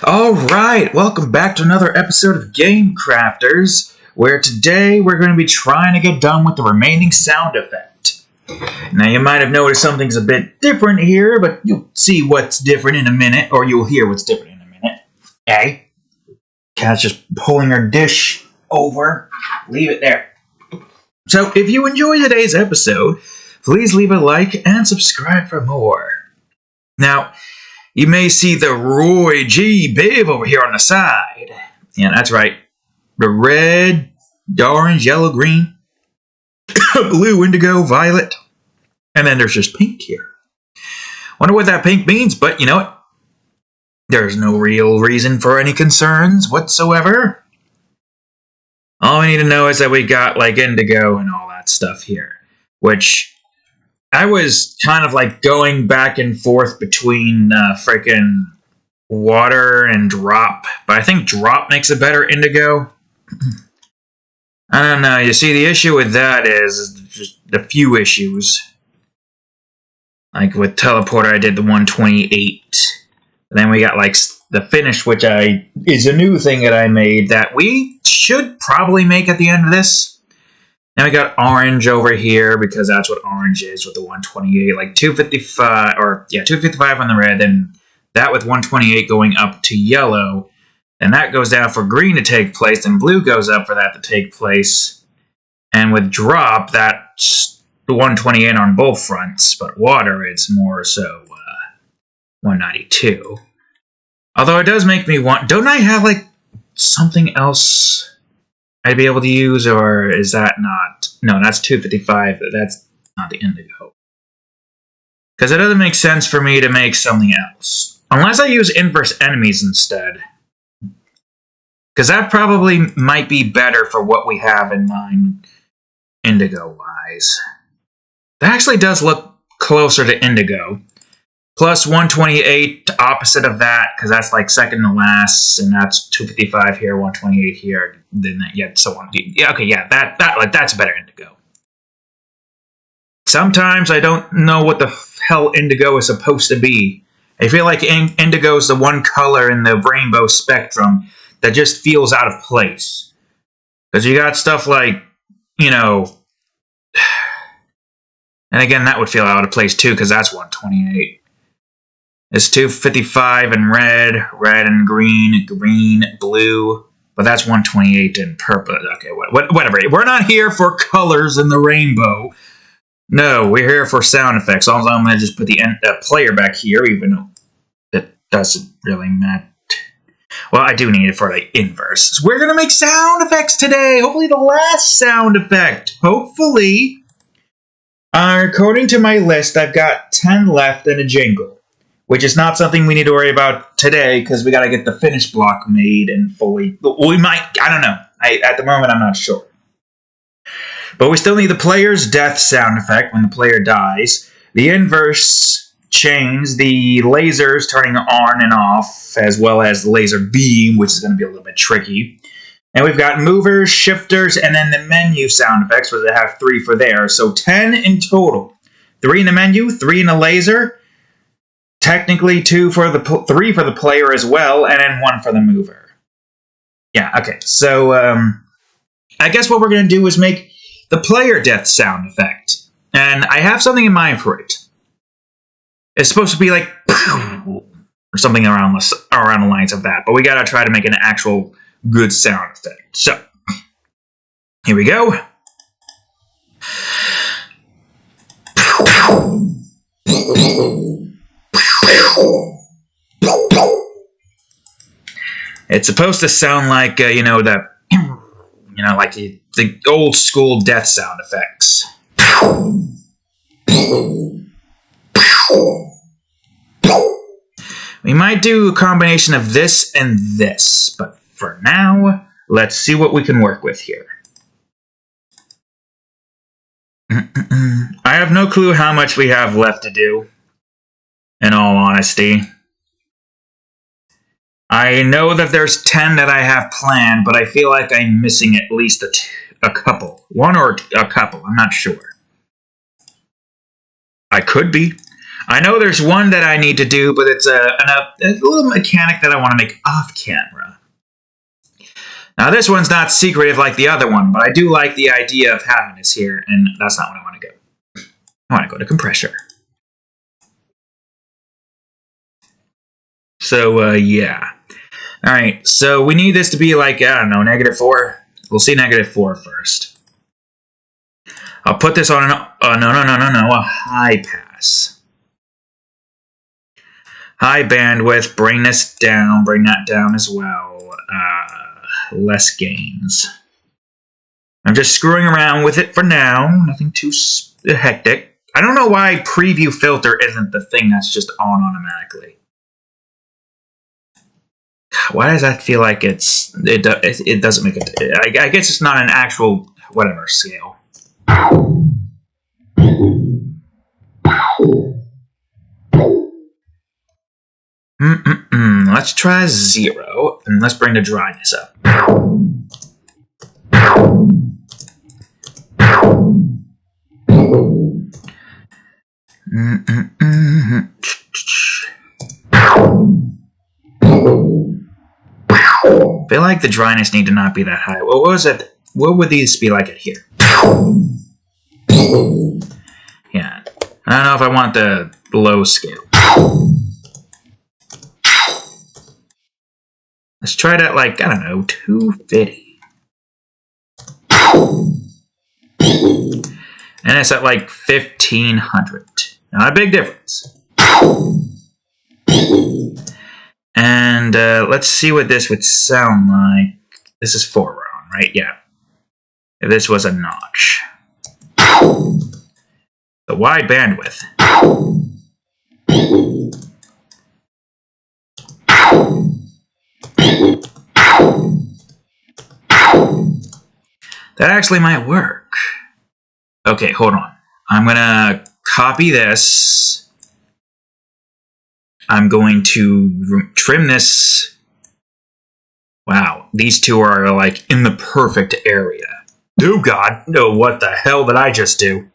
Alright, welcome back to another episode of Game Crafters, where today we're going to be trying to get done with the remaining sound effect. Now you might have noticed something's a bit different here, but you'll see what's different in a minute, or you'll hear what's different in a minute. Okay? Cat's just pulling her dish over. Leave it there. So if you enjoyed today's episode, please leave a like and subscribe for more. Now, you may see the Roy G. Biv over here on the side. Yeah, that's right. The red, orange, yellow, green, blue, indigo, violet. And then there's just pink here. Wonder what that pink means, but you know what? There's no real reason for any concerns whatsoever. All we need to know is that we got like indigo and all that stuff here. Which I was kind of like going back and forth between freaking water and drop. But I think drop makes a better indigo. I don't know. You see, the issue with that is just a few issues. Like with Teleporter, I did the 128. And then we got like the finish, which is a new thing that I made that we should probably make at the end of this. Now we got orange over here because that's what orange is with the 128, like 255, 255 on the red, then that with 128 going up to yellow, and that goes down for green to take place, and blue goes up for that to take place, and with drop, that's the 128 on both fronts, but water, it's more so 192. Although it does make me want, don't I have like something else I'd be able to use, or is that not? No, that's 255. That's not the indigo. Because it doesn't make sense for me to make something else. Unless I use inverse enemies instead. Because that probably might be better for what we have in mind, indigo-wise. That actually does look closer to indigo. Plus 128, opposite of that, because that's like second to last, and that's 255 here, 128 here, then that, yeah, so on. Yeah, okay, yeah, that's better indigo. Sometimes I don't know what the hell indigo is supposed to be. I feel like indigo is the one color in the rainbow spectrum that just feels out of place. Because you got stuff like, you know, and again, that would feel out of place too, because that's 128. It's 255 in red, red and green, green, blue. But that's 128 in purple. Okay, whatever. We're not here for colors in the rainbow. No, we're here for sound effects. Also, I'm going to just put the player back here, even though it doesn't really matter. Well, I do need it for the inverse. So we're going to make sound effects today. Hopefully the last sound effect. Hopefully. According to my list, I've got 10 left and a jingle. Which is not something we need to worry about today, because we got to get the finish block made and fully... We might... I don't know. At the moment, I'm not sure. But we still need the player's death sound effect when the player dies. The inverse chains, the lasers turning on and off, as well as the laser beam, which is going to be a little bit tricky. And we've got movers, shifters, and then the menu sound effects, where they have 3 for there. So 10 in total. 3 in the menu, 3 in the laser... Technically 3 for the player as well, and then 1 for the mover. Yeah, okay. So, I guess what we're going to do is make the player death sound effect. And I have something in mind for it. It's supposed to be like, or something around the lines of that. But we got to try to make an actual good sound effect. So, here we go. It's supposed to sound like, like the old school death sound effects. We might do a combination of this and this, but for now, let's see what we can work with here. I have no clue how much we have left to do. In all honesty. I know that there's 10 that I have planned, but I feel like I'm missing at least a couple. 1 or a couple, I'm not sure. I could be. I know there's one that I need to do, but it's a little mechanic that I want to make off camera. Now, this one's not secretive like the other one, but I do like the idea of having this here, and that's not what I want to go. I want to go to compressor. So, yeah. Alright, so we need this to be like, I don't know, -4. We'll see -4 first. I'll put this on a high pass. High bandwidth, bring this down, bring that down as well. Less gains. I'm just screwing around with it for now, nothing too hectic. I don't know why preview filter isn't the thing that's just on automatically. Why does that feel like it doesn't make it? I guess it's not an actual whatever scale. Let's try 0 and let's bring the dryness up. I feel like the dryness need to not be that high. What was it? What would these be like at here? Yeah. I don't know if I want the low scale. Let's try it at like, I don't know, 250. And it's at like 1500. Not a big difference. And let's see what this would sound like. This is 4 round, right? Yeah. If this was a notch. The wide bandwidth. That actually might work. Okay, hold on. I'm gonna copy this. I'm going to trim this. Wow, these two are like in the perfect area. Oh God, no, what the hell did I just do?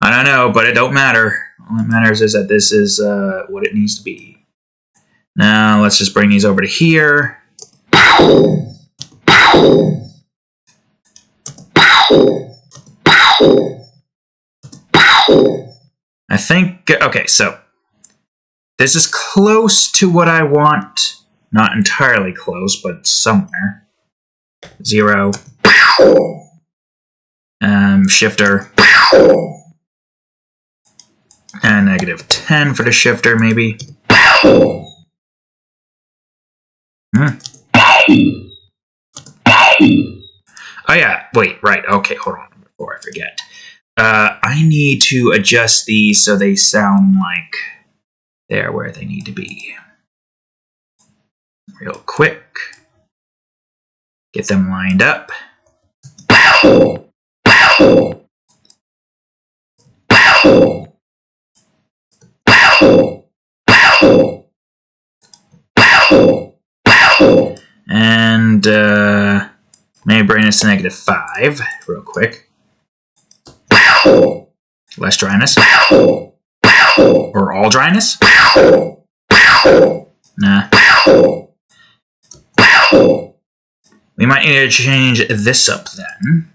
I don't know, but it don't matter. All that matters is that this is what it needs to be. Now, let's just bring these over to here. I think, okay, so this is close to what I want. Not entirely close, but somewhere. 0. Shifter. And -10 for the shifter, maybe. Oh yeah, wait, right, okay, hold on, before I forget. I need to adjust these so they sound like they're where they need to be. Real quick. Get them lined up. And maybe bring this to -5 real quick. Less dryness. Or all dryness? Nah. We might need to change this up then.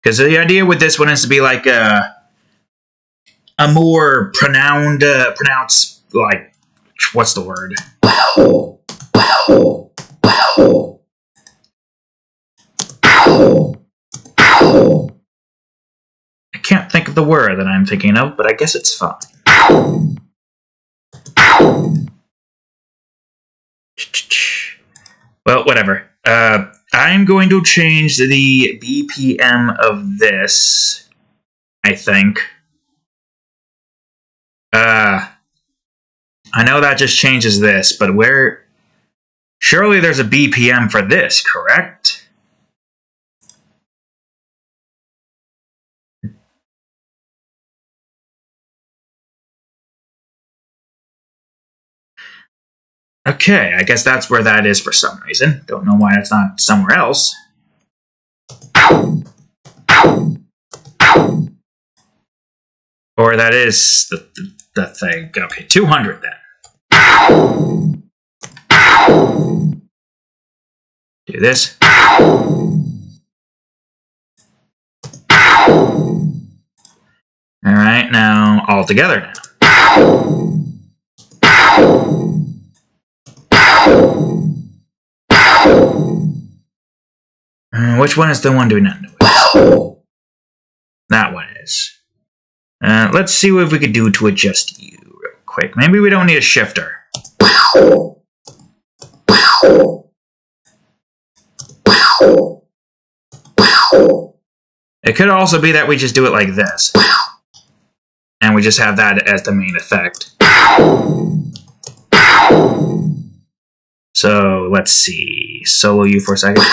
Because the idea with this one is to be like a more pronounced, like, what's the word? I can't think of the word that I'm thinking of, but I guess it's fine. Well, whatever. I'm going to change the BPM of this, I think. I know that just changes this, but where... Surely there's a BPM for this, correct? Okay, I guess that's where that is for some reason. Don't know why it's not somewhere else. Or that is the thing. Okay, 200 then. Do this. Alright, now all together now. Which one is the one doing that noise? That one is. Let's see what we could do to adjust you real quick. Maybe we don't need a shifter. It could also be that we just do it like this. And we just have that as the main effect. So, let's see. Solo you for a second.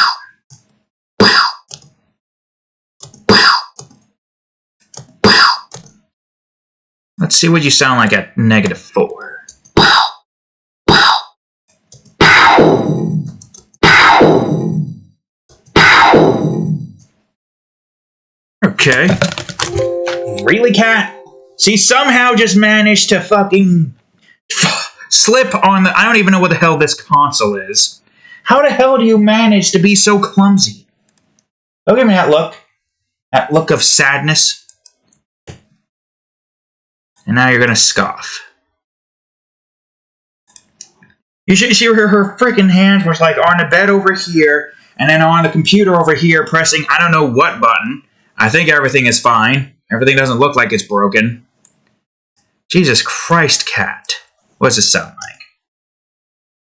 Let's see what you sound like at -4. Okay. Really, Cat? She somehow just managed to fucking slip on the... I don't even know what the hell this console is. How the hell do you manage to be so clumsy? Don't give me that look. That look of sadness. And now you're gonna scoff. You should see her freaking hands was like on the bed over here, and then on the computer over here pressing I don't know what button. I think everything is fine. Everything doesn't look like it's broken. Jesus Christ, Cat. What does this sound like?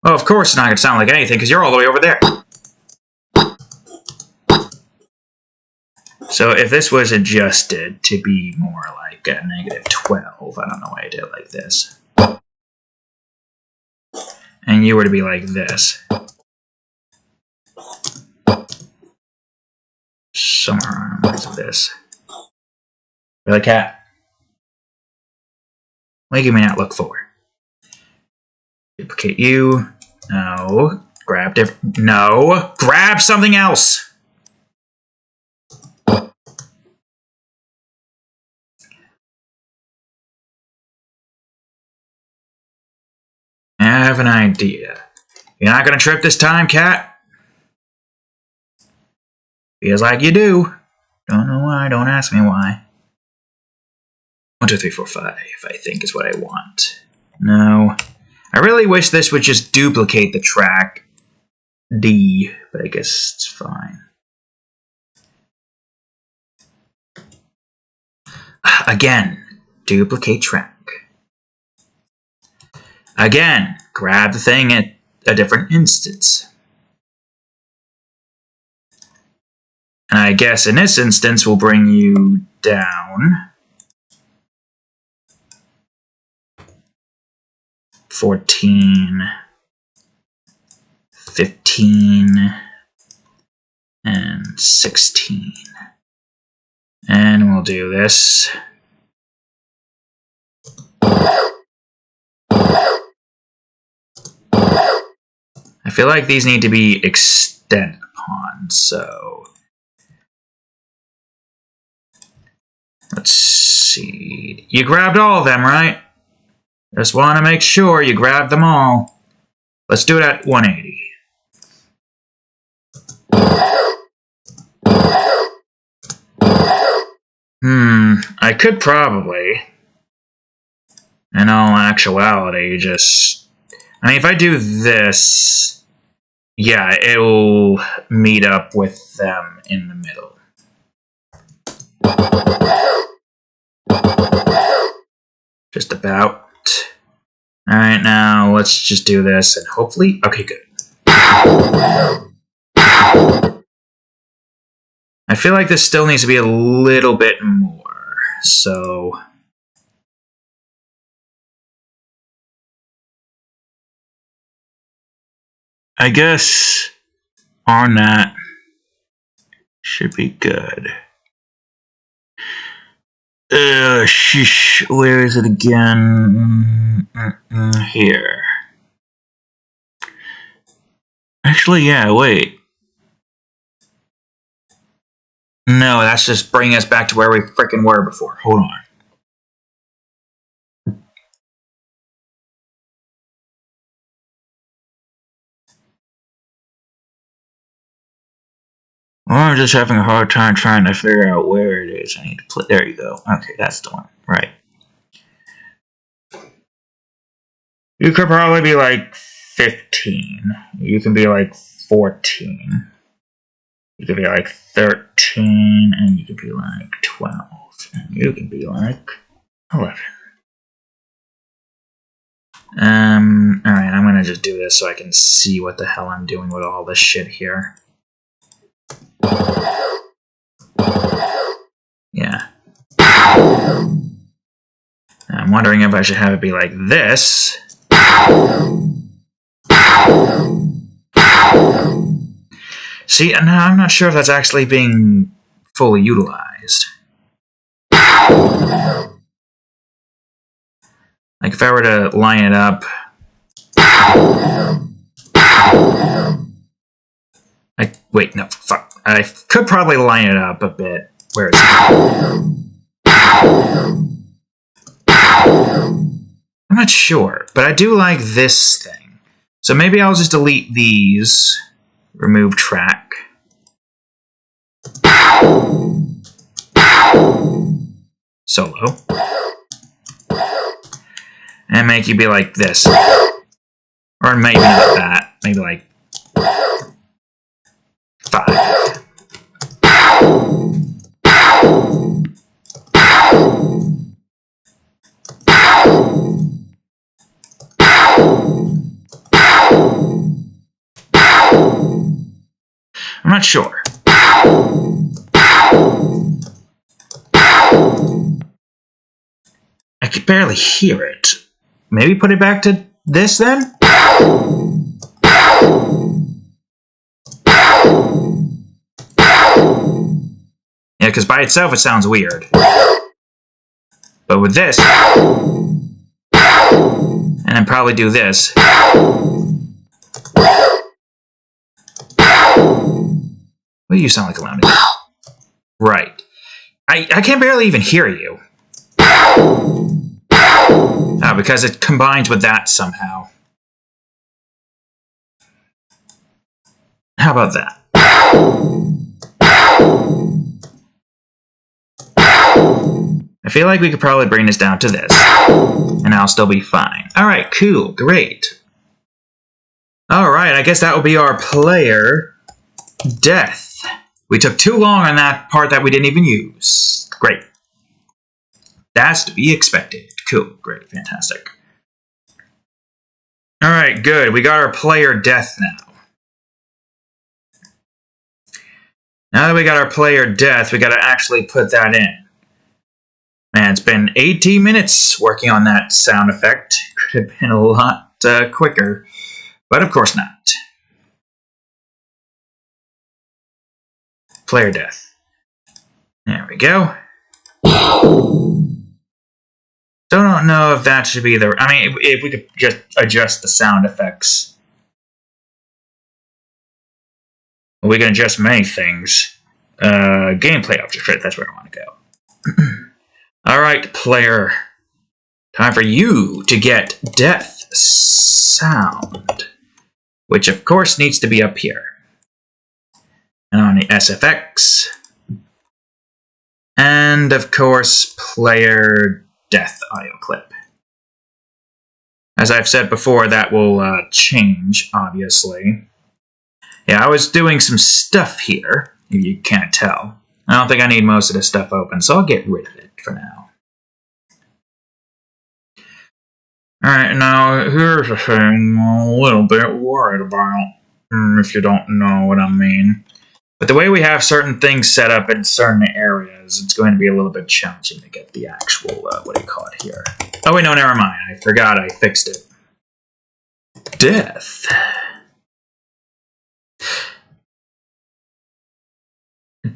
Well, of course it's not gonna sound like anything, because you're all the way over there. So if this was adjusted to be more like a -12, I don't know why I did it like this. And you were to be like this. Somewhere around like this. Really, Cat? What do you give me that look for? Duplicate you. No. Grab different. No. Grab something else. I have an idea. You're not gonna trip this time, Cat? Feels like you do. Don't know why, don't ask me why. 1, 2, 3, 4, 5, I think is what I want. No. I really wish this would just duplicate the track D, but I guess it's fine. Again, duplicate track. Again, grab the thing at a different instance. And I guess in this instance, we'll bring you down 14, 15, and 16. And we'll do this. I feel like these need to be extended upon, so let's see. You grabbed all of them, right? Just want to make sure you grabbed them all. Let's do it at 180. I could probably, in all actuality, just... I mean, if I do this, yeah, it'll meet up with them in the middle. Just about. Alright, now let's just do this and hopefully... Okay, good. I feel like this still needs to be a little bit more, so... I guess on that should be good. Sheesh, where is it again? Here. Actually, yeah, wait. No, that's just bringing us back to where we frickin' were before. Hold on. I'm just having a hard time trying to figure out where it is. I need to play. There you go. Okay, that's the one. Right. You could probably be like 15. You can be like 14. You could be like 13, and you could be like 12. And you can be like 11. Alright, I'm gonna just do this so I can see what the hell I'm doing with all this shit here. Yeah. I'm wondering if I should have it be like this. See, now I'm not sure if that's actually being fully utilized. Like if I were to line it up. Wait, no, fuck. I could probably line it up a bit. Where is it? I'm not sure, but I do like this thing. So maybe I'll just delete these. Remove track. Solo. And make you be like this. Or maybe not that. Maybe like 5. I'm not sure. I could barely hear it. Maybe put it back to this then? Yeah, because by itself it sounds weird. But with this, and then probably do this. Well, you sound like a loud. Right. I can barely even hear you. Oh, because it combines with that somehow. How about that? I feel like we could probably bring this down to this. And I'll still be fine. Alright, cool, great. Alright, I guess that will be our player death. We took too long on that part that we didn't even use. Great. That's to be expected. Cool, great, fantastic. Alright, good. We got our player death now. Now that we got our player death, we got to actually put that in. Man, it's been 18 minutes working on that sound effect. Could have been a lot quicker, but of course not. Player death. There we go. Don't know if that should be the... I mean, if we could just adjust the sound effects. We can adjust many things. Gameplay object, that's where I want to go. Alright, player. Time for you to get death sound. Which, of course, needs to be up here. And on the SFX. And, of course, player death audio clip. As I've said before, that will change, obviously. Yeah, I was doing some stuff here, if you can't tell. I don't think I need most of this stuff open, so I'll get rid of it for now. Alright, now, here's the thing I'm a little bit worried about, if you don't know what I mean. But the way we have certain things set up in certain areas, it's going to be a little bit challenging to get the actual, what do you call it here? Oh wait, no, never mind. I forgot I fixed it. Death.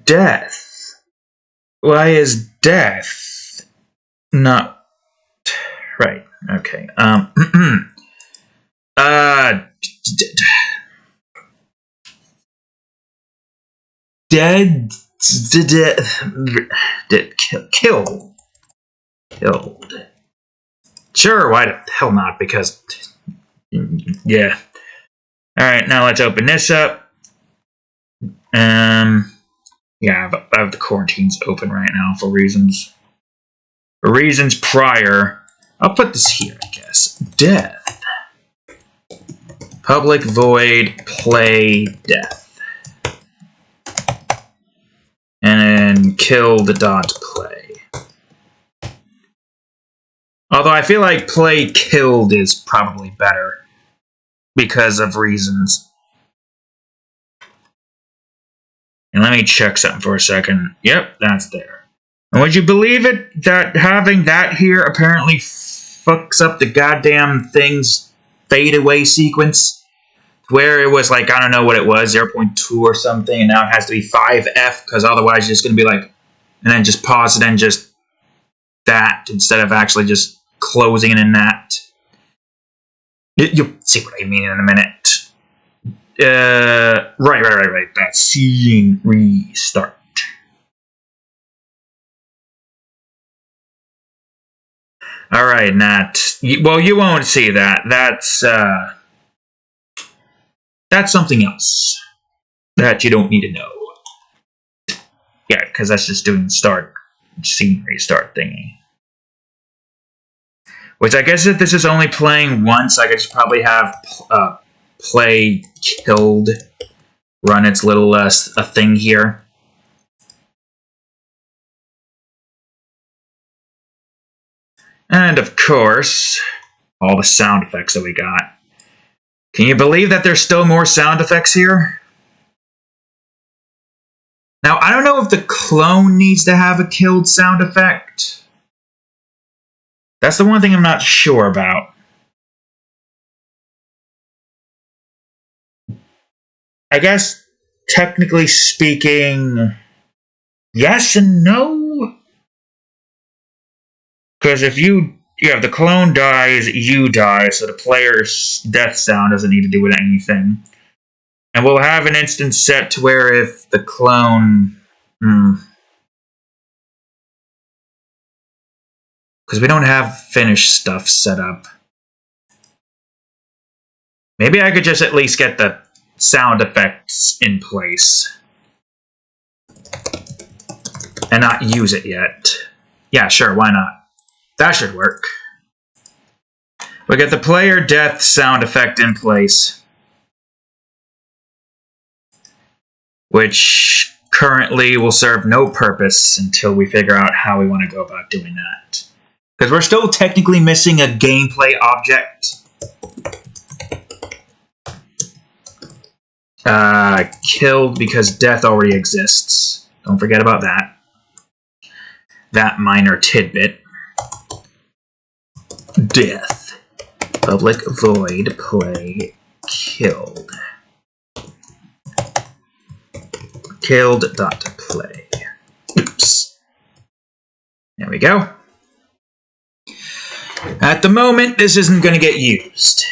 Death. Why is death not... Right, okay. Dead, killed. Sure, why the hell not? Because, yeah. All right, now let's open this up. Yeah, I have the quarantines open right now for reasons. For reasons prior. I'll put this here, I guess. Death. Public void play death. And then killed dot play. Although I feel like play killed is probably better because of reasons. And let me check something for a second. Yep, that's there. And would you believe it that having that here apparently fucks up the goddamn thing's fade away sequence? Where it was like, I don't know what it was, 0.2 or something, and now it has to be 5F because otherwise it's just going to be like, and then just pause it and just that instead of actually just closing it in that. You'll see what I mean in a minute. Right. That's seeing restart. Alright, Nat. Well, you won't see that. That's something else that you don't need to know. Yeah, because that's just doing the scene restart thingy. Which I guess if this is only playing once, I could just probably have play killed run its little a thing here. And of course, all the sound effects that we got. Can you believe that there's still more sound effects here? Now, I don't know if the clone needs to have a killed sound effect. That's the one thing I'm not sure about. I guess, technically speaking, yes and no. Because if the clone dies, you die, so the player's death sound doesn't need to do with anything. And we'll have an instance set to where if the clone... Because we don't have finished stuff set up. Maybe I could just at least get the sound effects in place. And not use it yet. Yeah, sure, why not? That should work. We get the player death sound effect in place. Which currently will serve no purpose until we figure out how we want to go about doing that. Because we're still technically missing a gameplay object. Killed because death already exists. Don't forget about that. That minor tidbit. Death. Public void play killed. Killed.play. Oops. There we go. At the moment, this isn't going to get used.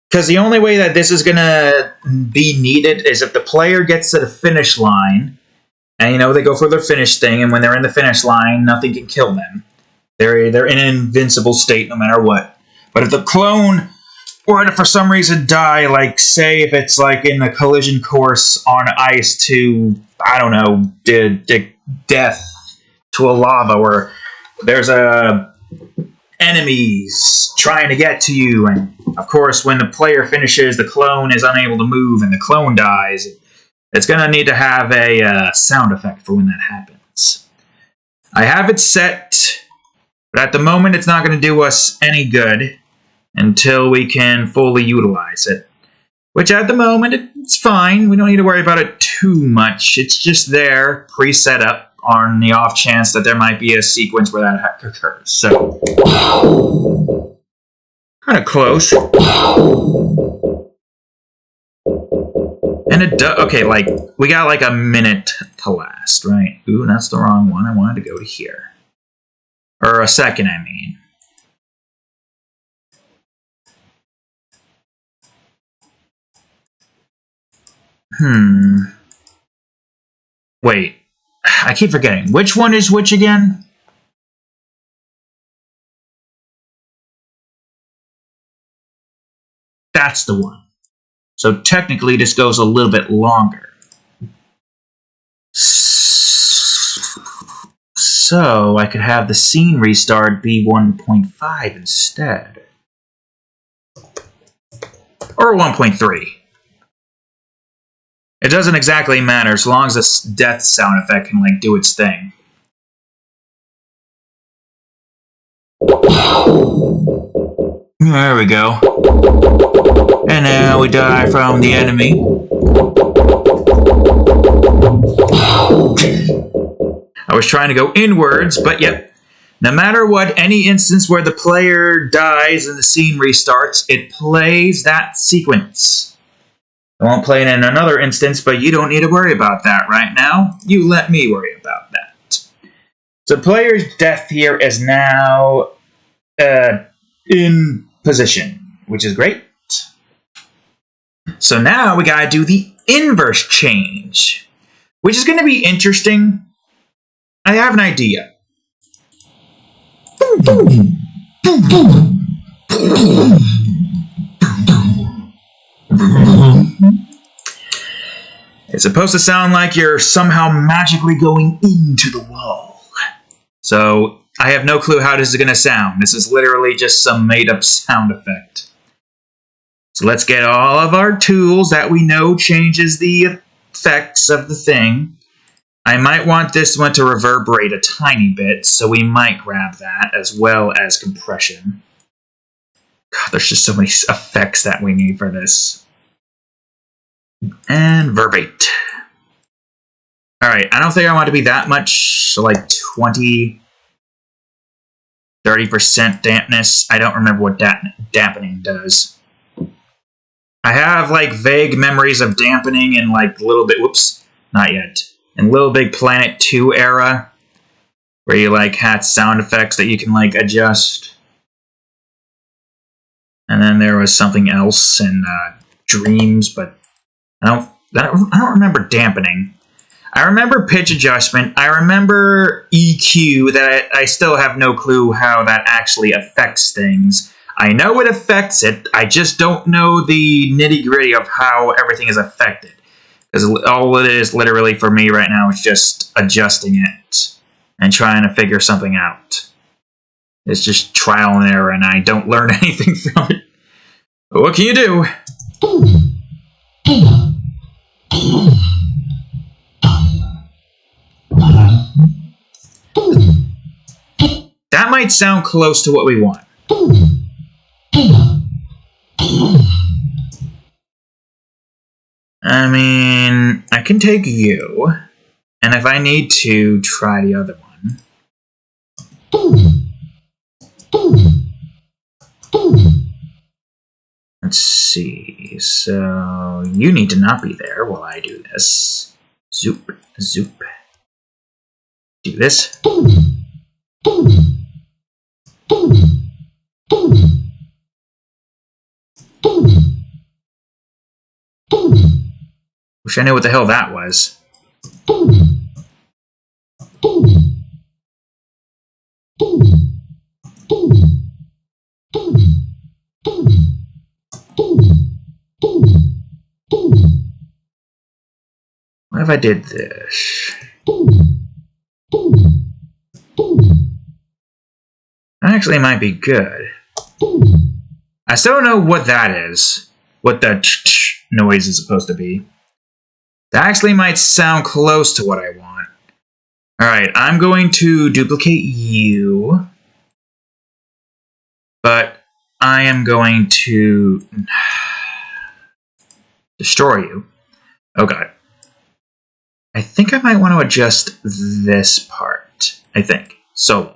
Because the only way that this is going to be needed is if the player gets to the finish line, and they go for their finish thing, and when they're in the finish line, nothing can kill them. They're in an invincible state no matter what. But if the clone were to for some reason die, like say if it's like in the collision course on ice to, I don't know, death to a lava where there's enemies trying to get to you, and of course when the player finishes, the clone is unable to move and the clone dies. It's going to need to have a sound effect for when that happens. I have it set, but at the moment it's not going to do us any good until we can fully utilize it. Which at the moment, it's fine. We don't need to worry about it too much. It's just there, pre-set up, on the off chance that there might be a sequence where that occurs. So, kind of close. And it does. Okay, like, we got like a minute to last, right? Ooh, that's the wrong one. I wanted to go to here. Or a second, I mean. Wait. I keep forgetting. Which one is which again? That's the one. So technically this goes a little bit longer. So I could have the scene restart be 1.5 instead. Or 1.3. It doesn't exactly matter as long as this death sound effect can like do its thing. There we go. And now we die from the enemy. I was trying to go inwards, but yep. No matter what, any instance where the player dies and the scene restarts, it plays that sequence. I won't play it in another instance, but you don't need to worry about that right now. You let me worry about that. So player's death here is now in position, which is great. So now we gotta do the inverse change, which is gonna be interesting. I have an idea. It's supposed to sound like you're somehow magically going into the wall. So I have no clue how this is going to sound. This is literally just some made-up sound effect. So let's get all of our tools that we know changes the effects of the thing. I might want this one to reverberate a tiny bit, so we might grab that, as well as compression. God, there's just so many effects that we need for this. And verbate. Alright, I don't think I want to be that much, so like 20, 30% dampness. I don't remember what dampening does. I have like vague memories of dampening in like Little Big, whoops, not yet. In Little Big Planet 2 era, where you like had sound effects that you can like adjust. And then there was something else in Dreams, but I don't remember dampening. I remember pitch adjustment. I remember EQ, that I still have no clue how that actually affects things. I know it affects it, I just don't know the nitty-gritty of how everything is affected. Because all it is literally for me right now is just adjusting it and trying to figure something out. It's just trial and error, and I don't learn anything from it. But what can you do? That might sound close to what we want. I mean, I can take you, and if I need to, try the other one. Let's see, so you need to not be there while I do this. Zoop, zoop. Do this. Wish I knew what the hell that was. What if I did this? That actually might be good. I still don't know what that is. What the ch-ch noise is supposed to be. That actually might sound close to what I want. Alright, I'm going to duplicate you. But I am going to destroy you. Oh god. I think I might want to adjust this part. I think. So.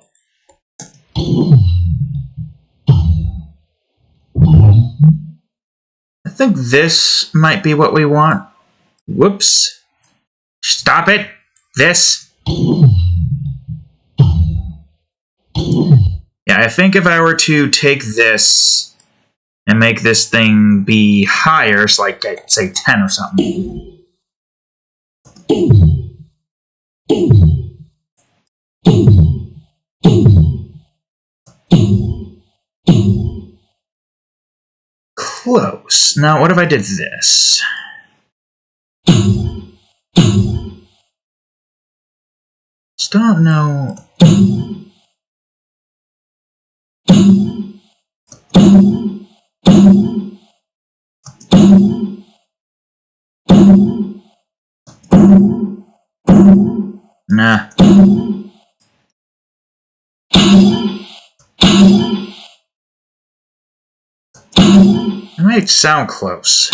I think this might be what we want. Whoops. Stop it. This. Yeah, I think if I were to take this and make this thing be higher, so like, say 10 or something. Close. Now, what if I did this? just don't know. Nah. It might sound close.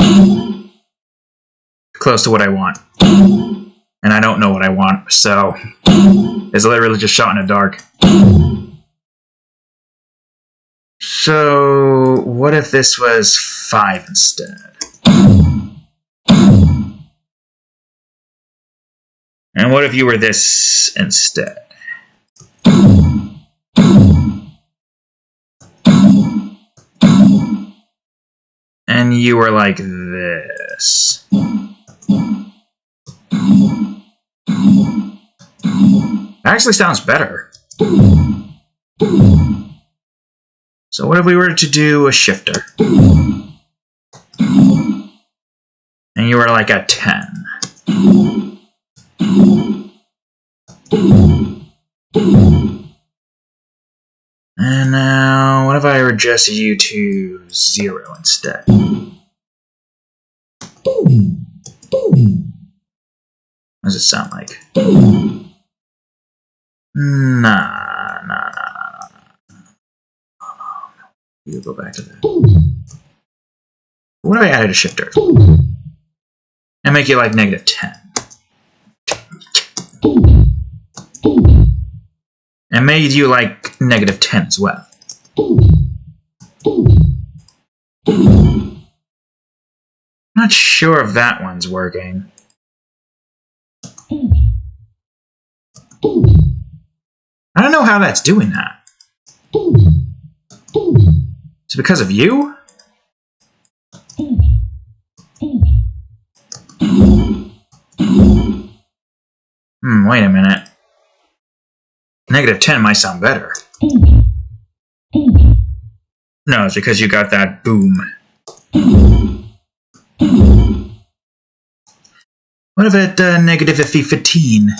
Close to what I want. And I don't know what I want, so it's literally just shot in the dark. So, what if this was 5 instead? And what if you were this instead? And you were like this. Actually sounds better. So what if we were to do a shifter? And you were like a 10. And now, what if I adjusted you to 0 instead? What does it sound like? Nah. You go back to that. What if I added a shifter? And make it like -10. And made you like -10 as well. Not sure if that one's working. I don't know how that's doing that. Is it because of you? Wait a minute. -10 might sound better. No, it's because you got that boom. What if it -15?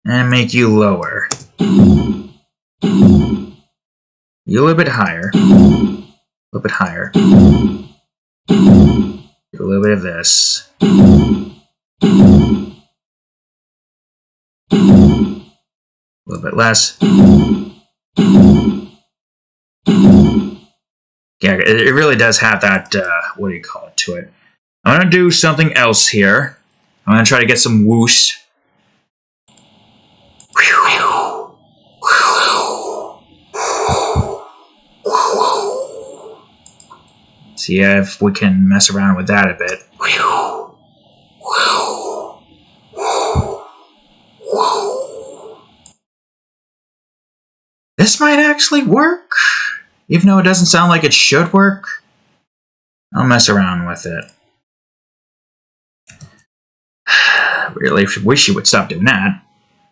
And make you lower. You a little bit higher. A little bit higher. Do a little bit of this. A little bit less. Yeah, it really does have that, what do you call it, to it. I'm going to do something else here. I'm going to try to get some whoosh. See if we can mess around with that a bit. This might actually work, even though it doesn't sound like it should work. I'll mess around with it. Really wish you would stop doing that.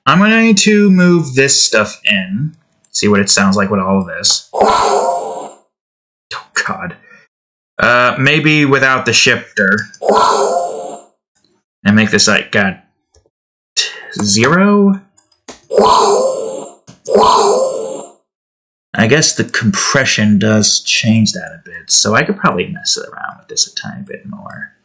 I'm going to move this stuff in, see what it sounds like with all of this. Oh God. Maybe without the shifter. And make this like 0. I guess the compression does change that a bit, so I could probably mess it around with this a tiny bit more.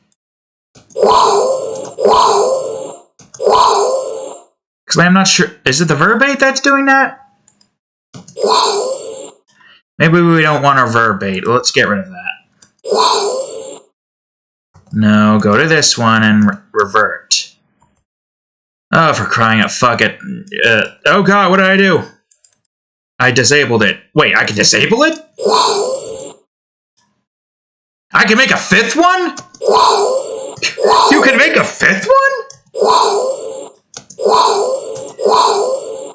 Because I'm not sure, is it the verbate that's doing that? Maybe we don't want our verbate. Let's get rid of that. No, go to this one and revert. Oh, for crying out, fuck it. Oh God, what did I do? I disabled it. Wait, I can disable it? I can make a 5th one? You can make a 5th one?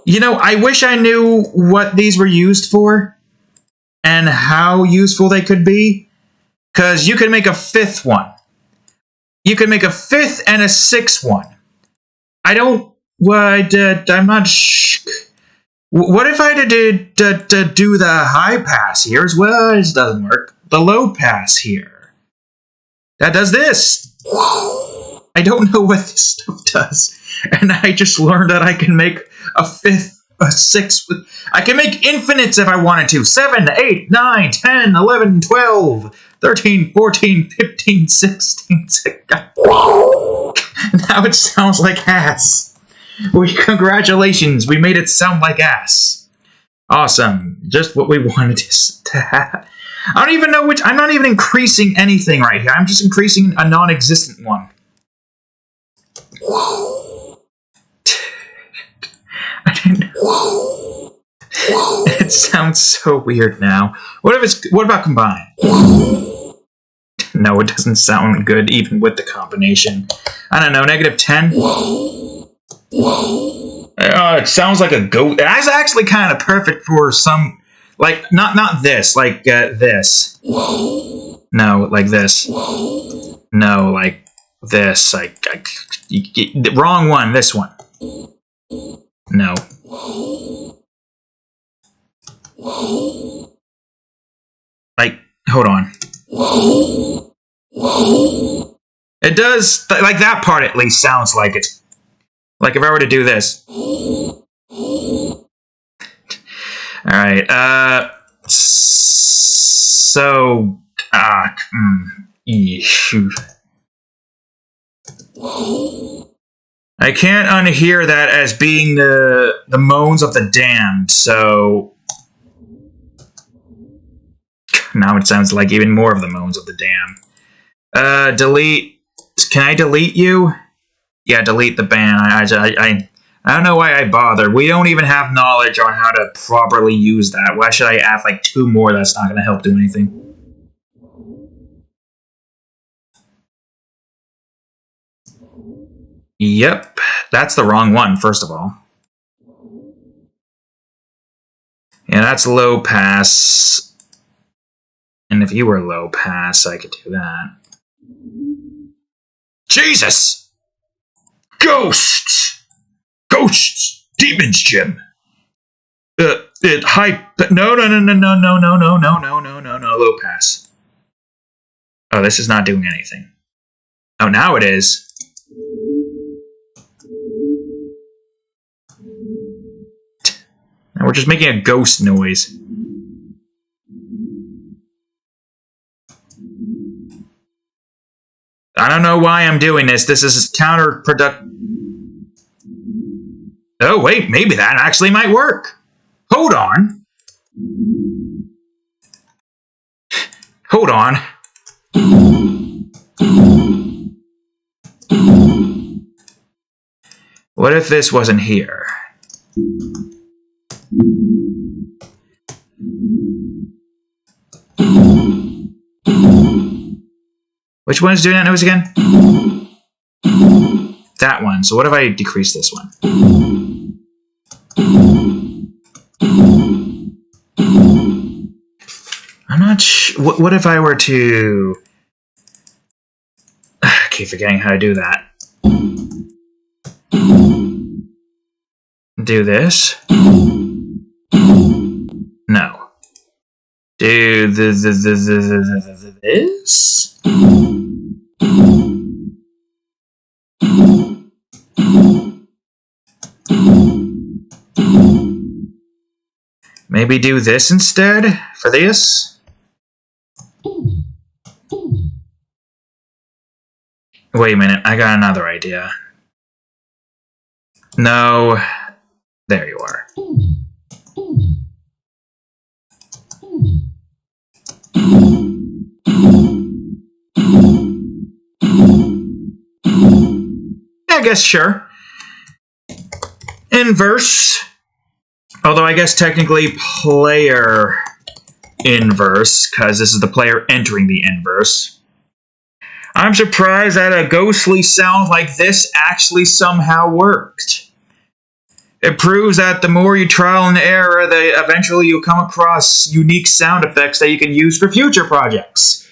You know, I wish I knew what these were used for and how useful they could be. Because you can make a 5th one. You can make a 5th and a 6th one. I don't... I'm not... What if I did do the high pass here as well? It doesn't work. the low pass here. That does this. I don't know what this stuff does. And I just learned that I can make a fifth, a sixth. I can make infinites if I wanted to. 7, 8, 9, 10, 11, 12, 13, 14, 15, 16. Now it sounds like ass. Well, congratulations, we made it sound like ass. Awesome. Just what we wanted to have. I don't even know which. I'm not even increasing anything right here. I'm just increasing a non-existent one. I didn't. It sounds so weird now. What about combine? No, it doesn't sound good even with the combination. I don't know, -10? It sounds like a goat. That's actually kind of perfect for some, like, not this, like this. No, like this. No, like this. The wrong one, this one. No. Like, hold on. It does, like that part at least sounds like it. Like if I were to do this. Alright, so, shoot. I can't unhear that as being the moans of the damned, so now it sounds like even more of the moans of the damned. Delete. Can I delete you? Yeah, delete the ban. I don't know why I bother. We don't even have knowledge on how to properly use that. Why should I add like 2 more? That's not going to help do anything. Yep, that's the wrong one, first of all. Yeah, that's low pass. And if you were low pass, I could do that. Jesus! Ghosts! Ghosts! Demons, Jim! No, low pass. Oh, this is not doing anything. Oh, now it is. Now we're just making a ghost noise. I don't know why I'm doing this. This is counterproductive. Oh, wait, maybe that actually might work. Hold on. Hold on. What if this wasn't here? Which one is doing that noise again? That one. So what if I decrease this one? I'm not sure. What if I were to... I keep forgetting how to do that. Do this? No. Do this? Maybe do this instead for this? Wait a minute, I got another idea. No. There you are. I guess, sure. Inverse. Although I guess technically player inverse, because this is the player entering the inverse. I'm surprised that a ghostly sound like this actually somehow worked. It proves that the more you trial and error, eventually you'll come across unique sound effects that you can use for future projects.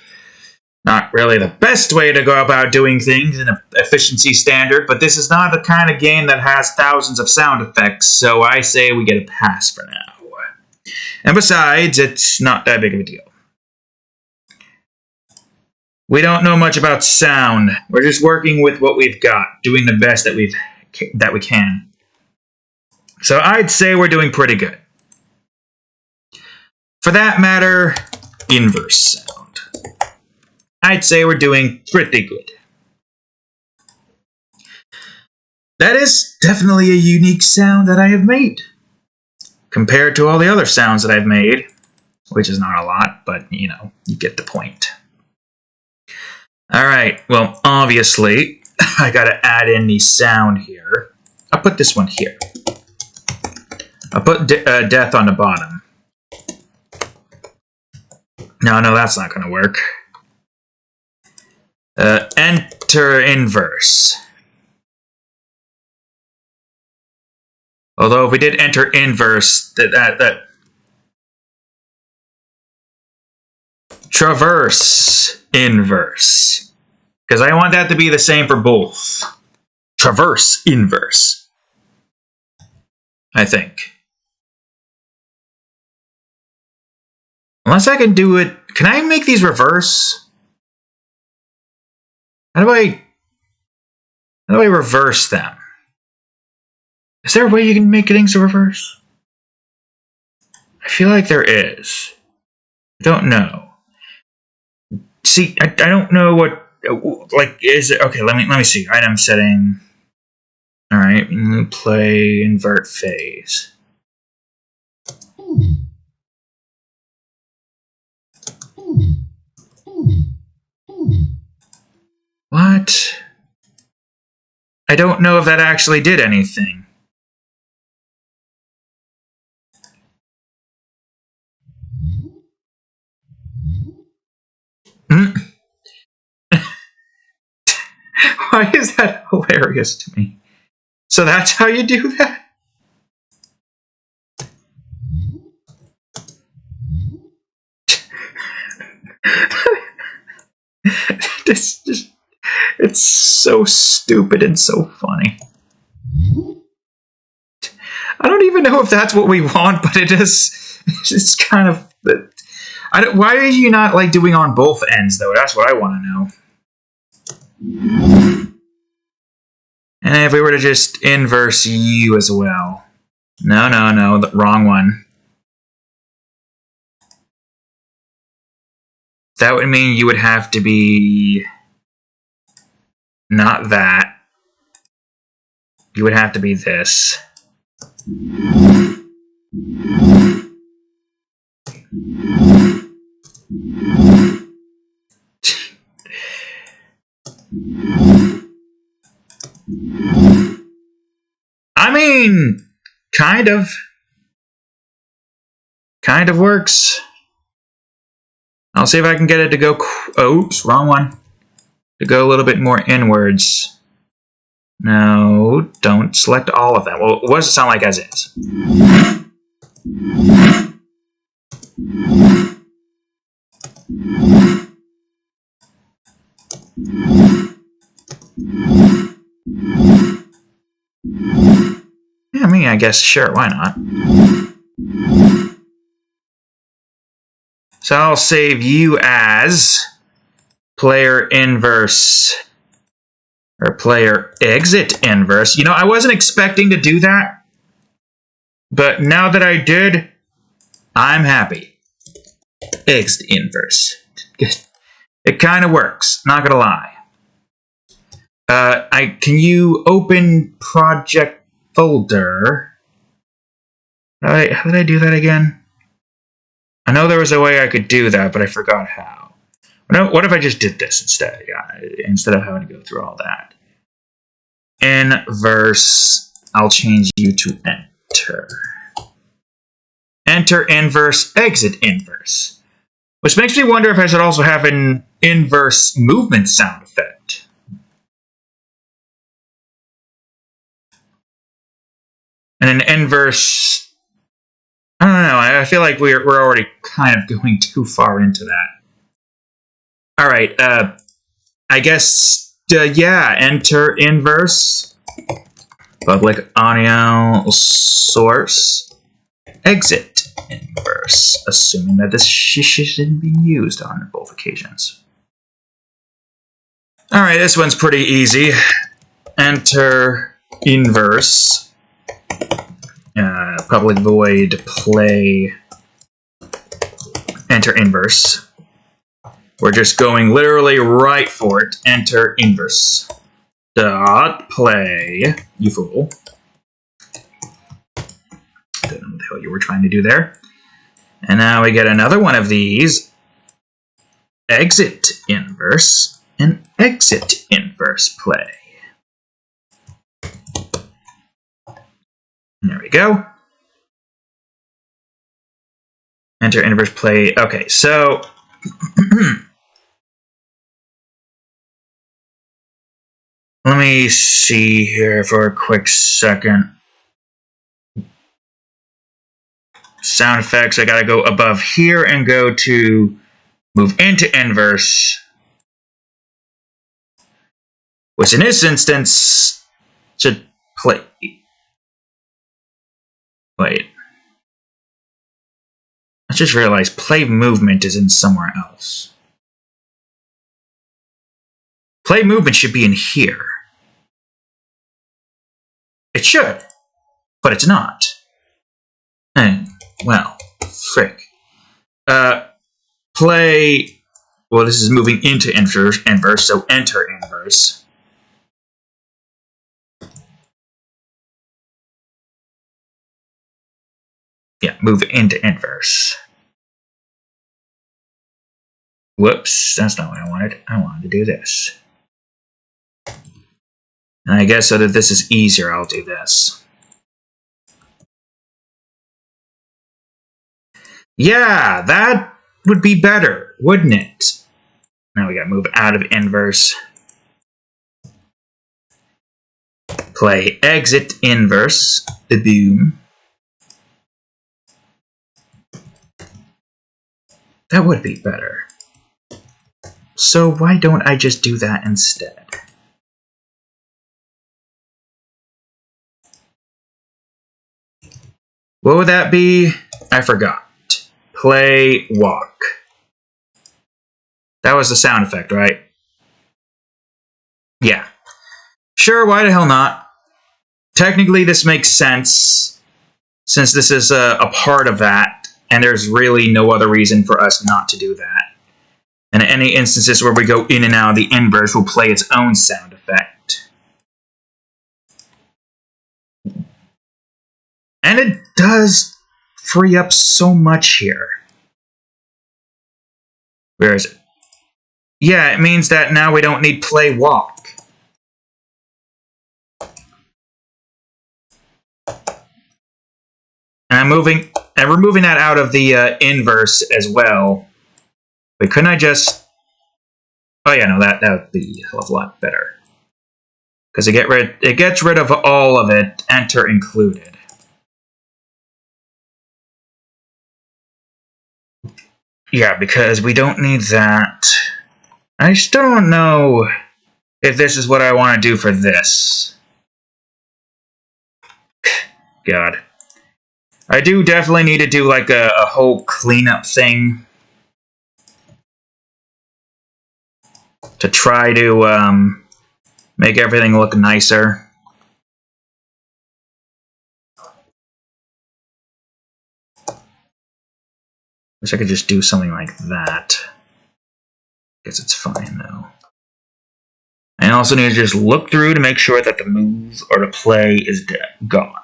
Not really the best way to go about doing things in an efficiency standard, but this is not the kind of game that has thousands of sound effects, so I say we get a pass for now. And besides, it's not that big of a deal. We don't know much about sound. We're just working with what we've got, doing the best that we can. So I'd say we're doing pretty good. For that matter, inverse sound. I'd say we're doing pretty good. That is definitely a unique sound that I have made. Compared to all the other sounds that I've made, which is not a lot, but, you know, you get the point. Alright, well, obviously, I gotta add in the sound here. I'll put this one here. I'll put death on the bottom. No, that's not gonna work. Enter inverse. Although if we did enter inverse, that traverse inverse. Because I want that to be the same for both. Traverse inverse. I think. Unless I can do it... Can I make these reverse? How do I reverse them? Is there a way you can make things reverse? I feel like there is. I don't know. See, I don't know what... Like, is it... Okay, let me see. Item setting. Alright, play invert phase. What? I don't know if that actually did anything. Why is that hilarious to me? So that's how you do that? It's so stupid and so funny. I don't even know if that's what we want, but it is. It's kind of. Why are you not like doing on both ends though? That's what I want to know. And if we were to just inverse you as well. No, the wrong one. That would mean you would have to be... Not that. You would have to be this. I mean, kind of. Kind of works. I'll see if I can get it to go... Oops, wrong one. To go a little bit more inwards. No, don't select all of them. Well, what does it sound like as is? Yeah, I mean, I guess, sure, why not? So I'll save you as player inverse or player exit inverse. You know, I wasn't expecting to do that, but now that I did, I'm happy. Exit inverse. It kind of works, not gonna lie. Can you open project folder? How did I do that again? I know there was a way I could do that, but I forgot how. What if I just did this instead? Yeah, instead of having to go through all that. Inverse. I'll change you to enter. Enter inverse, exit inverse. Which makes me wonder if I should also have an inverse movement sound effect. And an inverse... I don't know, I feel like we're already kind of going too far into that. Alright, I guess, yeah, enter inverse. Public audio source. Exit inverse. Assuming that this shouldn't be used on both occasions. Alright, this one's pretty easy. Enter inverse. Public void play. Enter inverse. We're just going literally right for it. Enter inverse. Dot play. You fool. Don't know what the hell you were trying to do there. And now we get another one of these. Exit inverse. And exit inverse play. There we go. Enter inverse play. Okay, so let me see here for a quick second. Sound effects, I gotta go above here and go to move into inverse. Which in this instance should play. Wait. I just realized play movement is in somewhere else. Play movement should be in here. It should, but it's not. Well, frick. Play. Well, this is moving into inverse, so enter inverse. Yeah, move into inverse. Whoops, that's not what I wanted. I wanted to do this. And I guess so that this is easier, I'll do this. Yeah, that would be better, wouldn't it? Now we gotta move out of inverse. Play exit inverse. Boom. That would be better. So why don't I just do that instead? What would that be? I forgot. Play walk. That was the sound effect, right? Yeah. Sure, why the hell not? Technically, this makes sense, since this is a part of that, and there's really no other reason for us not to do that. And in any instances where we go in and out, the inverse will play its own sound effect. And it does free up so much here. Where is it? Yeah, it means that now we don't need play walk. And we're moving that out of the inverse as well. But couldn't I just? Oh yeah, no, that would be a hell of a lot better. Because it gets rid of all of it, enter included. Yeah, because we don't need that. I still don't know if this is what I want to do for this. God. I do definitely need to do like a whole cleanup thing. To try to make everything look nicer. Wish I could just do something like that. Guess it's fine though. I also need to just look through to make sure that the move or the play is gone.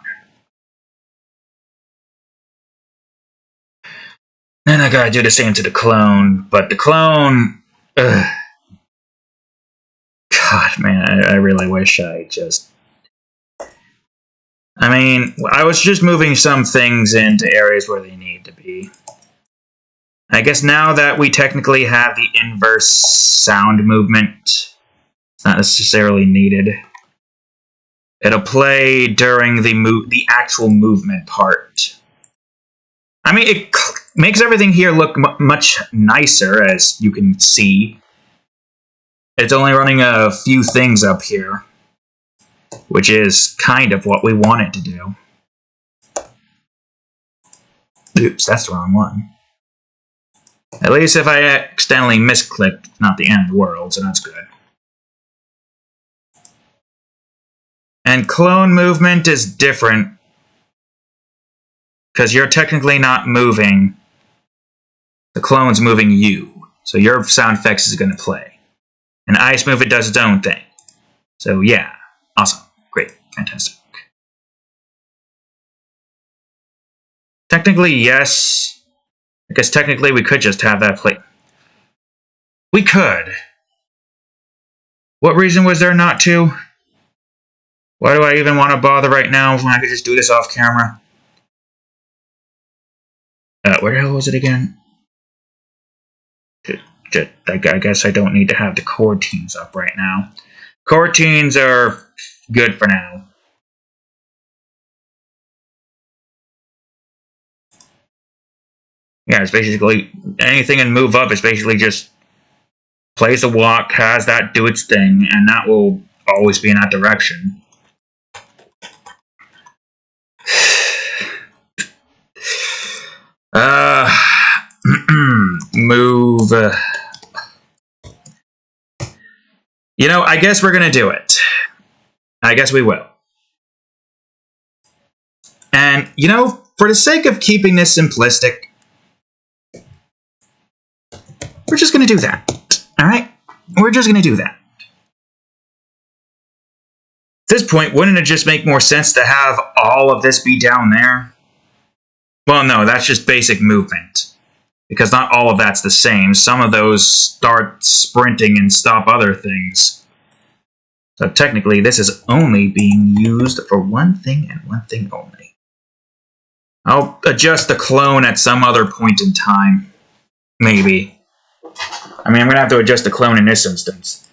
Then I gotta do the same to the clone, but the clone... Ugh. God, man, I really wish I just... I mean, I was just moving some things into areas where they need to be. I guess now that we technically have the inverse sound movement, it's not necessarily needed. It'll play during the actual movement part. I mean, it makes everything here look much nicer, as you can see. It's only running a few things up here, which is kind of what we want it to do. Oops, that's the wrong one. At least if I accidentally misclicked, not the end of the world, so that's good. And clone movement is different because you're technically not moving. The clone's moving you. So your sound effects is going to play. And ice movement does its own thing. So yeah, awesome, great, fantastic. Technically, yes. Because technically we could just have that play. We could. What reason was there not to? Why do I even want to bother right now when I could just do this off camera? Where the hell was it again? I guess I don't need to have the core teams up right now. Core teams are good for now. Yeah, it's basically anything in move up is basically just plays a walk, has that do its thing, and that will always be in that direction. Move. You know, I guess we're gonna do it. I guess we will. And, you know, for the sake of keeping this simplistic, we're just gonna do that. Alright? We're just gonna do that. At this point, wouldn't it just make more sense to have all of this be down there? Well, no, that's just basic movement. Because not all of that's the same. Some of those start sprinting and stop other things. So technically, this is only being used for one thing and one thing only. I'll adjust the clone at some other point in time. Maybe. I mean, I'm going to have to adjust the clone in this instance.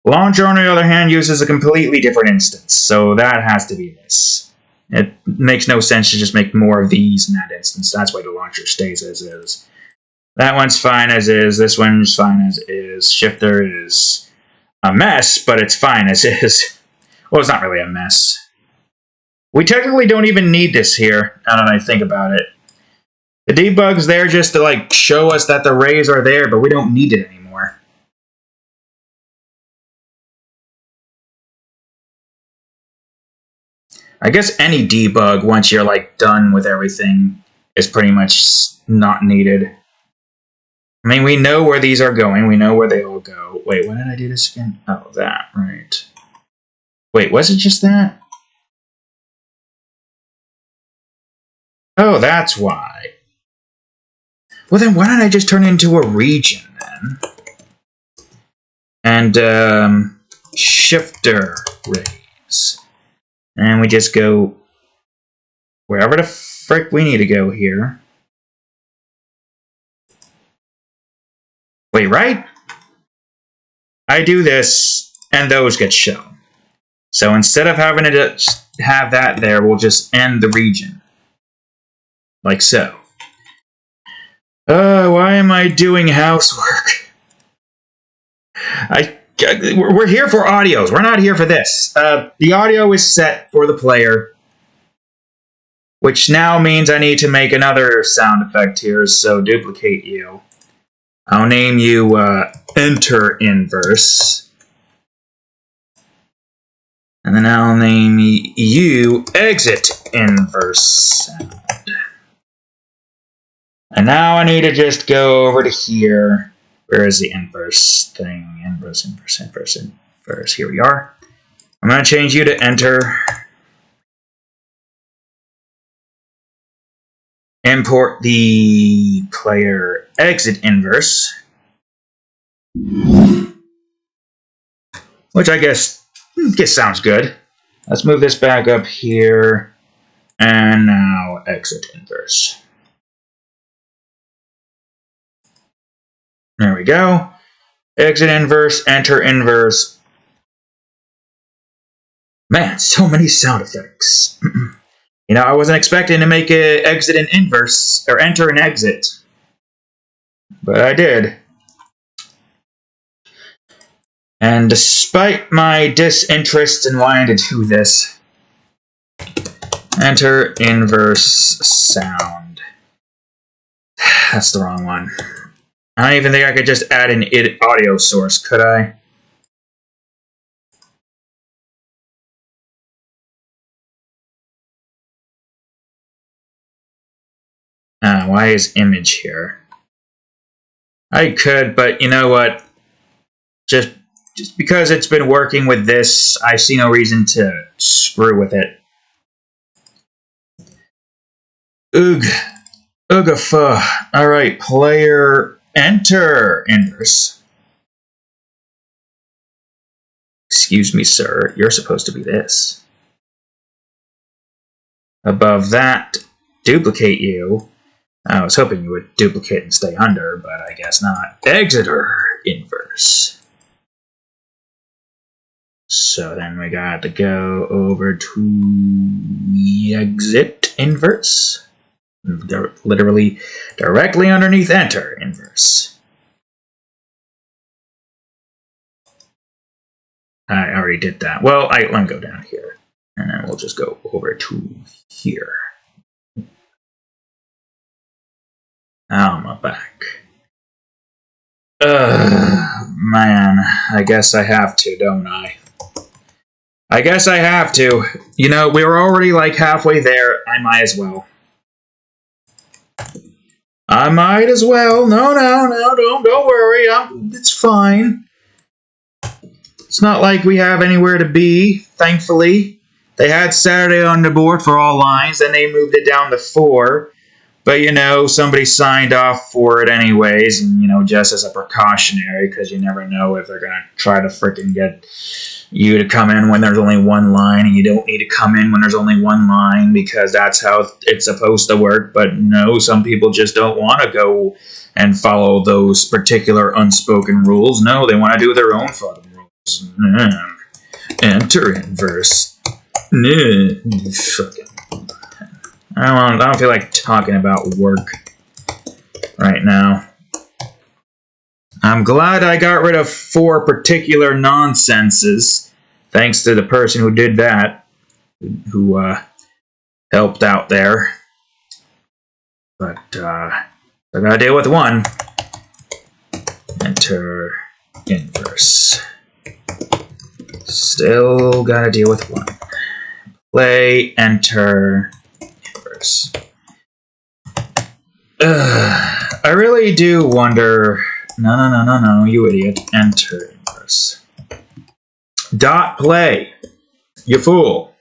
Launcher, on the other hand, uses a completely different instance. So that has to be this. It makes no sense to just make more of these in that instance. That's why the launcher stays as is. That one's fine as is. This one's fine as is. Shifter is a mess, but it's fine as is. Well, it's not really a mess. We technically don't even need this here, now that I think about it. The debug's there just to, like, show us that the rays are there, but we don't need it anymore. I guess any debug, once you're, like, done with everything, is pretty much not needed. I mean, we know where these are going. We know where they all go. Wait, when did I do this again? Oh, that, right. Wait, was it just that? Oh, that's why. Well, then why don't I just turn it into a region, then? And, shifter rays. And we just go wherever the frick we need to go here. Wait, right? I do this, and those get shown. So instead of having to have that there, we'll just end the region. Like so. Why am I doing housework? We're here for audios. We're not here for this. The audio is set for the player, which now means I need to make another sound effect here, so duplicate you. I'll name you Enter Inverse. And then I'll name you Exit Inverse Sound. And now I need to just go over to here. Where is the inverse thing? Inverse. Here we are. I'm going to change you to Enter. Import the player Exit Inverse. Which I guess sounds good. Let's move this back up here. And now Exit Inverse. There we go. Exit Inverse, Enter Inverse. Man, so many sound effects. You know, I wasn't expecting to make it exit and inverse, or enter and exit. But I did. And despite my disinterest in wanting to do this, Enter Inverse Sound. That's the wrong one. I don't even think I could just add an audio source, could I? Why is image here? I could, but you know what? Just because it's been working with this, I see no reason to screw with it. Ugh. Oogafa. Alright, player enter inverse. Excuse me, sir. You're supposed to be this. Above that, duplicate you. I was hoping you would duplicate and stay under, but I guess not. Exeter inverse. So then we got to go over to exit inverse. Literally directly underneath enter inverse. I already did that. Well, let me go down here. And then we'll just go over to here. Oh, my back. Man, I guess I have to, don't I? I guess I have to. You know, we were already like halfway there. I might as well. I might as well. No, don't worry. It's fine. It's not like we have anywhere to be, thankfully. They had Saturday on the board for all lines, then they moved it down to 4. But, you know, somebody signed off for it anyways, and, you know, just as a precautionary, because you never know if they're going to try to frickin' get you to come in when there's only one line, and you don't need to come in when there's only one line, because that's how it's supposed to work. But no, some people just don't want to go and follow those particular unspoken rules. No, they want to do their own fucking rules. Enter inverse. Fucking. I don't feel like talking about work right now. I'm glad I got rid of 4 particular nonsenses, thanks to the person who did that, who helped out there. But I gotta deal with 1. Enter inverse. Still gotta deal with 1. Play, enter, inverse. I really do wonder... No, you idiot. Enter inverse. Dot play. You fool.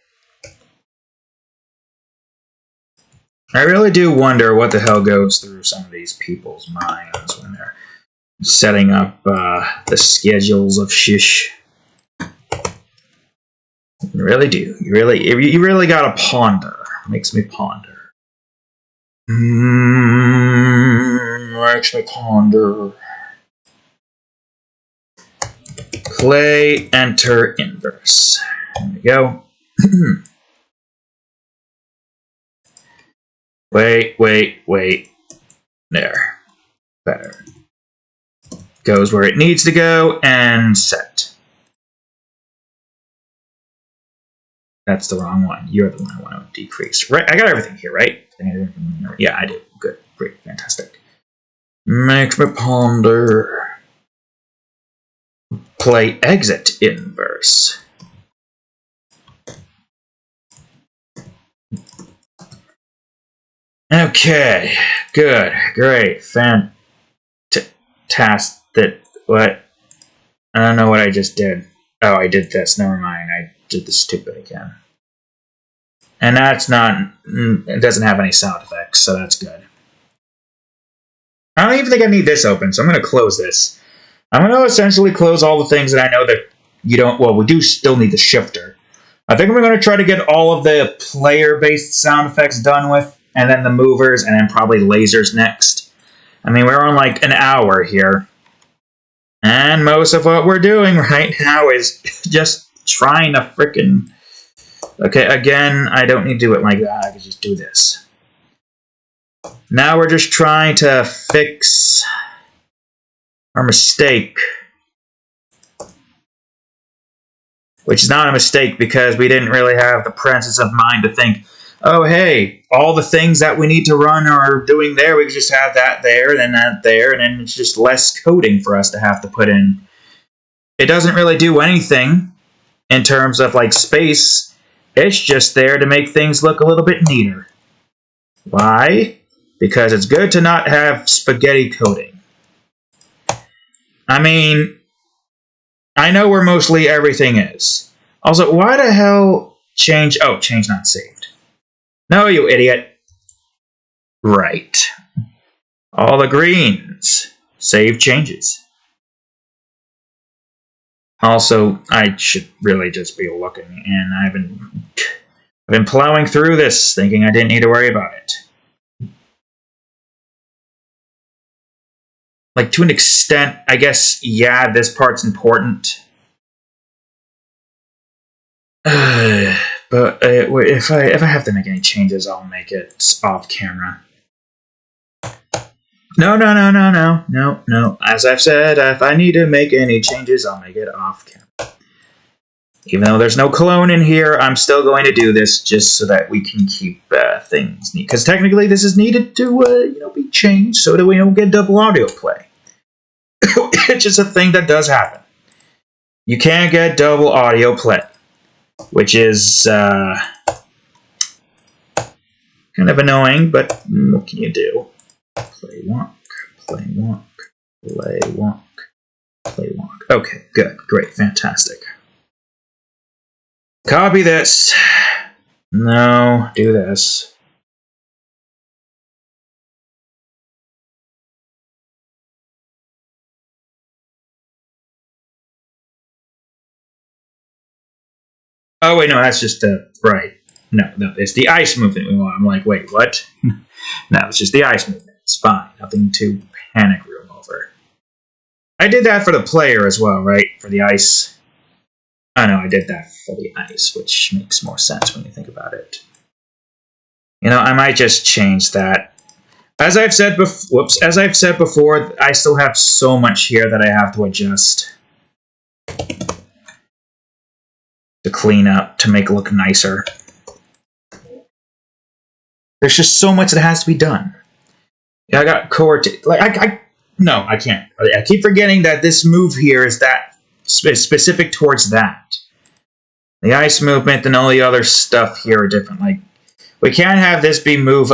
I really do wonder what the hell goes through some of these people's minds when they're setting up the schedules of shish. You really do. You really gotta ponder. Makes me ponder. Makes me ponder. Play, enter, inverse. There we go. Wait. There. Better. Goes where it needs to go, and set. That's the wrong one. You're the one I want to decrease. Right, I got everything here, right? Yeah, I do. Good. Great. Fantastic. Makes me ponder. Play exit inverse. Okay. Good. Great. Fantastic. What? I don't know what I just did. Oh, I did this. Never mind. I did the stupid again. And that's not... It doesn't have any sound effects, so that's good. I don't even think I need this open, so I'm going to close this. I'm going to essentially close all the things that I know that you don't... Well, we do still need the shifter. I think we're going to try to get all of the player-based sound effects done with, and then the movers, and then probably lasers next. I mean, we're on like an hour here. And most of what we're doing right now is just trying to frickin'... Okay, again, I don't need to do it like that. I can just do this. Now we're just trying to fix our mistake. Which is not a mistake because we didn't really have the presence of mind to think, oh, hey, all the things that we need to run are doing there. We can just have that there, then that there, and then it's just less coding for us to have to put in. It doesn't really do anything in terms of like space. It's just there to make things look a little bit neater. Why? because it's good to not have spaghetti coating. I mean, I know where mostly everything is. Also, why the hell change... Oh, change not saved. No, you idiot. Right. All the greens. Save changes. Also, I should really just be looking, and I've been plowing through this, thinking I didn't need to worry about it. Like, to an extent, I guess, yeah, this part's important. But if I have to make any changes, I'll make it off camera. No. As I've said, if I need to make any changes, I'll make it off camera. Even though there's no cologne in here, I'm still going to do this just so that we can keep things neat. Because technically, this is needed to be changed so that we don't get double audio play. It's just a thing that does happen. You can't get double audio play, which is kind of annoying, but what can you do? Play wonk, play wonk, play wonk, play wonk. Okay, good, great, fantastic. Copy this. No, do this. Oh, wait, no, that's just right. No, it's the ice movement we want. I'm like, wait, what? No, it's just the ice movement. It's fine. Nothing to panic room over. I did that for the player as well, right? For the ice. Oh, no, I did that for the ice, which makes more sense when you think about it. I might just change that. As I've said before, I still have so much here that I have to adjust. To clean up, to make it look nicer. There's just so much that has to be done. Yeah, I got no, I can't. I keep forgetting that this move here is that specific towards that. The ice movement and all the other stuff here are different. Like, we can't have this be we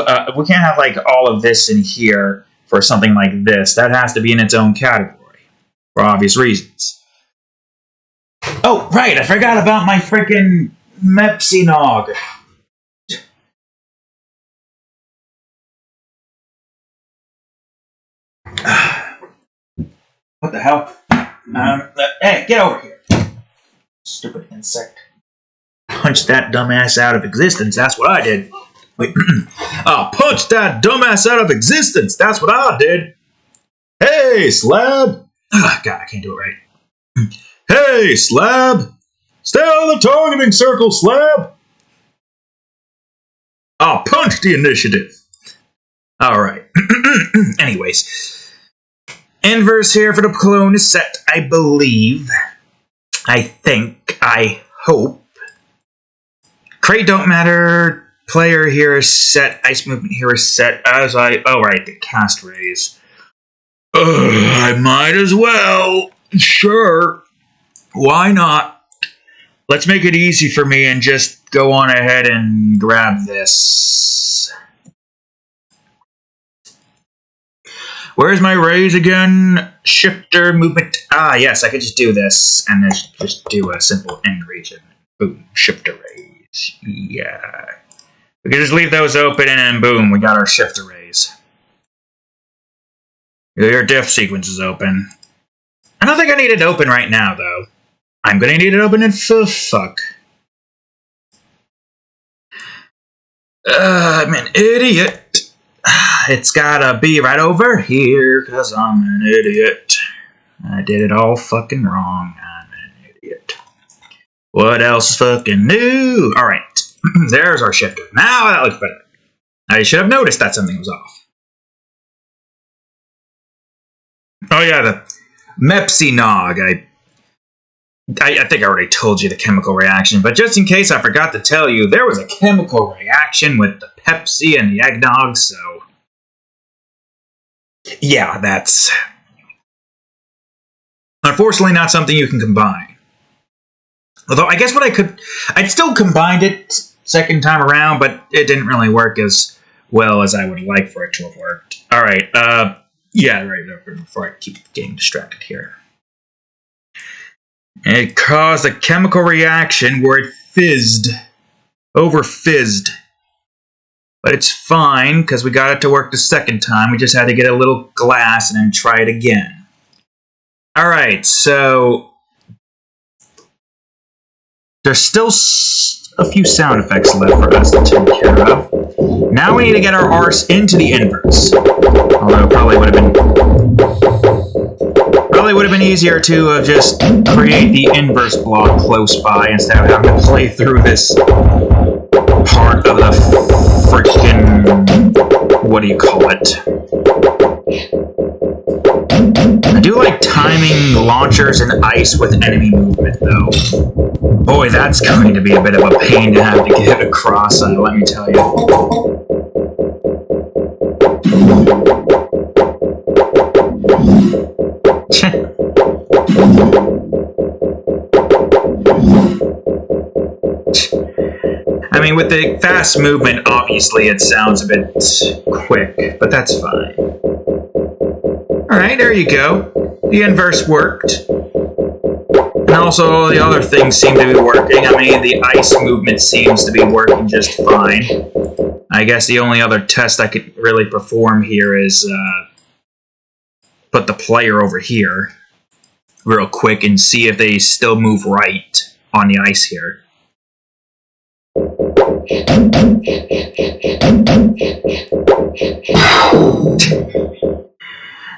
can't have like all of this in here for something like this. That has to be in its own category for obvious reasons. Oh, right, I forgot about my freaking Mepsinog. What the hell? Hey, get over here. Stupid insect. Punch that dumbass out of existence, that's what I did. Wait, punch that dumbass out of existence, that's what I did. Hey, Slab! God, I can't do it right. Hey, Slab! Stay on the targeting circle, Slab! I'll punch the initiative. Alright. Anyways. Inverse here for the cologne is set, I believe. I think. I hope. Crate don't matter. Player here is set. Ice movement here is set. Oh, right, the cast rays. I might as well. Sure. Why not? Let's make it easy for me and just go on ahead and grab this. Where's my raise again? Shifter, movement. Ah, yes, I could just do this and then just do a simple end region. Boom, shifter raise. Yeah. We can just leave those open and then boom, we got our shifter raise. Your diff sequence is open. I don't think I need it open right now, though. I'm gonna need it open in fuck. I'm an idiot. It's gotta be right over here, because I'm an idiot. I did it all fucking wrong. I'm an idiot. What else fucking new? Alright. There's our shifter. Now that looks better. I should have noticed that something was off. Oh yeah, the Mepsinog. I think I already told you the chemical reaction, but just in case I forgot to tell you, there was a chemical reaction with the Pepsi and the eggnog, so... yeah, that's... unfortunately not something you can combine. Although, I guess I'd still combined it second time around, but it didn't really work as well as I would like for it to have worked. Alright, yeah, right, before I keep getting distracted here. It caused a chemical reaction where it fizzed. Over-fizzed. But it's fine, because we got it to work the second time. We just had to get a little glass and then try it again. Alright, so there's still a few sound effects left for us to take care of. Now we need to get our arse into the inverse. Although it probably would have been easier to have just create the inverse block close by instead of having to play through this part of the freaking, what do you call it? I do like timing launchers and ice with enemy movement, though. Boy, that's going to be a bit of a pain to have to get across, let me tell you. I mean, with the fast movement, obviously it sounds a bit quick, but that's fine. Alright, there you go. The inverse worked. And also, the other things seem to be working. I mean, the ice movement seems to be working just fine. I guess the only other test I could really perform here is put the player over here real quick and see if they still move right on the ice here.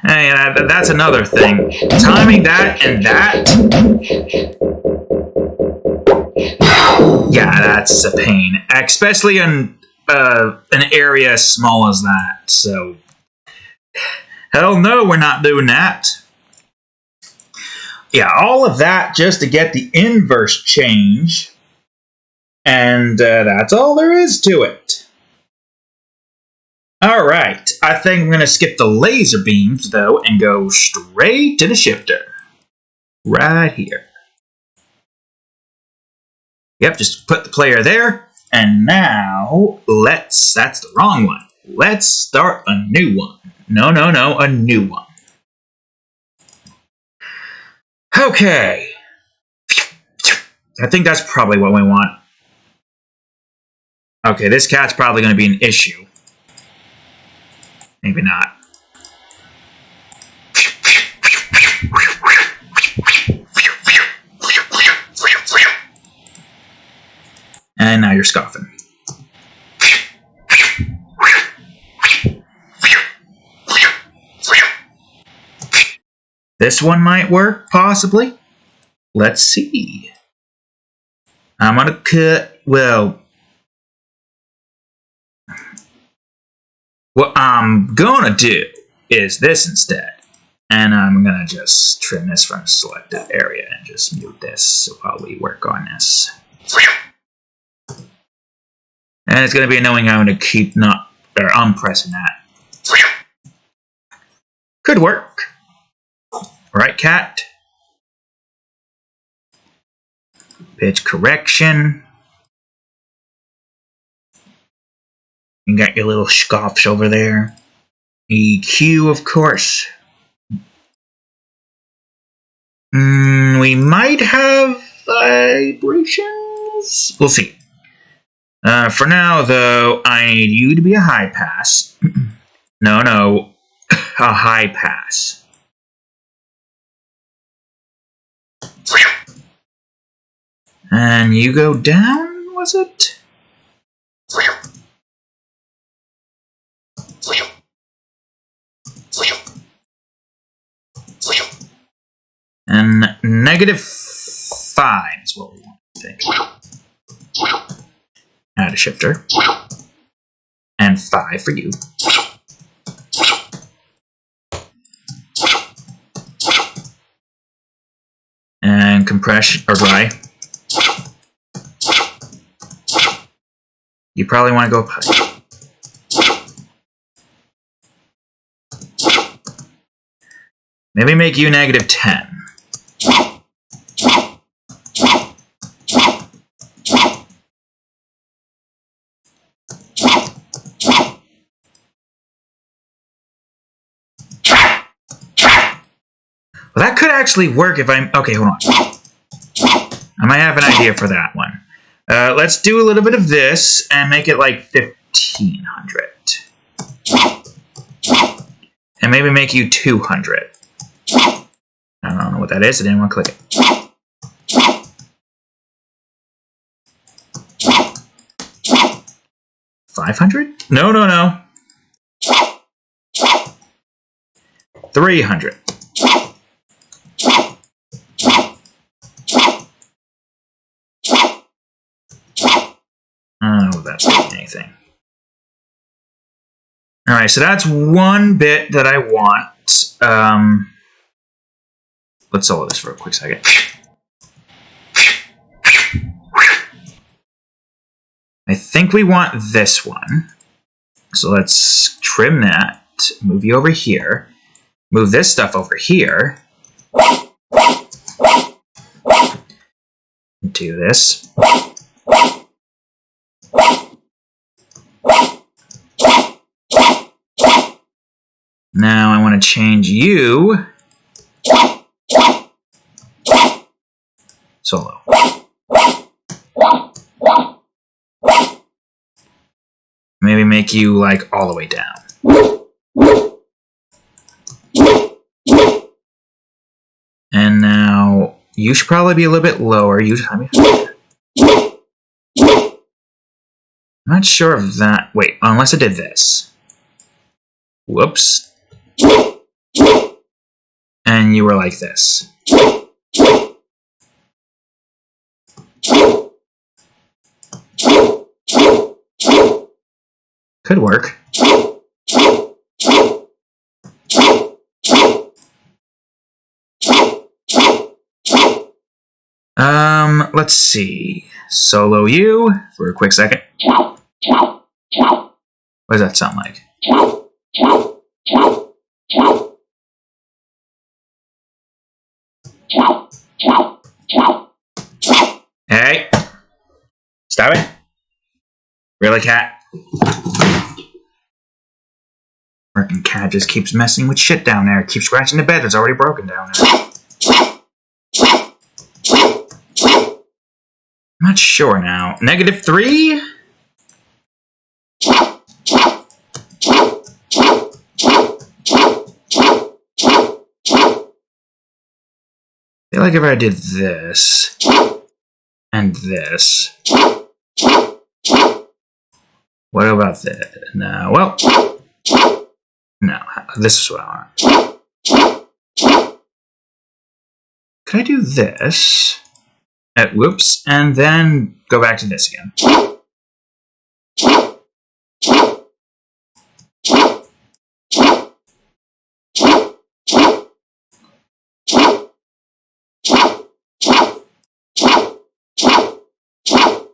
Hey, that's another thing. Timing that and that. Yeah, that's a pain. Especially in an area as small as that. So, hell no, we're not doing that. Yeah, all of that just to get the inverse change. And that's all there is to it. Alright, I think I'm going to skip the laser beams, though, and go straight to the shifter. Right here. Yep, just put the player there. And now, that's the wrong one. Let's start a new one. No, a new one. Okay. I think that's probably what we want. Okay, this cat's probably going to be an issue. Maybe not. And now you're scoffing. This one might work, possibly. Let's see. I'm gonna cut, well, what I'm gonna do is this instead. And I'm gonna just trim this from the selected area and just mute this while we work on this. And it's gonna be annoying having to keep unpressing that. Could work. Right, cat? Pitch correction. You got your little scoffs over there. EQ, of course. We might have vibrations. We'll see. For now, though, I need you to be a high pass. No, a high pass. And you go down, was it? And -5 is what we want, I think. Add a shifter. And 5 for you. And compression, or dry. You probably want to go up high. Maybe make you -10. Well, that could actually work if I'm... Okay, hold on. I might have an idea for that one. Let's do a little bit of this and make it like 1,500. And maybe make you 200. I don't know what that is. I didn't want to click it. 500? No. 300. I don't know if that's doing anything. Alright, so that's one bit that I want. Let's solo this for a quick second. I think we want this one. So let's trim that. Move you over here. Move this stuff over here. Do this. Now I want to change you. Solo. Maybe make you like all the way down. And now you should probably be a little bit lower. I'm not sure of that. Wait, unless I did this. Whoops. And you were like this. Could work. Let's see. Solo you for a quick second. What does that sound like? Hey! Stop it! Really, cat? Freaking cat just keeps messing with shit down there. Keeps scratching the bed that's already broken down there. I'm not sure now. -3? I feel like if I did this and this. What about this? No, well, no, this is what I want. Could I do this? Whoops, and then go back to this again.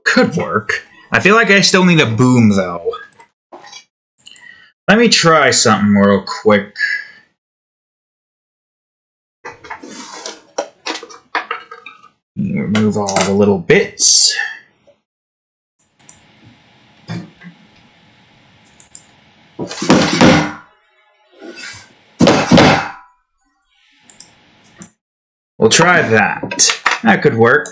Could work. I feel like I still need a boom, though. Let me try something real quick. Remove all the little bits. We'll try that. That could work.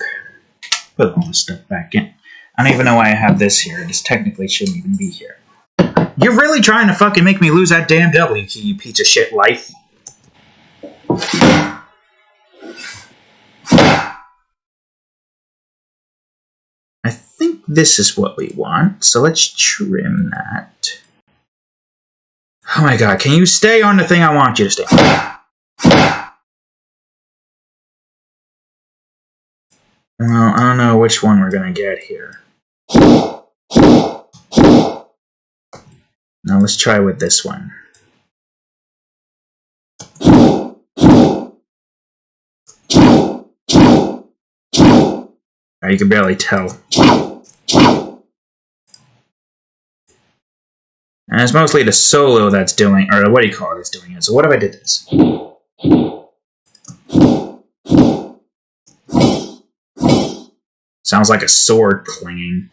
Put all this stuff back in. I don't even know why I have this here. This technically shouldn't even be here. You're really trying to fucking make me lose that damn W key, you piece of shit life. I think this is what we want, so let's trim that. Oh my god, can you stay on the thing I want you to stay on? Well, I don't know which one we're gonna get here. Now let's try with this one. You can barely tell. And it's mostly the solo that's doing, or what do you call it, that's doing it. So what if I did this? Sounds like a sword clinging.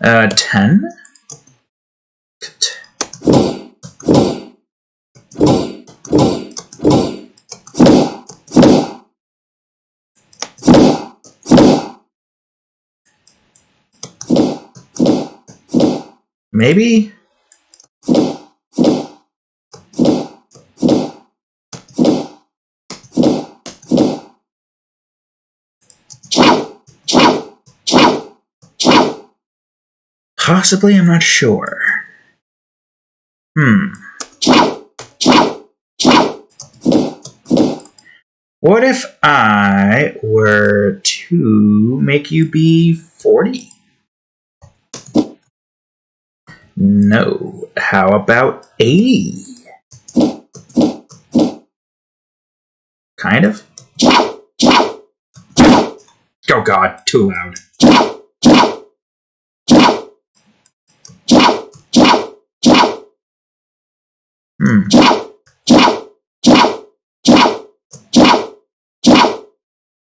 10? maybe? Possibly, I'm not sure. What if I were to make you be 40? No. How about 80? Kind of? Oh god, too loud.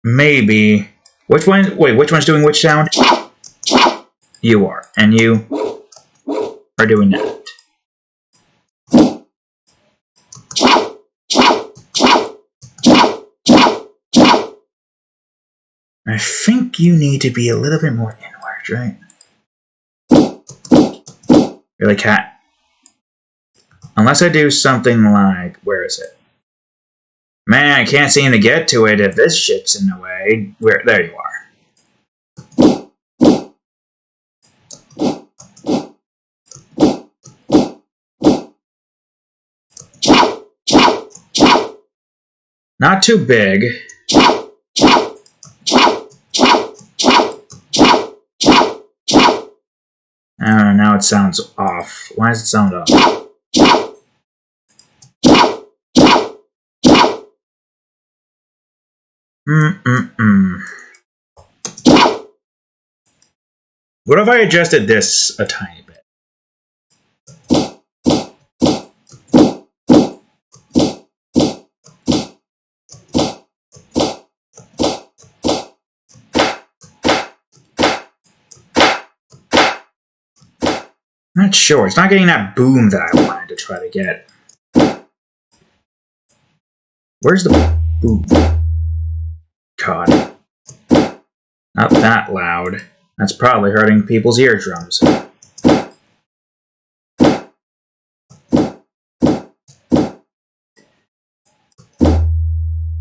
Maybe. Which one? Wait, which one's doing which sound? You are. And you are doing that. I think you need to be a little bit more inward, right? Really, cat. Unless I do something like... Where is it? Man, I can't seem to get to it if this shit's in the way. There you are. Not too big. Oh, now it sounds off. Why does it sound off? What if I adjusted this a tiny bit? Not sure. It's not getting that boom that I wanted to try to get. Where's the boom? God. Not that loud. That's probably hurting people's eardrums.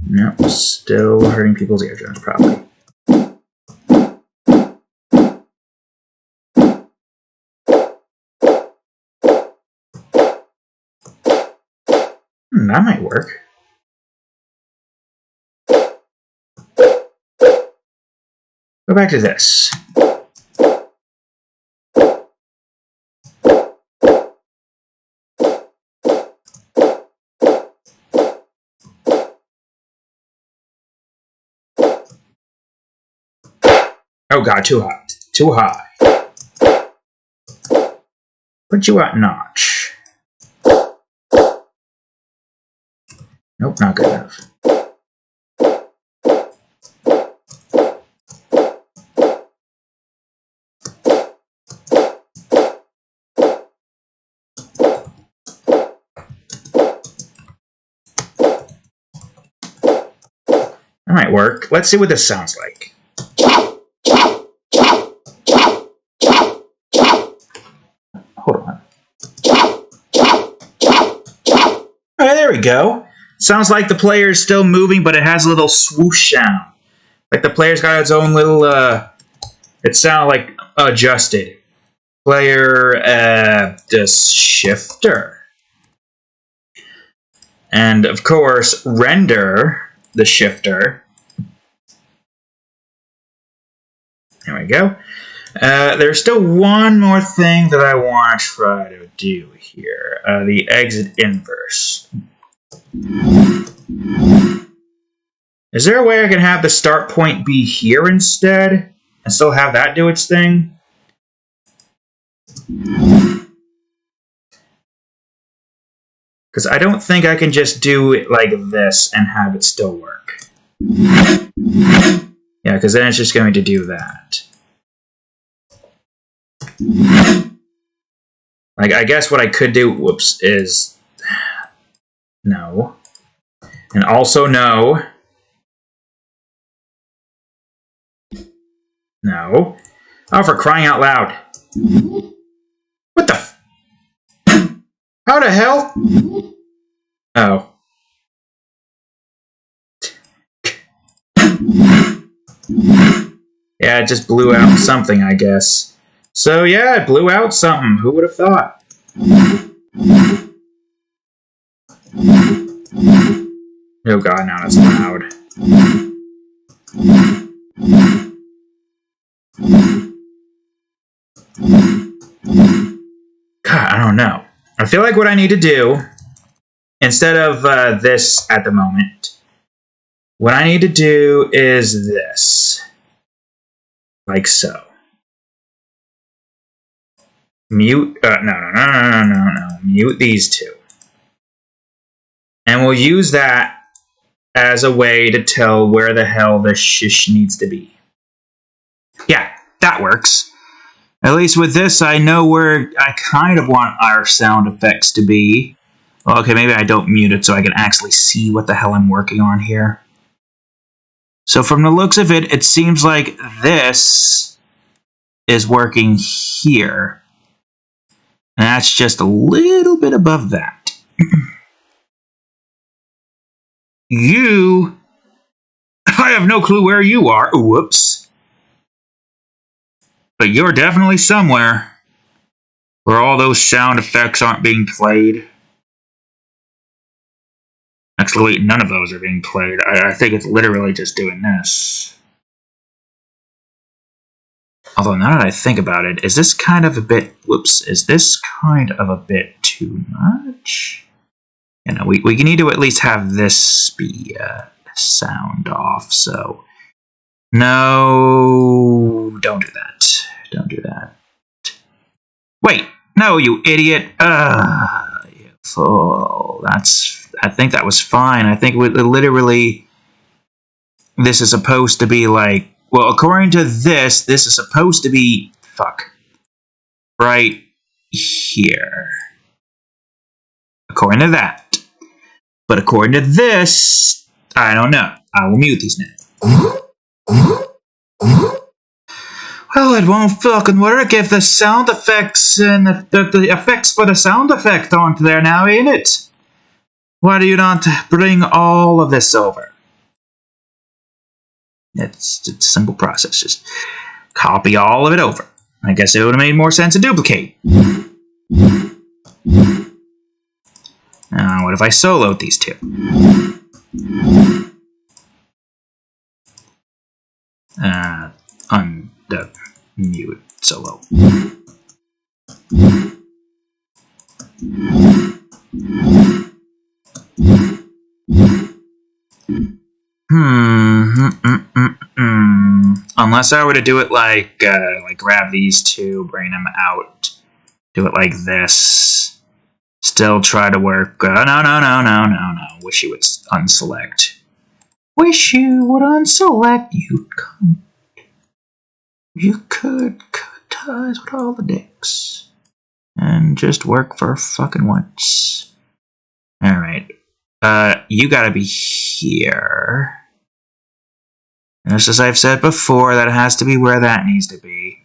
Nope, still hurting people's eardrums, probably. That might work. Go back to this. Oh god, too hot. Too high. Put you at notch. Nope, not good enough. That might work. Let's see what this sounds like. Hold on. Alright, there we go. Sounds like the player is still moving, but it has a little swoosh sound. Like the player's got its own little, it sounds like adjusted. Player, the shifter. And, of course, render the shifter. There we go. There's still one more thing that I want to try to do here. The exit inverse. Is there a way I can have the start point be here instead? And still have that do its thing? Because I don't think I can just do it like this and have it still work. Yeah, because then it's just going to do that. Like, I guess what I could do, whoops, is no. And also no. No. Oh, for crying out loud. What the How the hell? Oh. Yeah, it just blew out something, I guess. So yeah, it blew out something. Who would have thought? Oh god, now it's loud. God, I don't know. I feel like what I need to do, instead of this at the moment, what I need to do is this. Like so. Mute, no. Mute these two. And we'll use that as a way to tell where the hell the shish needs to be. Yeah, that works. At least with this, I know where I kind of want our sound effects to be. Well, okay, maybe I don't mute it so I can actually see what the hell I'm working on here. So from the looks of it, it seems like this is working here. And that's just a little bit above that. You... I have no clue where you are. Whoops. But you're definitely somewhere where all those sound effects aren't being played. Actually, none of those are being played. I think it's literally just doing this. Although, now that I think about it, is this kind of a bit... Whoops. Is this kind of a bit too much? You know, we need to at least have this be sound off, so... No... Don't do that. Don't do that. Wait! No, you idiot! You fool. That's... I think that was fine. I think literally... This is supposed to be like... Well, according to this is supposed to be... Fuck. Right here. According to that. But according to this... I don't know. I will mute these now. Well, it won't fucking work if the sound effects and the effects for the sound effect aren't there now, ain't it? Why do you not bring all of this over? It's a simple process. Just copy all of it over. I guess it would have made more sense to duplicate. Now, what if I soloed these two? Mute solo. Unless I were to do it like grab these two, bring them out, do it like this. Still try to work. No. Wish you would unselect. Wish you would unselect. You cunt. You could cut ties with all the dicks. And just work for fucking once. Alright. You gotta be here. And just as I've said before, that has to be where that needs to be.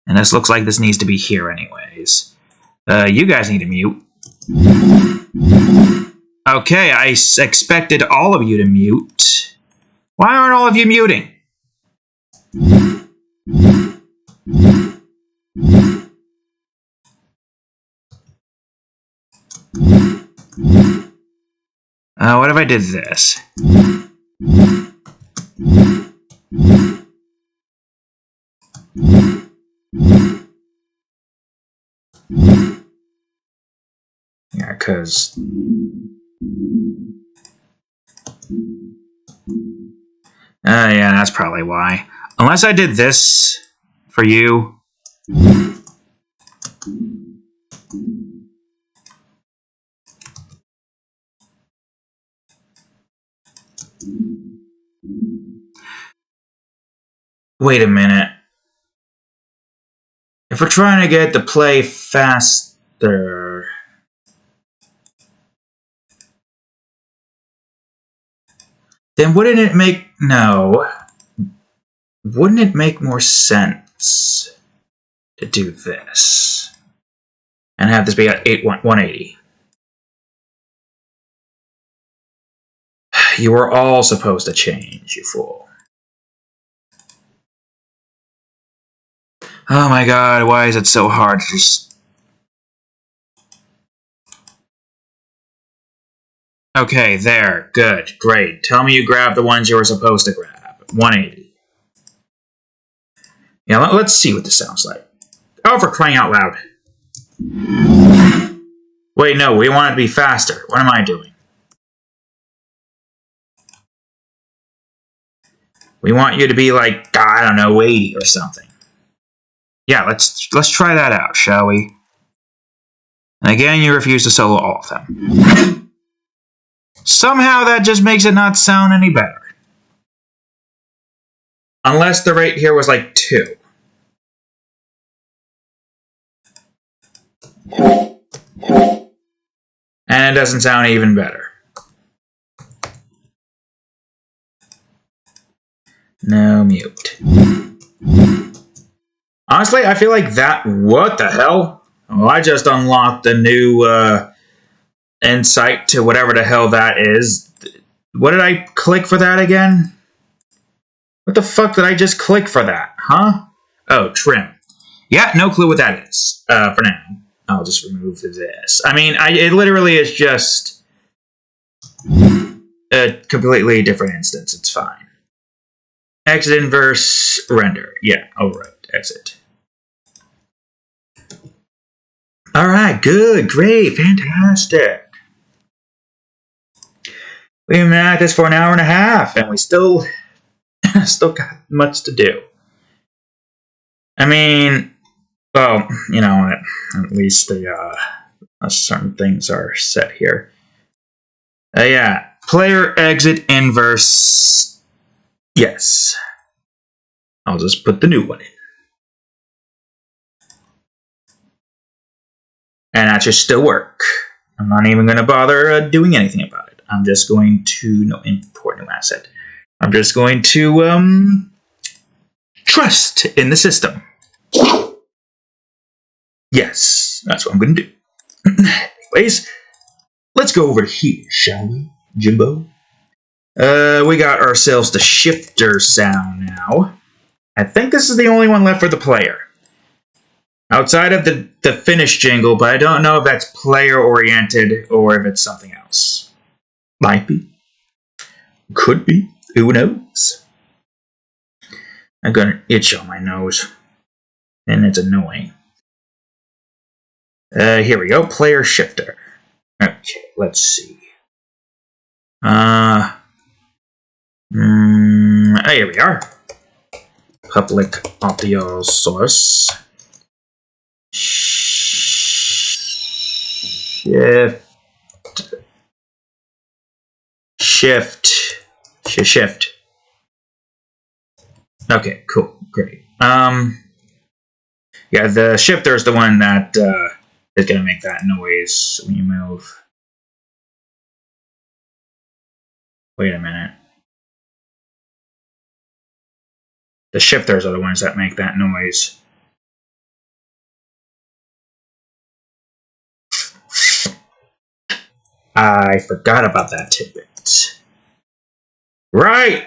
And this looks like this needs to be here anyways. You guys need to mute. Okay, I expected all of you to mute. Why aren't all of you muting? What if I did this? Yeah, because... yeah, that's probably why. Unless I did this for you. Wait a minute. If we're trying to get the play faster... Then wouldn't it make... No. Wouldn't it make more sense to do this? And have this be at 180? You were all supposed to change, you fool. Oh my god, why is it so hard to just... Okay, there. Good. Great. Tell me you grabbed the ones you were supposed to grab. 180. Yeah, let's see what this sounds like. Oh, for crying out loud. Wait, no, we want it to be faster. What am I doing? We want you to be like, I don't know, 80 or something. Yeah, let's try that out, shall we? And again, you refuse to solo all of them. Somehow that just makes it not sound any better. Unless the rate here was like 2. And it doesn't sound even better. No mute. Honestly, I feel like that... What the hell? Oh, I just unlocked a new insight to whatever the hell that is. What did I click for that again? What the fuck did I just click for that? Huh? Oh, trim. Yeah, no clue what that is. For now. I'll just remove this. I mean, it literally is just a completely different instance. It's fine. Exit inverse render. Yeah, override. Exit. Alright, good, great, fantastic. We've been at this for an hour and a half, and we still got much to do. I mean, well, you know what? At least the certain things are set here. Yeah, player exit inverse. Yes. I'll just put the new one in. And that should still work. I'm not even going to bother doing anything about it. I'm just going to import new asset. I'm just going to trust in the system. Yes, that's what I'm going to do. Anyways, let's go over here, shall we, Jimbo? We got ourselves the shifter sound now. I think this is the only one left for the player. Outside of the finish jingle, but I don't know if that's player-oriented or if it's something else. Might be. Could be. Who knows? I've got an itch on my nose. And it's annoying. Here we go. Player shifter. Okay, let's see. Here we are. Public audio source. Shift. Okay, cool, great. Yeah, the shifter is the one that is gonna make that noise when you move. Wait a minute. The shifters are the ones that make that noise. I forgot about that tidbit. Right.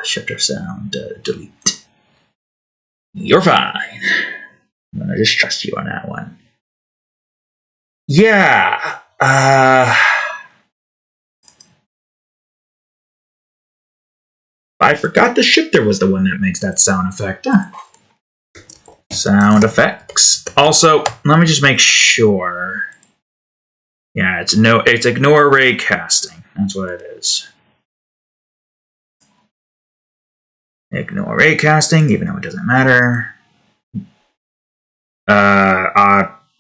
Shifter sound, delete. You're fine. I'm gonna just trust you on that one. Yeah, I forgot the shifter was the one that makes that sound effect. Sound effects. Also, let me just make sure. Yeah, it's ignore ray casting. That's what it is. Ignore ray casting, even though it doesn't matter.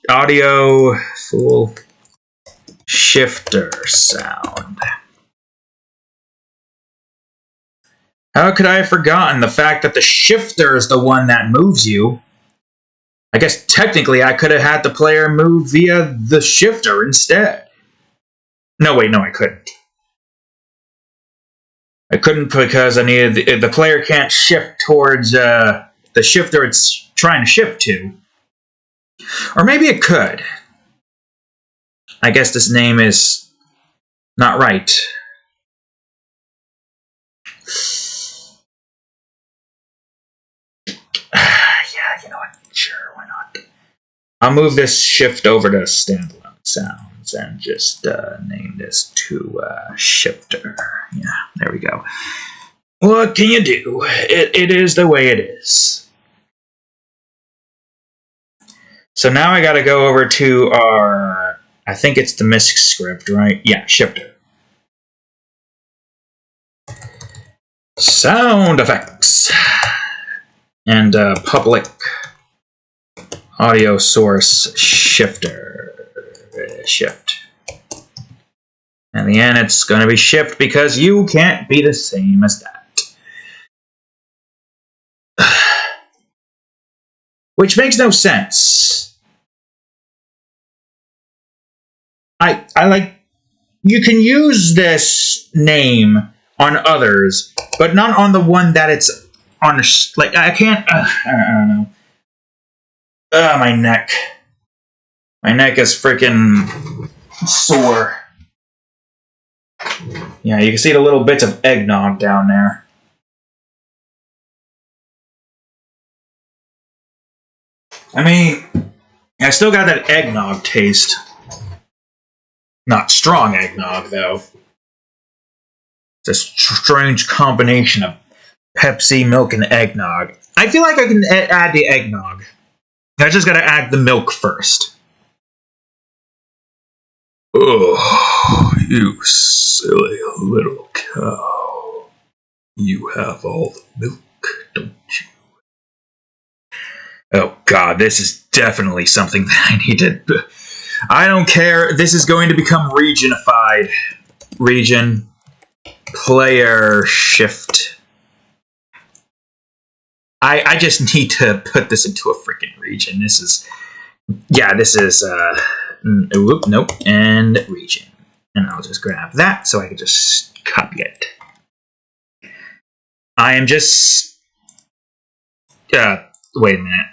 Audio full shifter sound. How could I have forgotten the fact that the shifter is the one that moves you? I guess technically I could have had the player move via the shifter instead. No, wait, no, I couldn't. I couldn't because I needed the player can't shift towards the shifter it's trying to shift to. Or maybe it could. I guess this name is not right. Yeah, you know what? Sure, why not? I'll move this shift over to standalone sounds and just name this to shifter. Yeah, there we go. What can you do? It is the way it is. So now I gotta go over to our, I think it's the MISC script, right? Yeah, shifter. Sound effects. And public audio source shifter. Shift. In the end, it's going to be shift because you can't be the same as that. Which makes no sense. I like, you can use this name on others, but not on the one that it's on. Like, I can't, I don't know. My neck. My neck is freaking sore. Yeah, you can see the little bits of eggnog down there. I mean, I still got that eggnog taste. Not strong eggnog, though. It's a strange combination of Pepsi, milk, and eggnog. I feel like I can add the eggnog. I just gotta add the milk first. Oh, you silly little cow. You have all the milk, don't you? Oh god, this is definitely something that I needed. I don't care. This is going to become regionified. Region. Player shift. I just need to put this into a freaking region. This is... Yeah, this is... nope. And region. And I'll just grab that so I can just copy it. I am just... wait a minute.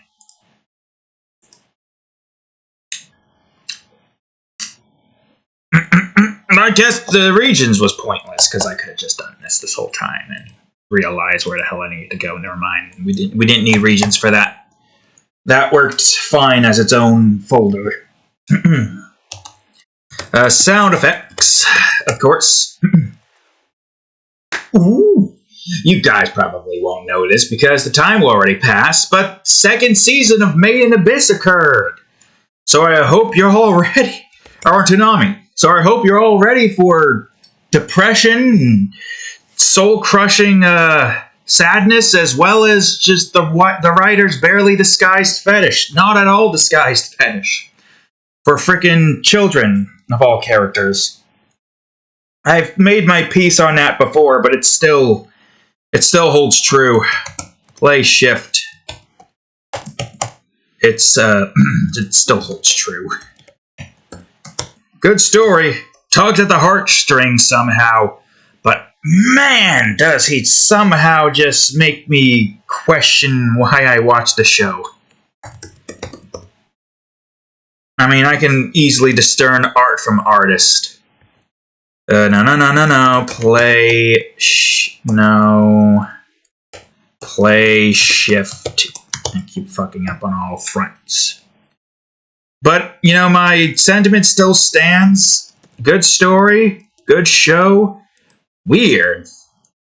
I guess the regions was pointless because I could have just done this whole time and realized where the hell I needed to go. Never mind. We didn't need regions for that. That worked fine as its own folder. Sound effects, of course. Ooh. You guys probably won't know this because the time will already pass, but second season of Made in Abyss occurred. So I hope you're all ready. Or Toonami. So I hope you're all ready for depression and soul-crushing sadness, as well as just the writer's barely disguised fetish. Not at all disguised fetish. For frickin' children of all characters. I've made my piece on that before, but it still holds true. Play shift. It still holds true. Good story. Tugs at the heartstrings somehow. But man, does he somehow just make me question why I watch the show. I mean, I can easily discern art from artist. No. Play shift. I keep fucking up on all fronts. But, you know, my sentiment still stands. Good story. Good show. Weird.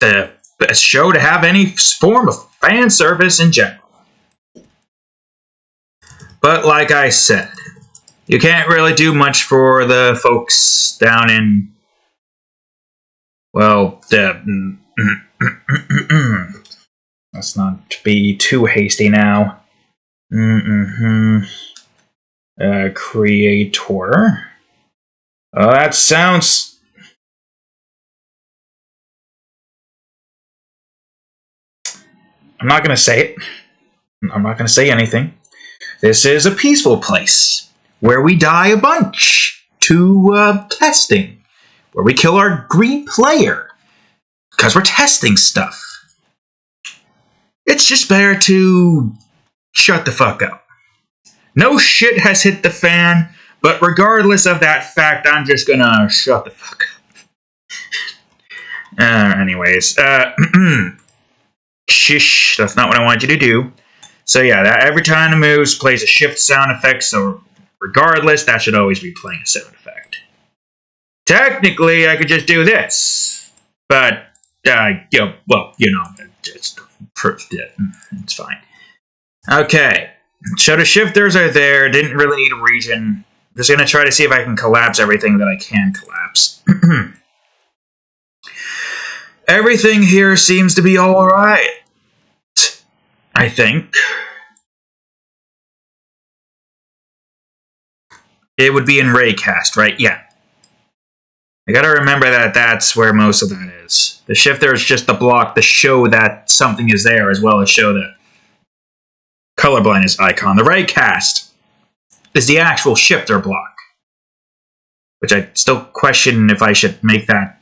The best show to have any form of fan service in general. But like I said, you can't really do much for the folks down in... Well, let's not be too hasty now. Creator. That sounds... I'm not going to say it. I'm not going to say anything. This is a peaceful place where we die a bunch to testing. Where we kill our green player because we're testing stuff. It's just better to shut the fuck up. No shit has hit the fan, But regardless of that fact, I'm just gonna shut the fuck up. Anyways, shish, that's not what I wanted you to do. So yeah, every time it moves, plays a shift sound effect, so regardless, that should always be playing a sound effect. Technically, I could just do this, but, it's fine. Okay, so the shifters are there, didn't really need a region. Just gonna try to see if I can collapse everything that I can collapse. Everything here seems to be alright, I think. It would be in Raycast, right? Yeah. I gotta remember that that's where most of that is. The shifter is just the block to show that something is there, as well as show the colorblindness icon. The Raycast is the actual shifter block, which I still question if I should make that.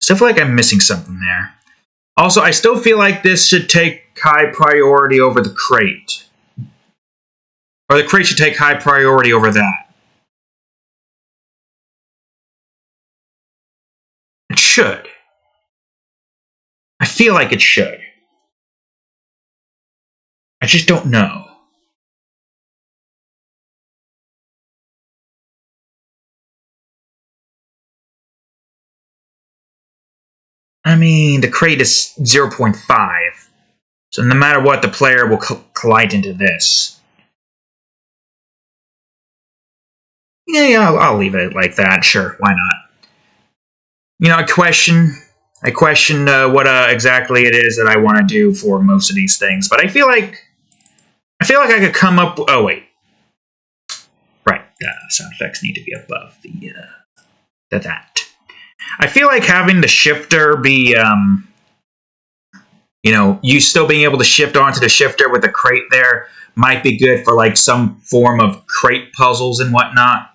Still feel like I'm missing something there. Also, I still feel like this should take high priority over the crate. Or the crate should take high priority over that. It should. I feel like it should. I just don't know. I mean, the crate is 0.5. So no matter what, the player will collide into this. Yeah, I'll leave it like that. Sure, why not? I question what exactly it is that I want to do for most of these things, but I feel like I could come up. Oh wait, right. Sound effects need to be above that. I feel like having the shifter be, you still being able to shift onto the shifter with the crate there might be good for like some form of crate puzzles and whatnot.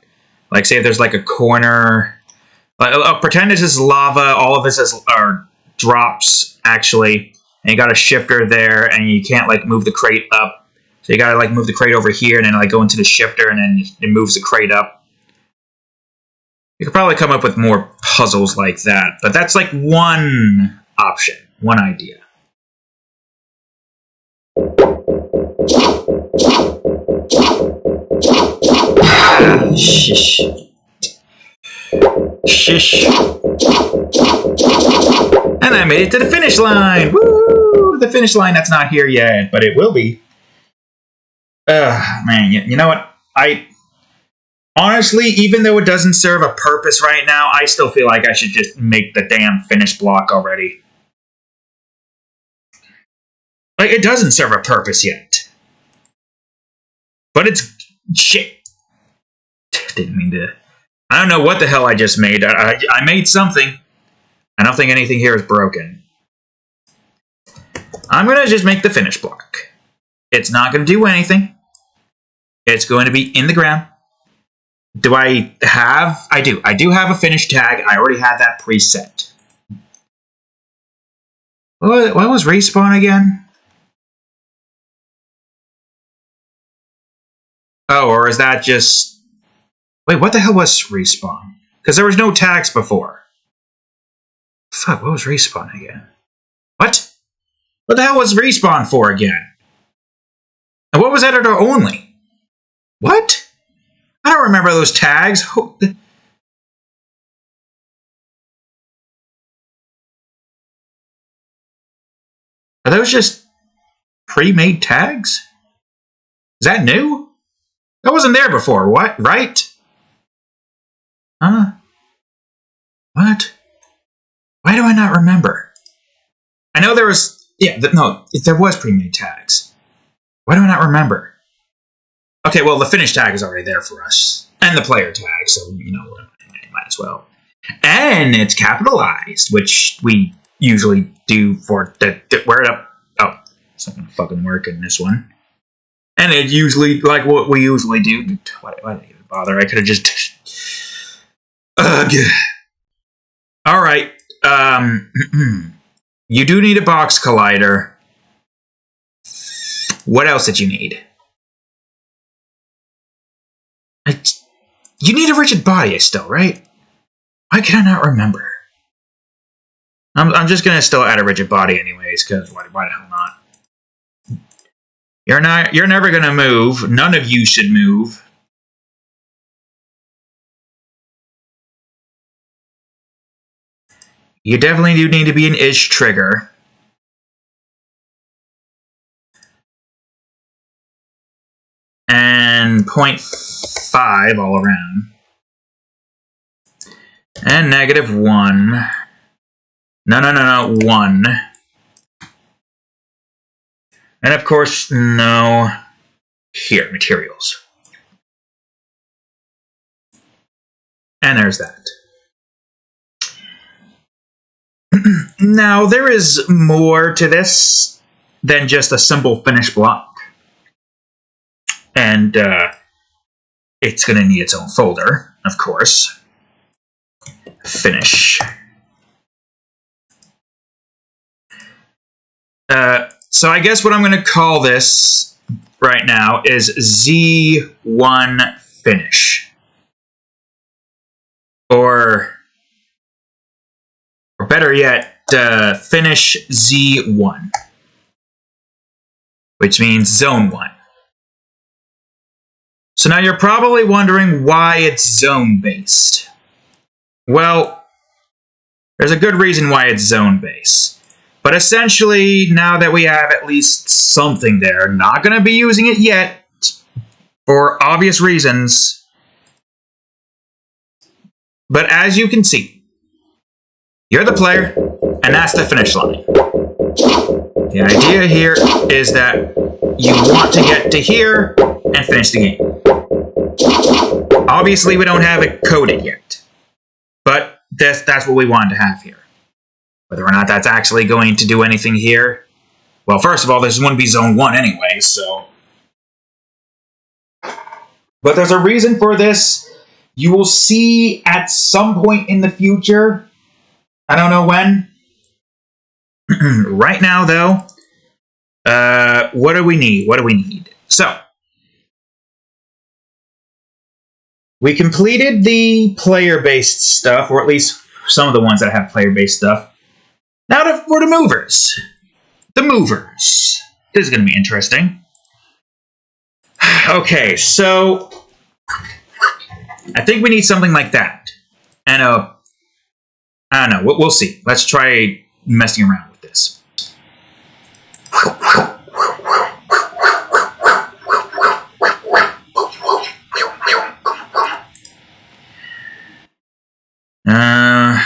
Like say if there's like a corner. Pretend this is lava, all of this are drops, actually, and you got a shifter there, and you can't, like, move the crate up. So you gotta, like, move the crate over here, and then, like, go into the shifter, and then it moves the crate up. You could probably come up with more puzzles like that, but that's, like, one option, one idea. Shish. Shish. And I made it to the finish line! Woo! The finish line that's not here yet, but it will be. Man, you know what? Honestly, even though it doesn't serve a purpose right now, I still feel like I should just make the damn finish block already. Like, it doesn't serve a purpose yet. But it's... shit. Didn't mean to... I don't know what the hell I just made. I made something. I don't think anything here is broken. I'm going to just make the finish block. It's not going to do anything. It's going to be in the ground. Do I have... I do. I do have a finish tag. I already had that preset. What was respawn again? Oh, or is that just... Wait, what the hell was respawn? Because there was no tags before. Fuck, what was respawn again? What? What the hell was respawn for again? And what was editor only? What? I don't remember those tags. Are those just pre-made tags? Is that new? That wasn't there before, what? Right? Huh? What? Why do I not remember? I know there was... Yeah, no, there was pre-made tags. Why do I not remember? Okay, well, the finish tag is already there for us. And the player tag, so, might as well. And it's capitalized, which we usually do for... Where it up... Oh, it's not gonna fucking work in this one. And it usually, like what we usually do... Why did I even bother? I could have just... Ugh. Alright. You do need a box collider. What else did you need? You need a rigid body still, right? Why can I not remember? I'm just gonna still add a rigid body anyways, because why the hell not? You're never gonna move. None of you should move. You definitely do need to be an ish trigger. And 0.5 all around. And -1. No, 1. And of course, no. Here, materials. And there's that. Now, there is more to this than just a simple finish block. And it's going to need its own folder, of course. Finish. So I guess what I'm going to call this right now is Z1 Finish. Or better yet, Finish Z1. Which means Zone 1. So now you're probably wondering why it's zone-based. Well, there's a good reason why it's zone-based. But essentially, now that we have at least something there, not going to be using it yet, for obvious reasons. But as you can see, you're the player, and that's the finish line. The idea here is that you want to get to here and finish the game. Obviously, we don't have it coded yet, but that's what we wanted to have here. Whether or not that's actually going to do anything here, well, first of all, this wouldn't be Zone 1 anyway, so. But there's a reason for this. You will see at some point in the future. I don't know when. Right now, though, what do we need? What do we need? So, we completed the player-based stuff, or at least some of the ones that have player-based stuff. Now for the movers. The movers. This is going to be interesting. Okay, so I think we need something like that. And I don't know. We'll see. Let's try messing around with this.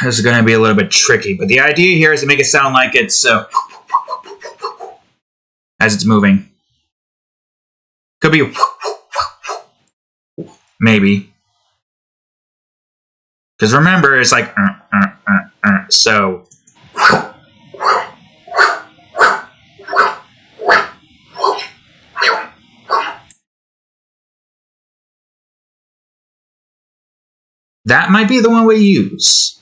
This is going to be a little bit tricky, but the idea here is to make it sound like it's as it's moving. Could be maybe. Because remember, it's like so. That might be the one we use.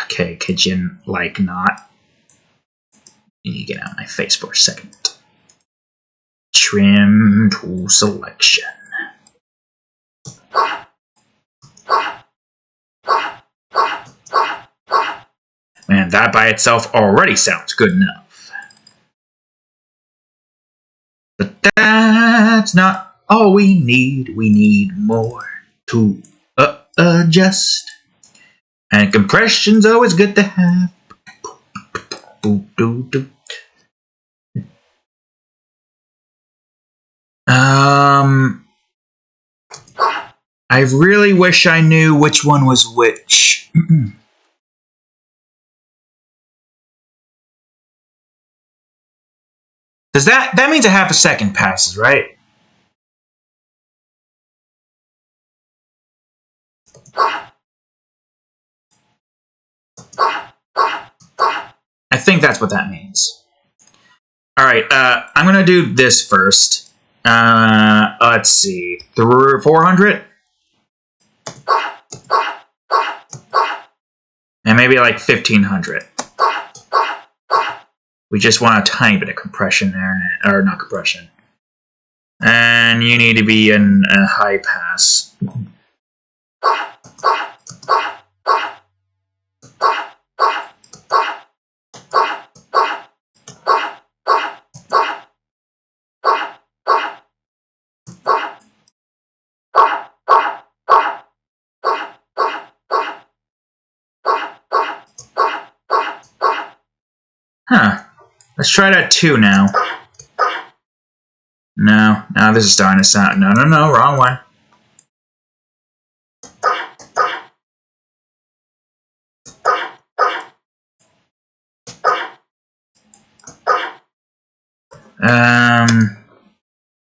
Okay, could you, like, not? You need to get out of my face for a second. Trim to selection. Man, that by itself already sounds good enough. But that's not all we need. We need more to adjust. And compression's always good to have. I really wish I knew which one was which. Does that means a half a second passes, right? I think that's what that means. All right, I'm gonna do this first. Let's see, 400, and maybe like 1500. We just want a tiny bit of compression there, or not compression. And you need to be in a high pass. Huh. Let's try that 2 now. No, now this is starting to sound... No, wrong one.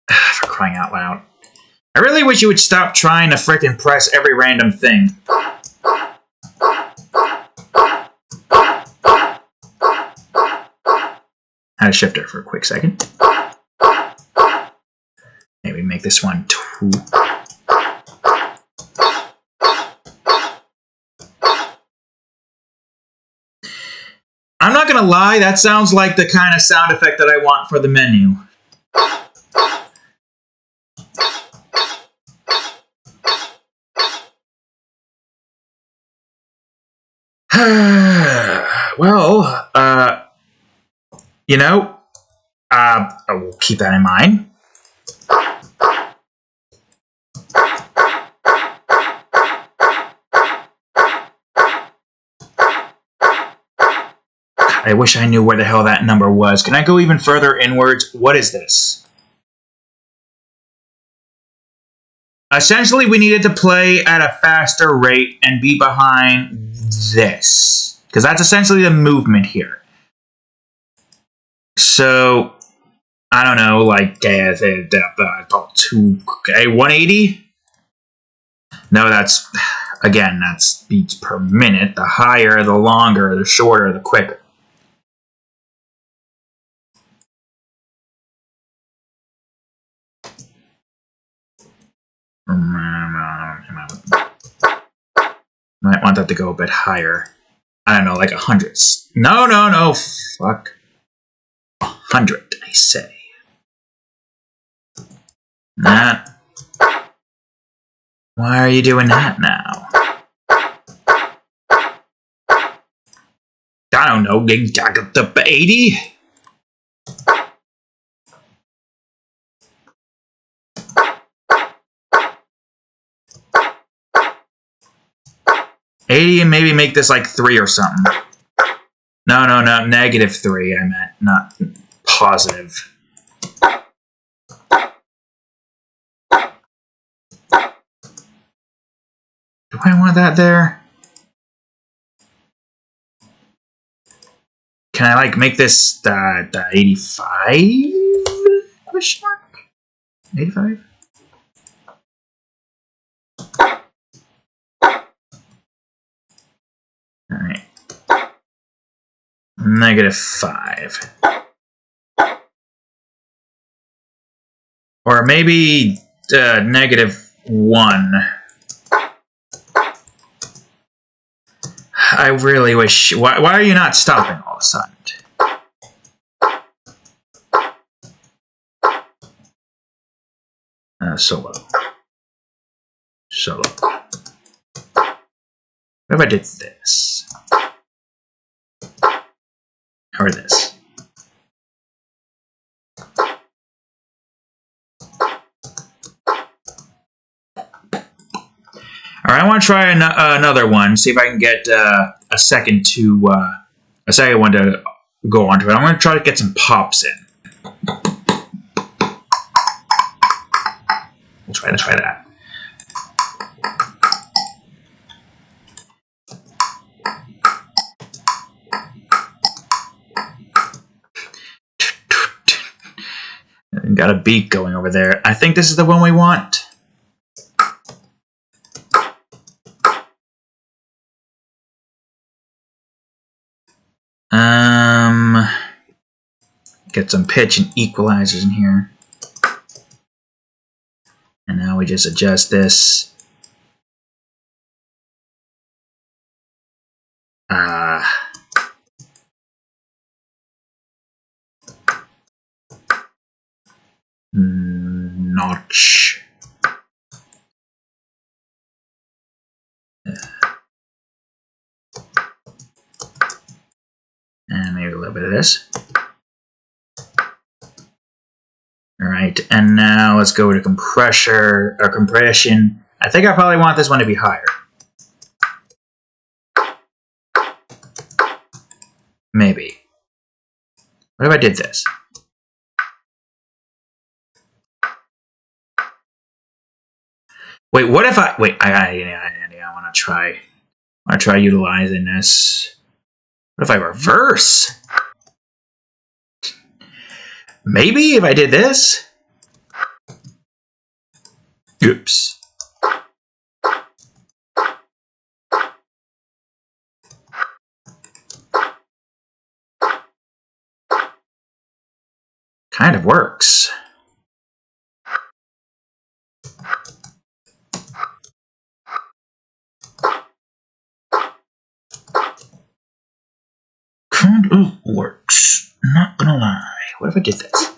For crying out loud. I really wish you would stop trying to frickin' press every random thing. Had a shifter for a quick second. Maybe make this one 2. I'm not gonna lie, that sounds like the kind of sound effect that I want for the menu. Well, you know, I will keep that in mind. I wish I knew where the hell that number was. Can I go even further inwards? What is this? Essentially, we needed to play at a faster rate and be behind this. Because that's essentially the movement here. So, I don't know, like, 180? No, that's, again, that's beats per minute. The higher, the longer, the shorter, the quicker. Might want that to go a bit higher. I don't know, like 100. No. Fuck. 100, I say. That. Why are you doing that now? I don't know, getting back up to 80? And maybe make this like 3 or something. No, -3 I meant, not positive. Do I want that there? Can I like make this the 85? Question mark? 85? Alright. -5. Or maybe -1. I really wish... Why are you not stopping all of a sudden? Solo. What if I did this? Or this? Alright, I want to try another one, see if I can get a second one to go onto it. I'm going to try to get some pops in. We'll try that. Got a beat going over there. I think this is the one we want. Get some pitch and equalizers in here. And now we just adjust this. notch. And maybe a little bit of this. Alright, and now let's go to compression. I think I probably want this one to be higher. Maybe. What if I did this? Wait, what if I... Wait, I want to try... I want to try utilizing this. What if I reverse? Maybe if I did this? Oops. Kind of works. Kind of works. Not gonna lie. What if I did this?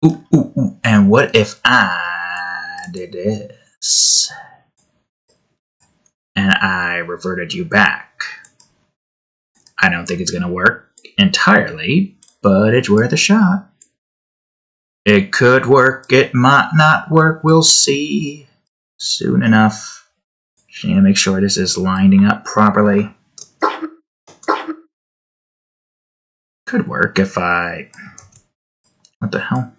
Ooh. And what if I did this? And I reverted you back. I don't think it's gonna work entirely, but it's worth a shot. It could work, it might not work, we'll see soon enough. Just need to make sure this is lining up properly. Could work if I... What the hell?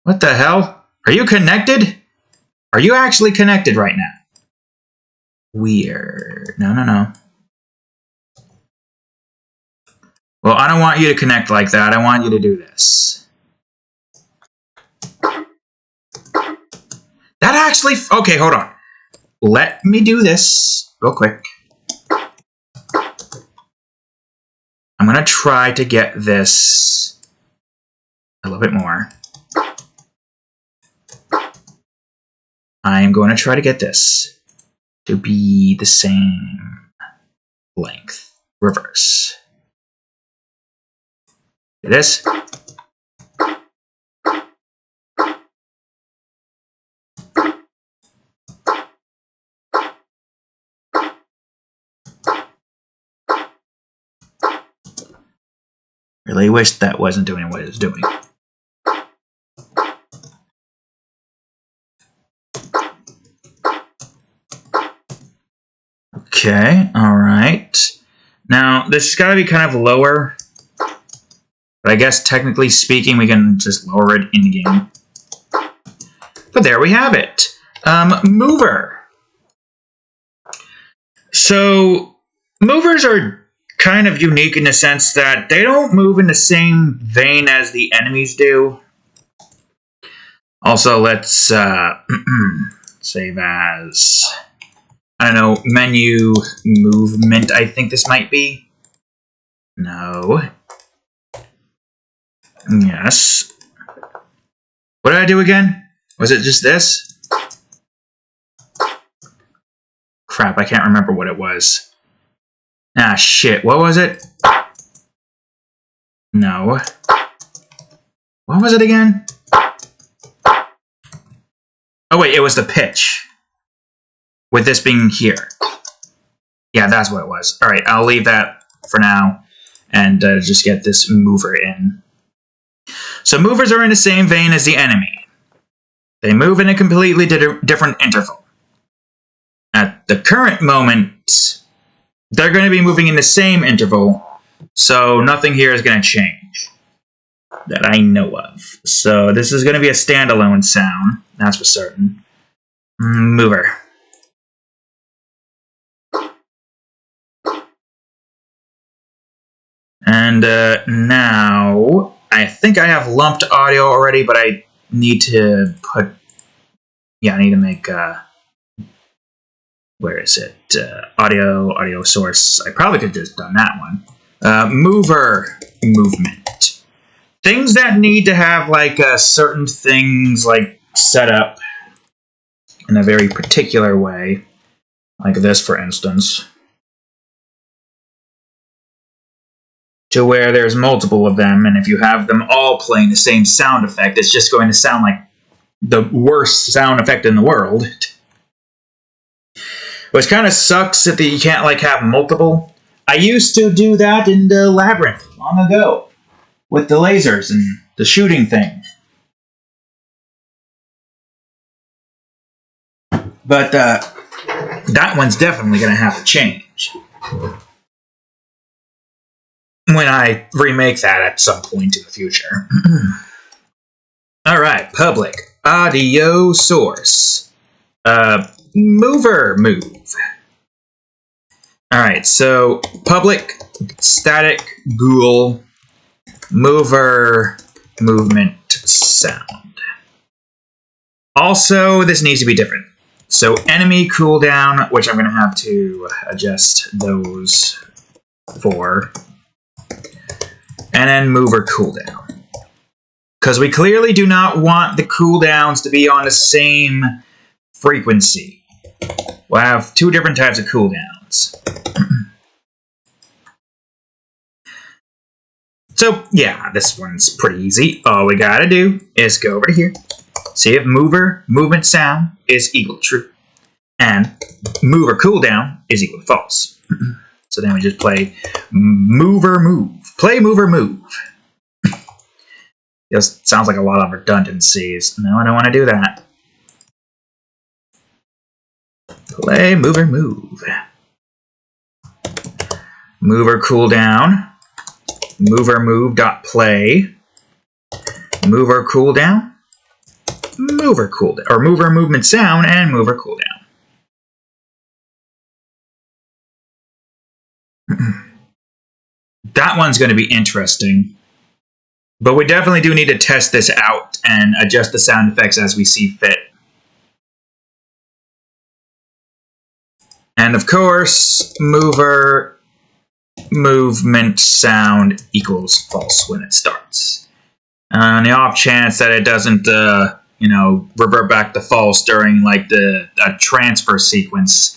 What the hell? Are you connected? Are you actually connected right now? Weird. No. Well, I don't want you to connect like that. I want you to do this. That actually... Okay, hold on. Let me do this real quick. I'm going to try to get this a little bit more. I am going to try to get this to be the same length. Reverse. Do this. Really wish that wasn't doing what it was doing. Okay, alright. Now, this has got to be kind of lower. But I guess, technically speaking, we can just lower it in the game. But there we have it. Mover. So, movers are kind of unique in the sense that they don't move in the same vein as the enemies do. Also, let's save as... I don't know, menu movement, I think this might be. No. Yes. What did I do again? Was it just this? Crap, I can't remember what it was. Ah, shit. What was it? No. What was it again? Oh, wait, it was the pitch. With this being here. Yeah, that's what it was. Alright, I'll leave that for now. And just get this mover in. So movers are in the same vein as the enemy. They move in a completely different interval. At the current moment, they're going to be moving in the same interval. So nothing here is going to change. That I know of. So this is going to be a standalone sound. That's for certain. Mover. And now, I think I have lumped audio already, but I need to put... Yeah, I need to make... where is it? Audio source. I probably could have just done that one. Mover movement. Things that need to have, like, certain things, like, set up in a very particular way. Like this, for instance. to where there's multiple of them, and if you have them all playing the same sound effect, it's just going to sound like the worst sound effect in the world. Which kind of sucks that you can't like have multiple. I used to do that in the Labyrinth long ago with the lasers and the shooting thing. But that one's definitely going to have to change when I remake that at some point in the future. Alright, public audio source. Mover move. Alright, so public static ghoul mover movement sound. Also, this needs to be different. So enemy cooldown, which I'm going to have to adjust those for. And then mover cooldown. Because we clearly do not want the cooldowns to be on the same frequency. We'll have two different types of cooldowns. So, yeah, this one's pretty easy. All we gotta do is go over here. See if mover movement sound is equal to true. And mover cooldown is equal to false. So then we just play mover move. Play mover move. It sounds like a lot of redundancies. No, I don't want to do that. Play mover move. Mover cooldown. Mover move dot play. Mover cooldown. Mover cooldown. Or mover movement sound and mover cooldown. That one's going to be interesting. But we definitely do need to test this out and adjust the sound effects as we see fit. And of course, mover movement sound equals false when it starts. On the off chance that it doesn't, revert back to false during like the transfer sequence,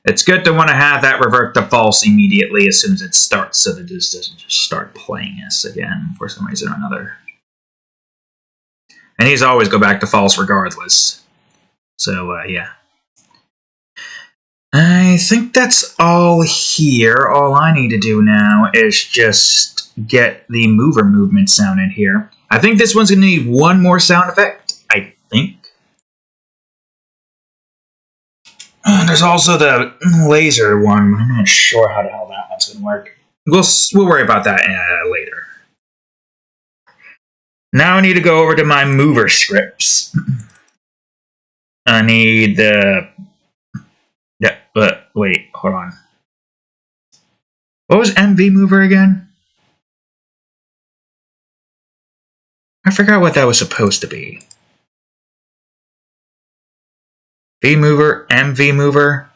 it's good to want to have that revert to false immediately as soon as it starts, so that it doesn't just start playing us again for some reason or another. And these always go back to false regardless. So, yeah. I think that's all here. All I need to do now is just get the mover movement sound in here. I think this one's going to need one more sound effect, I think. There's also the laser one. I'm not sure how the hell that one's going to work. We'll worry about that later. Now I need to go over to my mover scripts. I need the... wait, hold on. What was MV Mover again? I forgot what that was supposed to be. V Mover, MV Mover.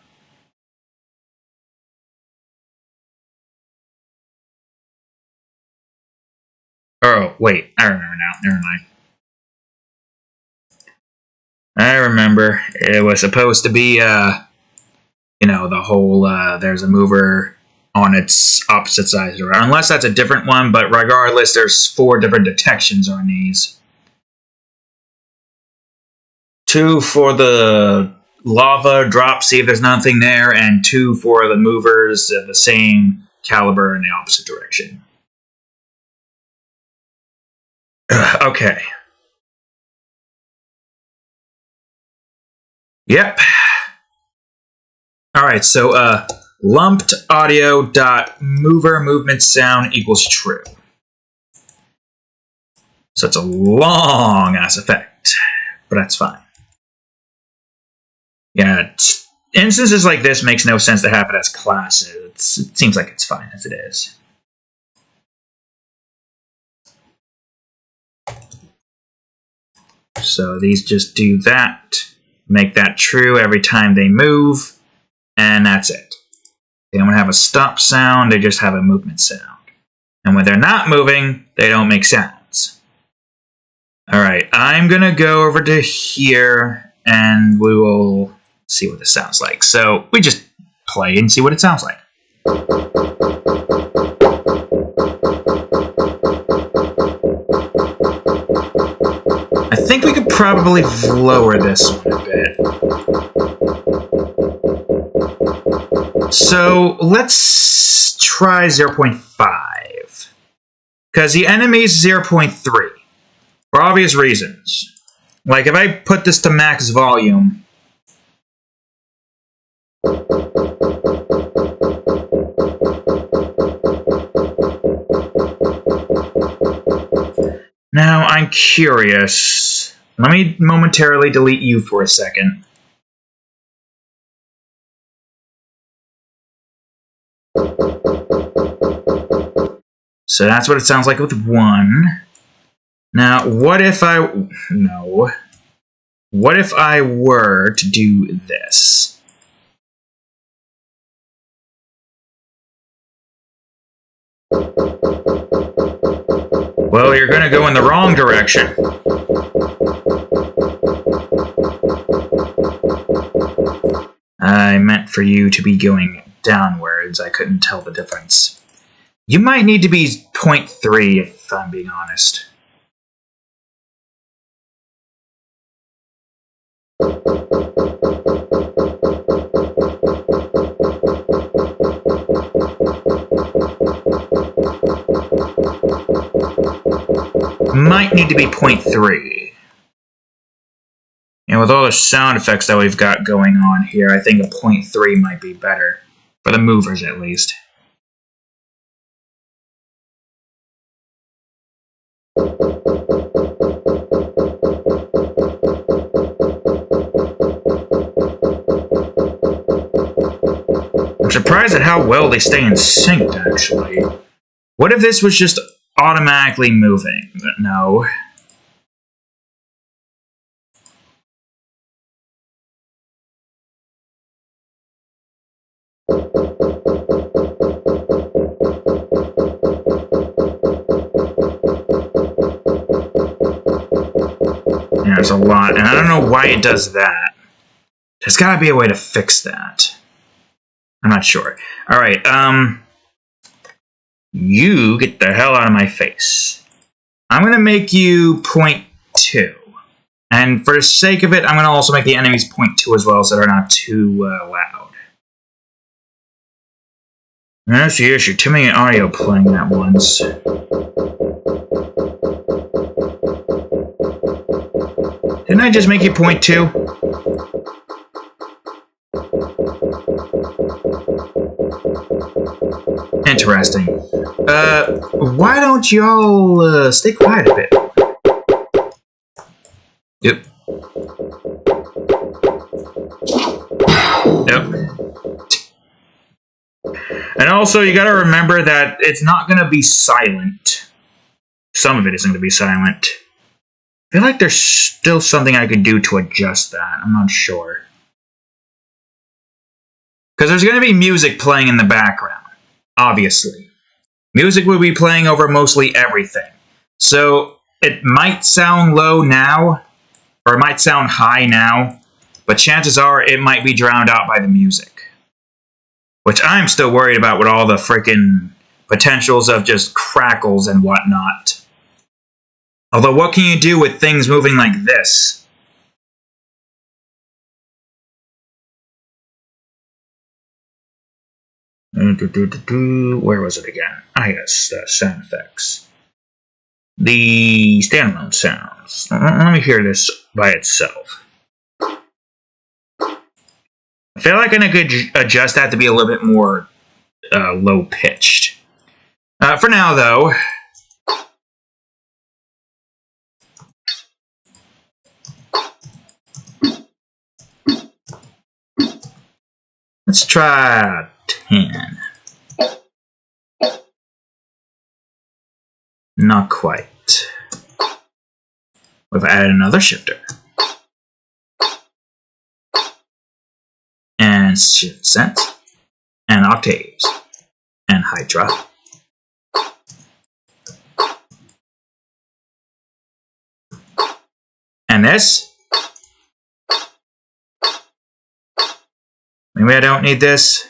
Oh, wait, I remember now. Never mind. I remember. It was supposed to be, the whole, there's a mover on its opposite side. Unless that's a different one, but regardless, there's 4 different detections on these. 2 for the lava drop, see if there's nothing there, and 2 for the movers of the same caliber in the opposite direction. Okay. Yep. Alright, so lumped audio dot mover movement sound equals true. So it's a long ass effect, but that's fine. Yeah, instances like this makes no sense to have it as classes. It seems like it's fine as it is. So these just do that, make that true every time they move, and that's it. They don't have a stop sound, they just have a movement sound. And when they're not moving, they don't make sounds. Alright, I'm going to go over to here, and we will see what this sounds like. So we just play and see what it sounds like. I think we could probably lower this one a bit. So let's try 0.5. Because the enemy is 0.3. For obvious reasons. Like if I put this to max volume. Now, I'm curious. Let me momentarily delete you for a second. So that's what it sounds like with 1. Now, what if I... No. What if I were to do this? Well, you're going to go in the wrong direction. I meant for you to be going downwards. I couldn't tell the difference. You might need to be 0.3 if I'm being honest. Might need to be 0.3. And with all the sound effects that we've got going on here, I think a 0.3 might be better. For the movers, at least. I'm surprised at how well they stay in sync, actually. What if this was just automatically moving? No. Yeah, there's a lot, and I don't know why it does that. There's gotta be a way to fix that. I'm not sure. Alright, you get the hell out of my face. I'm gonna make you 0.2. And for the sake of it, I'm gonna also make the enemies 0.2 as well, so they're not too loud. That's the issue. Too many audio playing at once. Didn't I just make you 0.2? Interesting. Why don't y'all stay quiet a bit? Yep. And also, you gotta remember that it's not gonna be silent. Some of it isn't gonna be silent. I feel like there's still something I could do to adjust that. I'm not sure. Because there's gonna be music playing in the background. Obviously. Music will be playing over mostly everything. So, it might sound low now, or it might sound high now, but chances are it might be drowned out by the music. Which I'm still worried about with all the freaking potentials of just crackles and whatnot. Although, what can you do with things moving like this? Where was it again? Ah, yes, sound effects. The standalone sounds. Let me hear this by itself. I feel like I could adjust that to be a little bit more low-pitched. For now, though, let's try 10. Not quite. We've added another shifter. And shift sense. And octaves. And hydra. And this. Maybe I don't need this.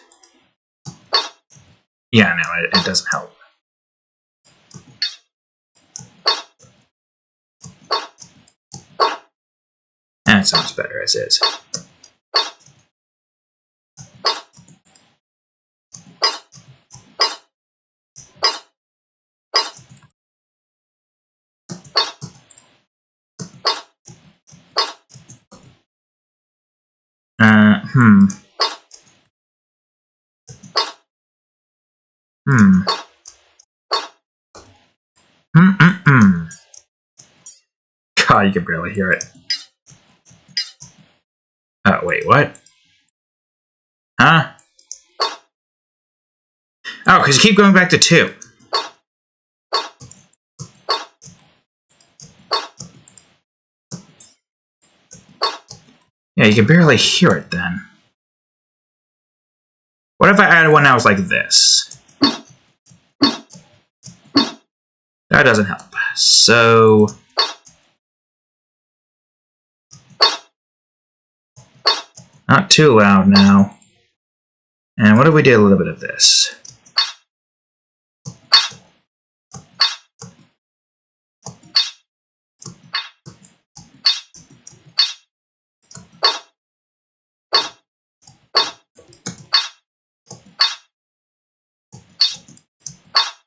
Yeah, no, it doesn't help. That sounds better as is. God, you can barely hear it. Oh, wait, what? Huh? Oh, because you keep going back to 2. Yeah, you can barely hear it then. What if I added one that was like this? That doesn't help. So... not too loud now. And what if we did a little bit of this?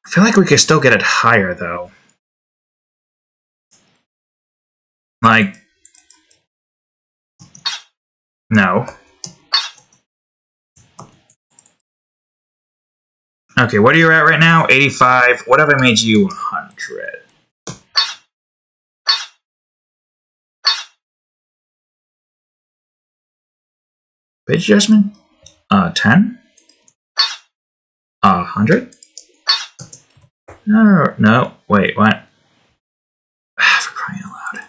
I feel like we could still get it higher, though. Like... no. Okay, what are you at right now? 85. What if I made you 100? Pitch adjustment? 10? 100? No, wait, what? For crying out loud.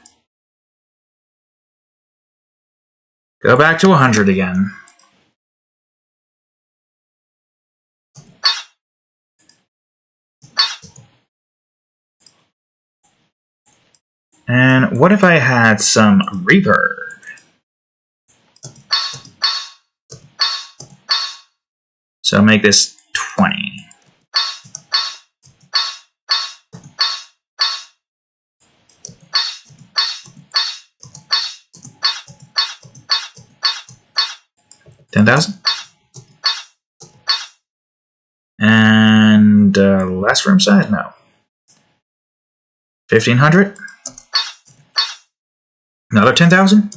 Go back to 100 again. And what if I had some reverb? So make this 20. $10,000? And less room size? No. 1,500? Another 10,000?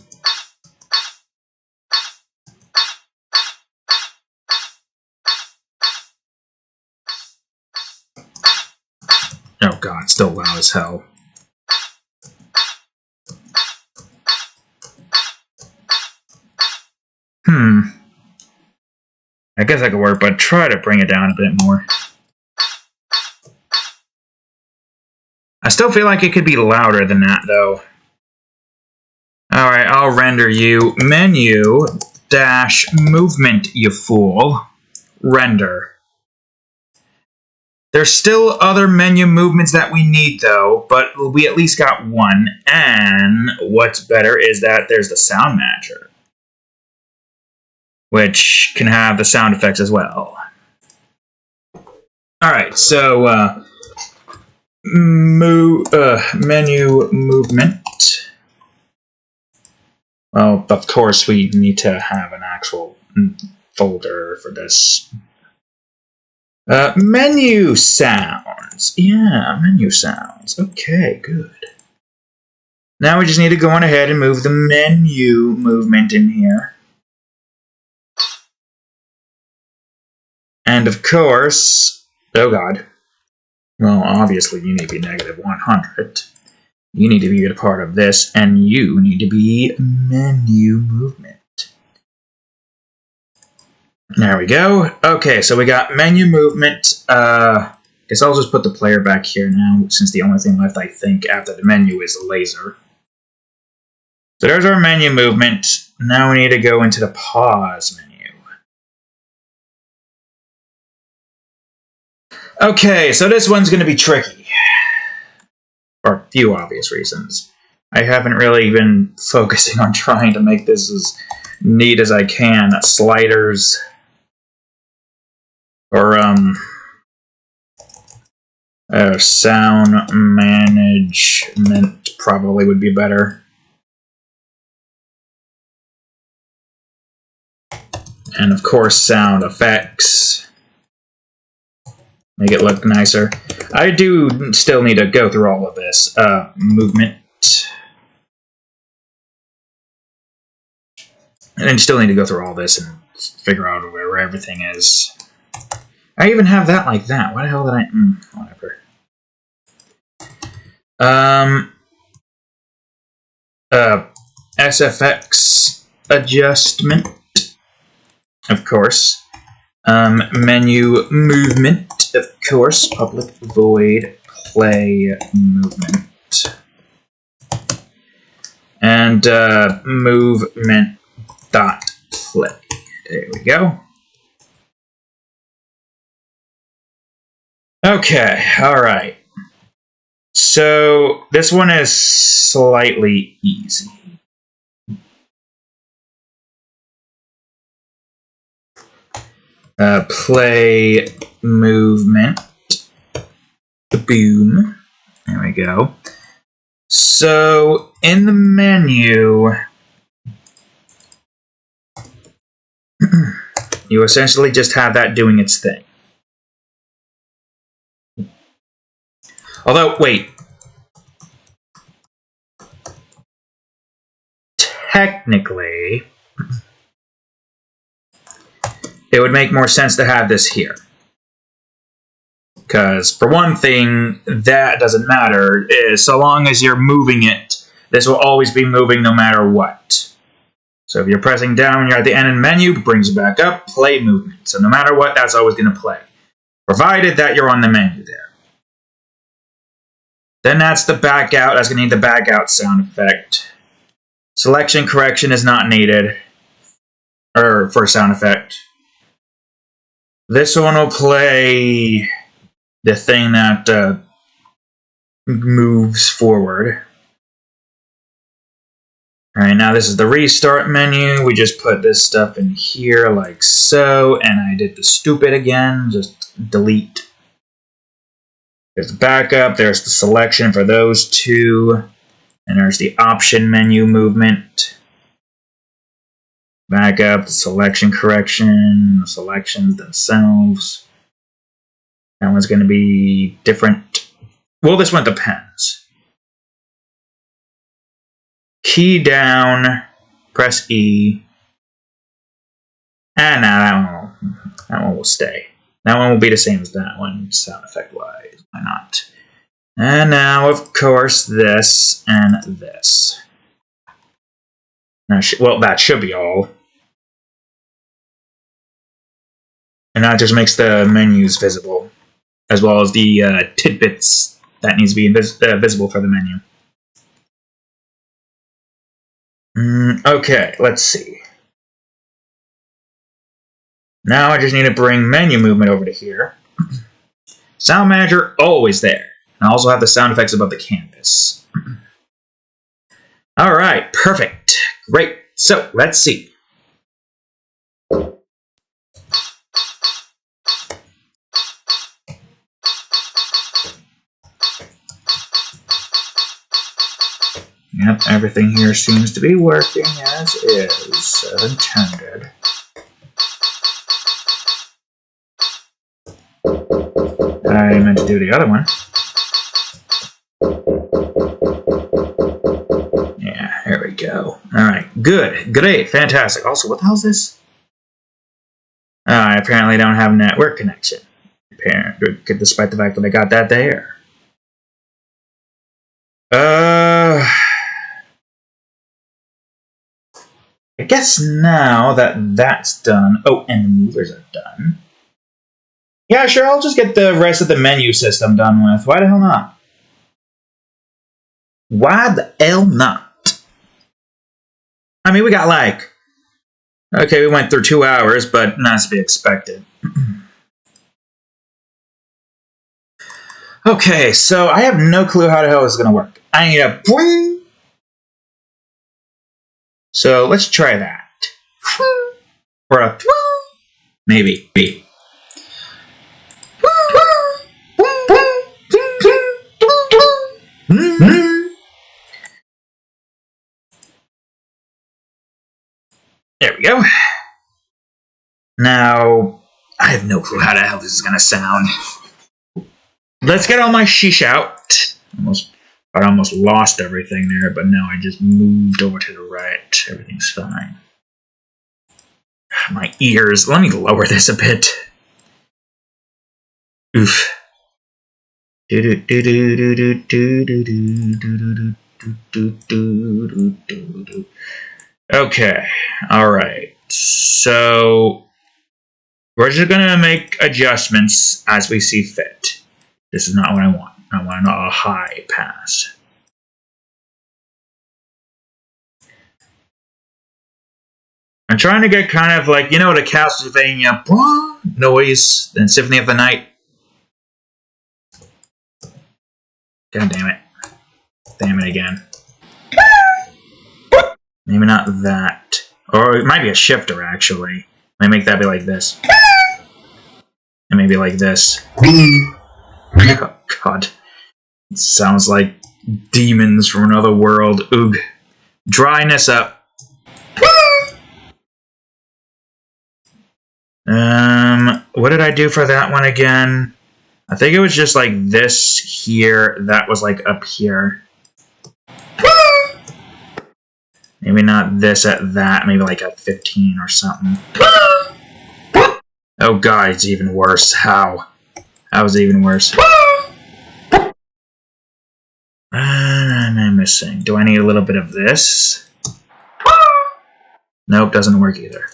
Oh god, still loud as hell. I guess I could work, but try to bring it down a bit more. I still feel like it could be louder than that, though. Alright, I'll render you menu dash movement, you fool. Render. There's still other menu movements that we need, though, but we at least got one. And what's better is that there's the sound matcher, which can have the sound effects as well. Alright, so menu movement. Well, of course we need to have an actual folder for this. Menu sounds. Yeah, menu sounds. Okay, good. Now we just need to go on ahead and move the menu movement in here. And of course, oh god. Well, obviously you need to be negative 100. You need to be a part of this, and you need to be menu movement. There we go. Okay, so we got menu movement. Guess I'll just put the player back here now, since the only thing left, I think, after the menu is the laser. So there's our menu movement. Now we need to go into the pause menu. Okay, so this one's going to be tricky. For a few obvious reasons. I haven't really been focusing on trying to make this as neat as I can. Sliders. Or, sound management probably would be better. And of course, sound effects. Make it look nicer. I do still need to go through all of this. Movement. And I still need to go through all this and figure out where everything is. I even have that like that. Why the hell did I... whatever. SFX adjustment, of course. Menu movement, of course. Public void play movement. And movement dot play. There we go. Okay, alright. So this one is slightly easy. Play movement. Boom. There we go. So in the menu, you essentially just have that doing its thing. Although, wait. Technically, it would make more sense to have this here. Because, for one thing, that doesn't matter. So long as you're moving it, this will always be moving no matter what. So if you're pressing down when you're at the end of the menu, it brings you back up, play movement. So no matter what, that's always going to play. Provided that you're on the menu there. Then that's the back out. That's going to need the back out sound effect. Selection correction is not needed. Or for sound effect. This one will play the thing that moves forward. Alright, now this is the restart menu. We just put this stuff in here like so. And I did the stupid again. Just delete. There's the backup, there's the selection for those two, and there's the option menu movement. Backup, the selection correction, the selections themselves. That one's going to be different. Well, this one depends. Key down, press E. And now that one will stay. That one will be the same as that one, sound effect wise. Why not? And now, of course, this and this. Now, well, that should be all. And that just makes the menus visible, as well as the tidbits that needs to be visible for the menu. Okay, let's see. Now I just need to bring menu movement over to here. Sound Manager, always there. And I also have the sound effects above the canvas. Alright, perfect. Great. So, let's see. Yep, everything here seems to be working as is, as intended. I meant to do the other one. Yeah, here we go. Alright, good, great, fantastic. Also, what the hell is this? I apparently don't have a network connection. Despite the fact that I got that there. I guess now that that's done... Oh, and the movers are done. Yeah, sure, I'll just get the rest of the menu system done with. Why the hell not? Why the hell not? I mean, we got like... Okay, we went through 2 hours, but not to be expected. Okay, so I have no clue how the hell this is going to work. I need a... Boing! So let's try that. Or a... Maybe. There we go. Now, I have no clue how the hell this is gonna sound. Let's get all my sheesh out. I almost lost everything there, but now I just moved over to the right. Everything's fine. My ears. Let me lower this a bit. Oof. Okay. Alright. So we're just gonna make adjustments as we see fit. This is not what I want. I want a high pass. I'm trying to get kind of like, you know, the Castlevania noise and Symphony of the Night. God damn it. Damn it again. Maybe not that. Or it might be a shifter, actually. Let me make that be like this. And maybe like this. Oh, God. It sounds like demons from another world. Oog. Dryness up. What did I do for that one again? I think it was just like this here. That was like up here. Maybe not this at that. Maybe like at 15 or something. Oh God, it's even worse. How? How is it even worse? I'm missing. Do I need a little bit of this? Nope, doesn't work either.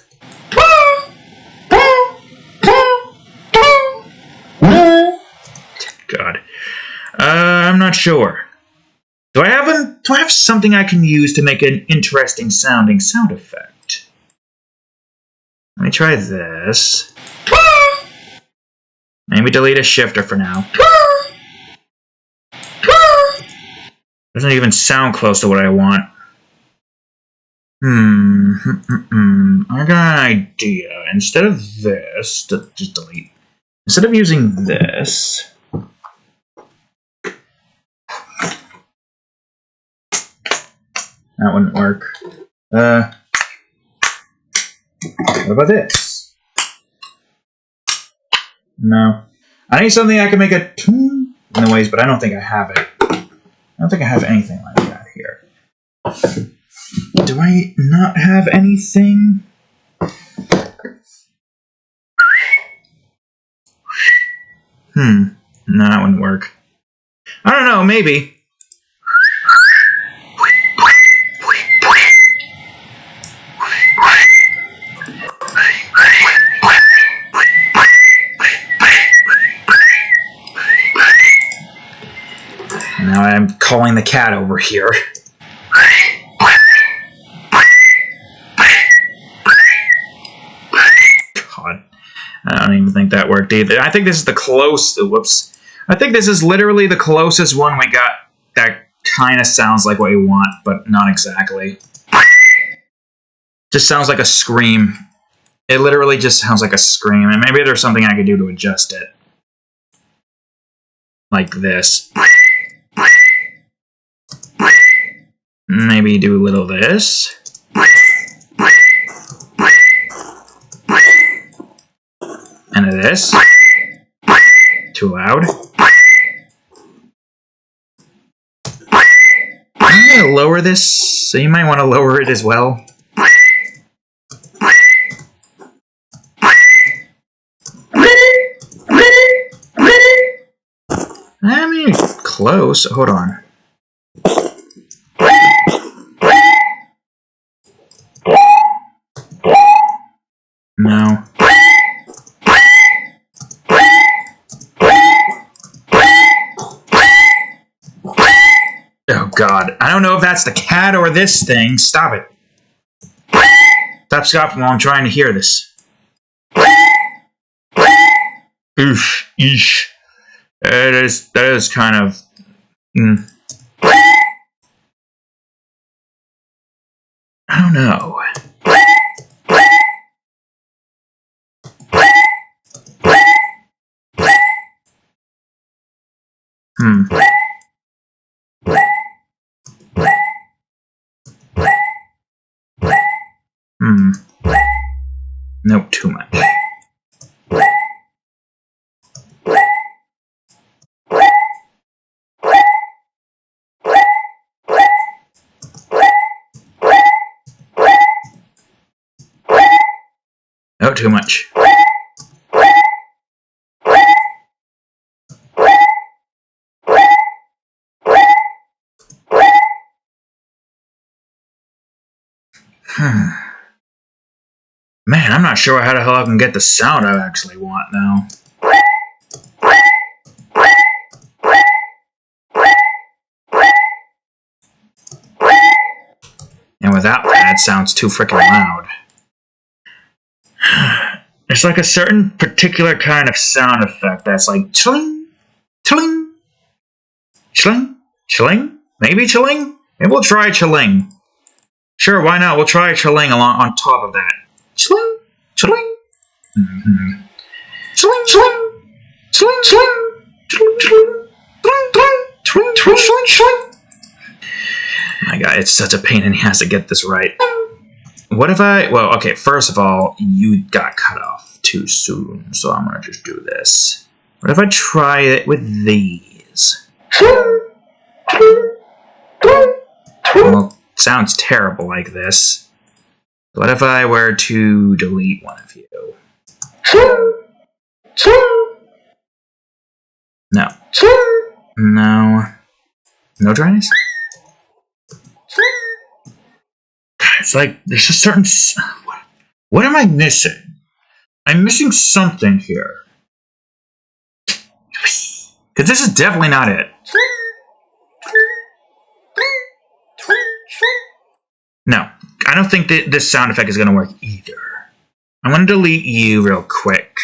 God. I'm not sure. Do I have something I can use to make an interesting sounding sound effect? Let me try this. Maybe delete a shifter for now. Doesn't even sound close to what I want. I got an idea. Instead of this, just delete. Instead of using this, that wouldn't work. What about this? No. I need something I can make a tune noise, but I don't think I have it. I don't think I have anything like that here. Do I not have anything? No, that wouldn't work. I don't know, maybe. Now I'm calling the cat over here. God. I don't even think that worked either. I think this is the closest. Whoops. I think this is literally the closest one we got that kind of sounds like what you want, but not exactly. Just sounds like a scream. It literally just sounds like a scream, and maybe there's something I could do to adjust it. Like this. Maybe do a little this. And this. Too loud. I'm going to lower this, so you might want to lower it as well. I mean, close. Hold on. No. Oh God, I don't know if that's the cat or this thing. Stop it. Stop stopping while I'm trying to hear this. Oof, eesh. That is kind of... I don't know. Nope, too much. No, too much. Man, I'm not sure how the hell I can get the sound I actually want now. And without that, it sounds too freaking loud. It's like a certain particular kind of sound effect that's like chling, chling, chling, chling, maybe chling? Maybe we'll try chling. Sure, why not? We'll try chling along on top of that. Chling, chling. Mm-hmm. Chling, chling, chling, chling, chling, chling, chling, chling, chling, chling, chling. My God, it's such a pain in the ass to get this right. What if I... Well, okay, first of all, you got cut off too soon, so I'm gonna just do this. What if I try it with these? Well, it sounds terrible like this. What if I were to delete one of you? No. No. No dryness? It's like, there's a certain... What am I missing? I'm missing something here. Because this is definitely not it. No, I don't think that this sound effect is going to work either. I'm going to delete you real quick.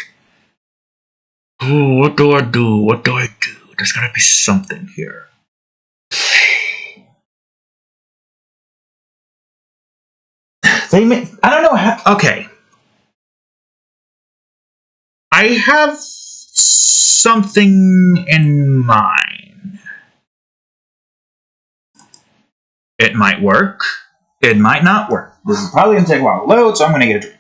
Ooh, what do I do? What do I do? There's got to be something here. I don't know how... Okay. I have something in mind. It might work. It might not work. This is probably going to take a while to load, so I'm going to get a drink.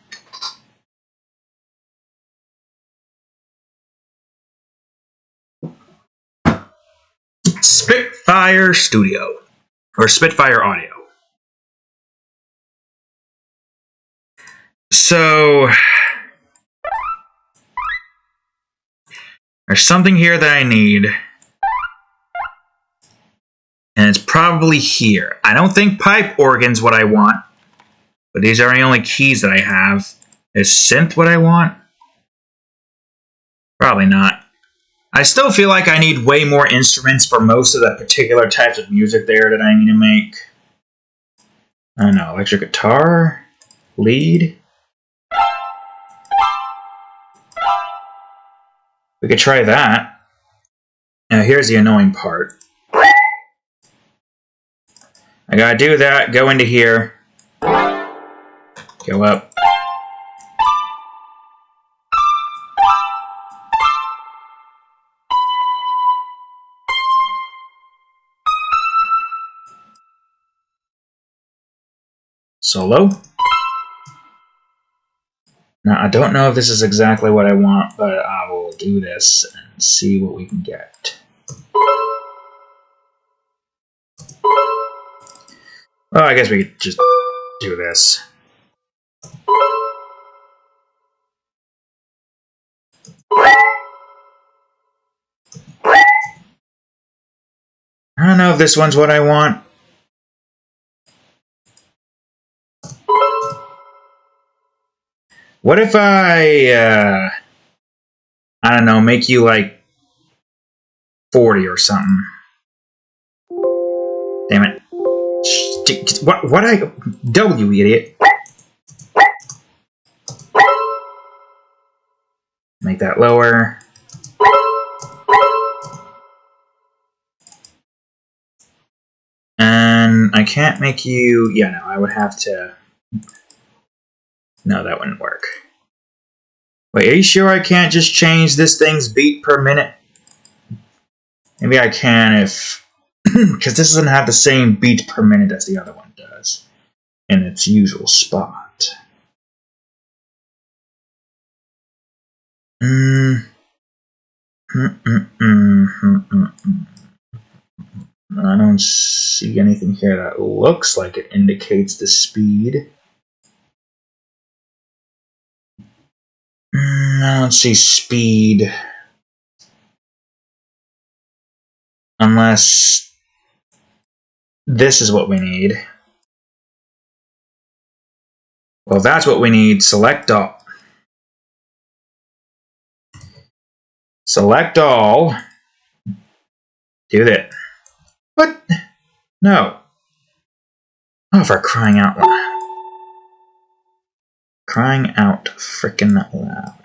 Spitfire Studio. Or Spitfire Audio. So... There's something here that I need. And it's probably here. I don't think pipe organ's what I want. But these are the only keys that I have. Is synth what I want? Probably not. I still feel like I need way more instruments for most of the particular types of music there that I need to make. I don't know, electric guitar? Lead? We could try that. Now here's the annoying part. I gotta do that, go into here. Go up. Solo. Now, I don't know if this is exactly what I want, but I will do this and see what we can get. Well, I guess we could just do this. I don't know if this one's what I want. What if I don't know, make you like 40 or something? Damn it. What W, idiot. Make that lower. And I can't make you... Yeah, no, I would have to... No, that wouldn't work. Wait, are you sure I can't just change this thing's beat per minute? Maybe I can if... Because this doesn't have the same beat per minute as the other one does. In its usual spot. I don't see anything here that looks like it indicates the speed. I don't see speed. Unless this is what we need. Well, if that's what we need, select all. Select all. Do that. What? No. Oh, for crying out loud. Crying out frickin' loud.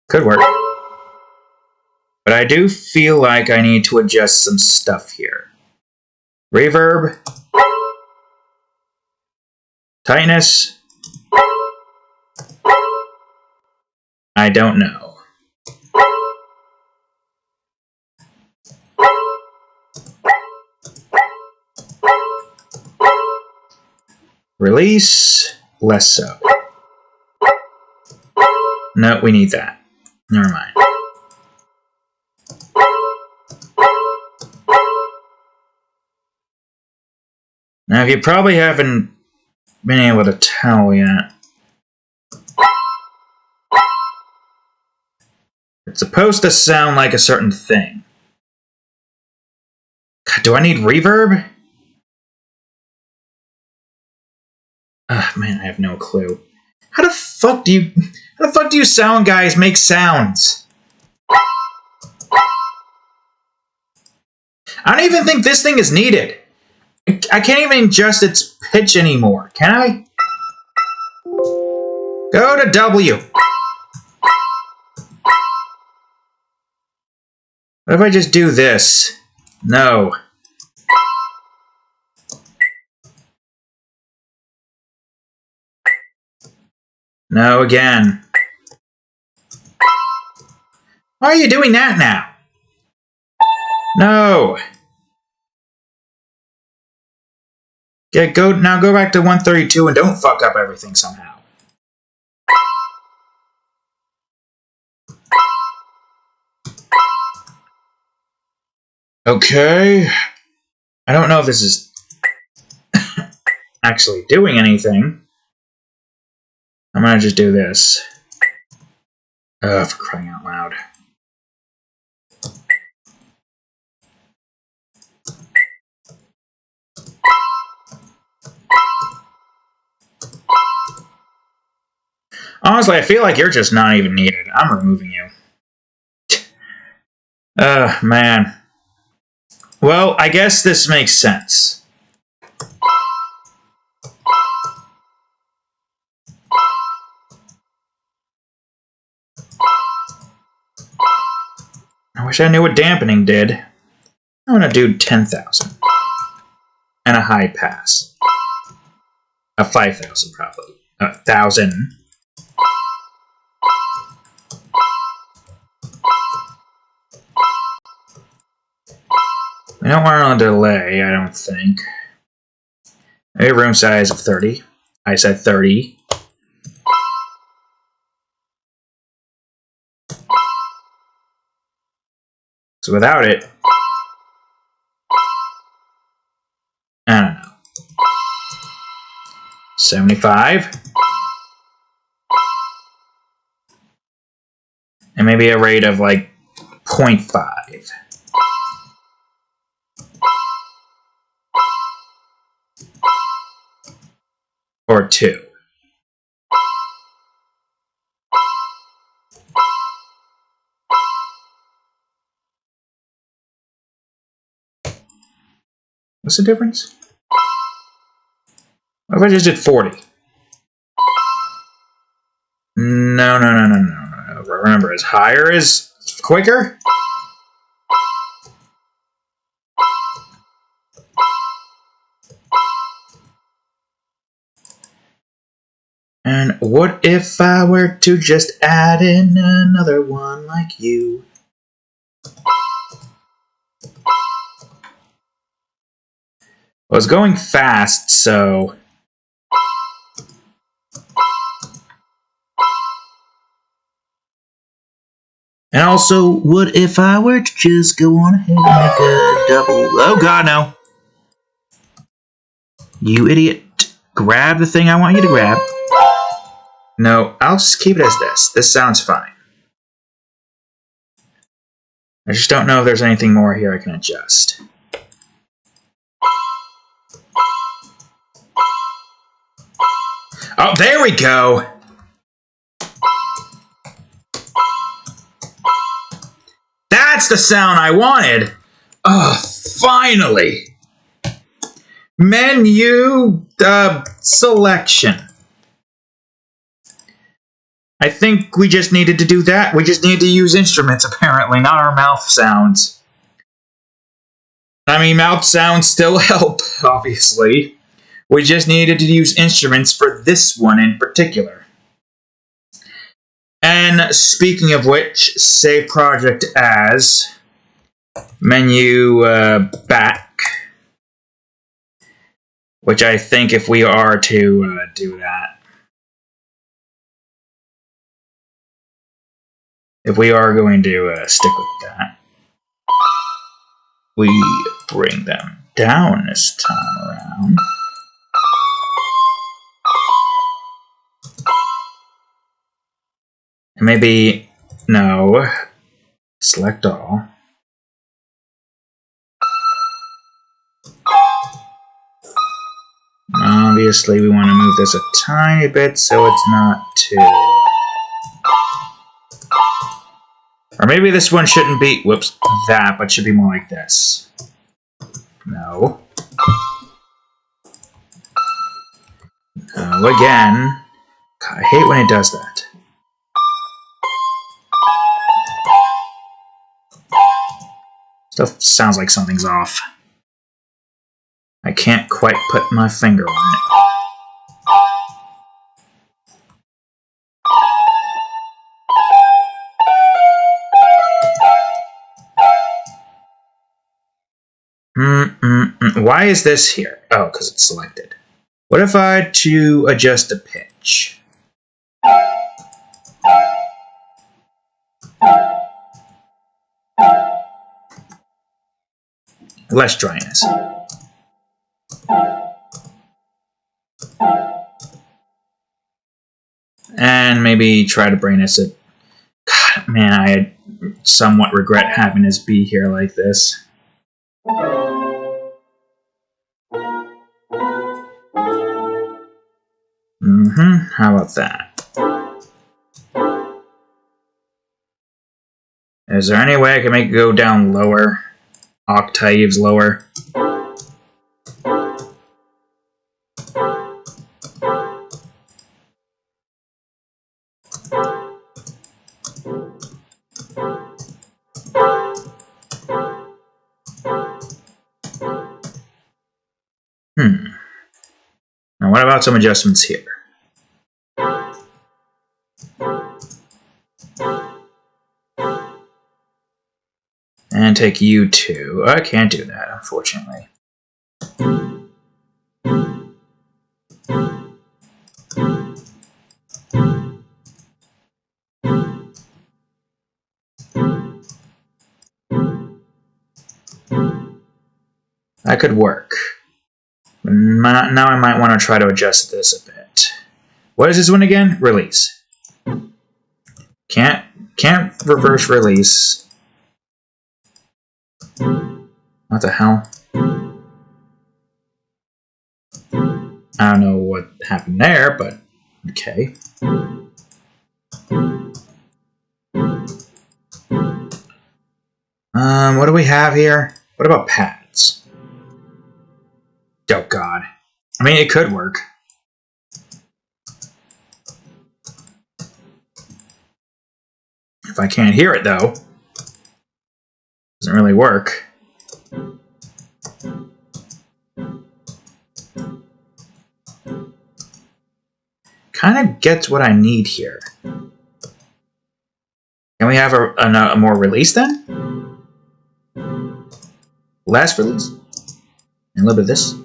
Could work. But I do feel like I need to adjust some stuff here. Reverb. Tightness. I don't know. Release. Less so. No, we need that. Never mind. Now, if you probably haven't been able to tell yet, it's supposed to sound like a certain thing. God, do I need reverb? Ugh, man, I have no clue. How the fuck do you sound guys make sounds? I don't even think this thing is needed. I can't even adjust its pitch anymore. Can I? Go to W. What if I just do this? No. No again. Why are you doing that now? No. Yeah, go back to 132 and don't fuck up everything somehow. Okay. I don't know if this is actually doing anything. I'm gonna just do this. For crying out loud. Honestly, I feel like you're just not even needed. I'm removing you. Man. Well, I guess this makes sense. I wish I knew what dampening did. I'm gonna do 10,000. And a high pass. A 5,000 probably. 1,000. We don't want a delay, I don't think. A room size of 30. I said 30. So without it, I don't know. 75. And maybe a rate of like 0.5. Or 2. What's the difference? What if I just did 40? No. Remember, as higher is quicker? And what if I were to just add in another one like you? I was going fast, so... And also, what if I were to just go on ahead and make a double... Oh god, no. You idiot. Grab the thing I want you to grab. No, I'll just keep it as this. This sounds fine. I just don't know if there's anything more here I can adjust. Oh, there we go! That's the sound I wanted! Oh, finally! Menu selection. I think we just needed to do that. We just needed to use instruments, apparently, not our mouth sounds. I mean, mouth sounds still help, obviously. We just needed to use instruments for this one in particular. And speaking of which, save project as menu back. Which I think if we are to do that. If we are going to stick with that. We bring them down this time around. Maybe, no, select all. Obviously, we want to move this a tiny bit so it's not too... Or maybe this one shouldn't be, whoops, that, but should be more like this. No. No, again. God, I hate when it does that. Stuff sounds like something's off. I can't quite put my finger on it. Why is this here? Oh, because it's selected. What if I had to adjust the pitch? Less dryness. And maybe try to bring this at... God, man, I somewhat regret having this be here like this. How about that? Is there any way I can make it go down lower? Octaves lower? Now what about some adjustments here? And take U2. I can't do that, unfortunately. That could work. Now I might want to try to adjust this a bit. What is this one again? Release. Can't reverse release. What the hell? I don't know what happened there, but okay. What do we have here? What about pads? Oh god. I mean, it could work. If I can't hear it, though, doesn't really work. kind of gets what I need here. Can we have a more release then? Last release? And a little bit of this.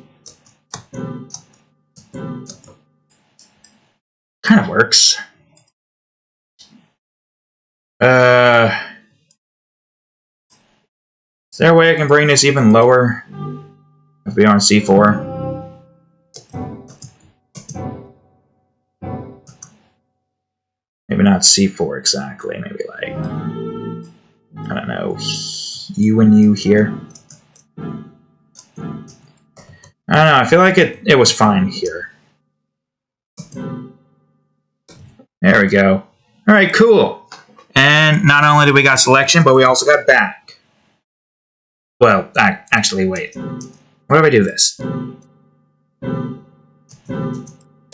Kind of works. Is there a way I can bring this even lower? If we are on C4. Maybe not C4 exactly. Maybe like, I don't know, U and U here. I don't know. I feel like it was fine here. There we go. All right, cool. And not only did we got selection, but we also got back. Well, actually, wait. What if I do this?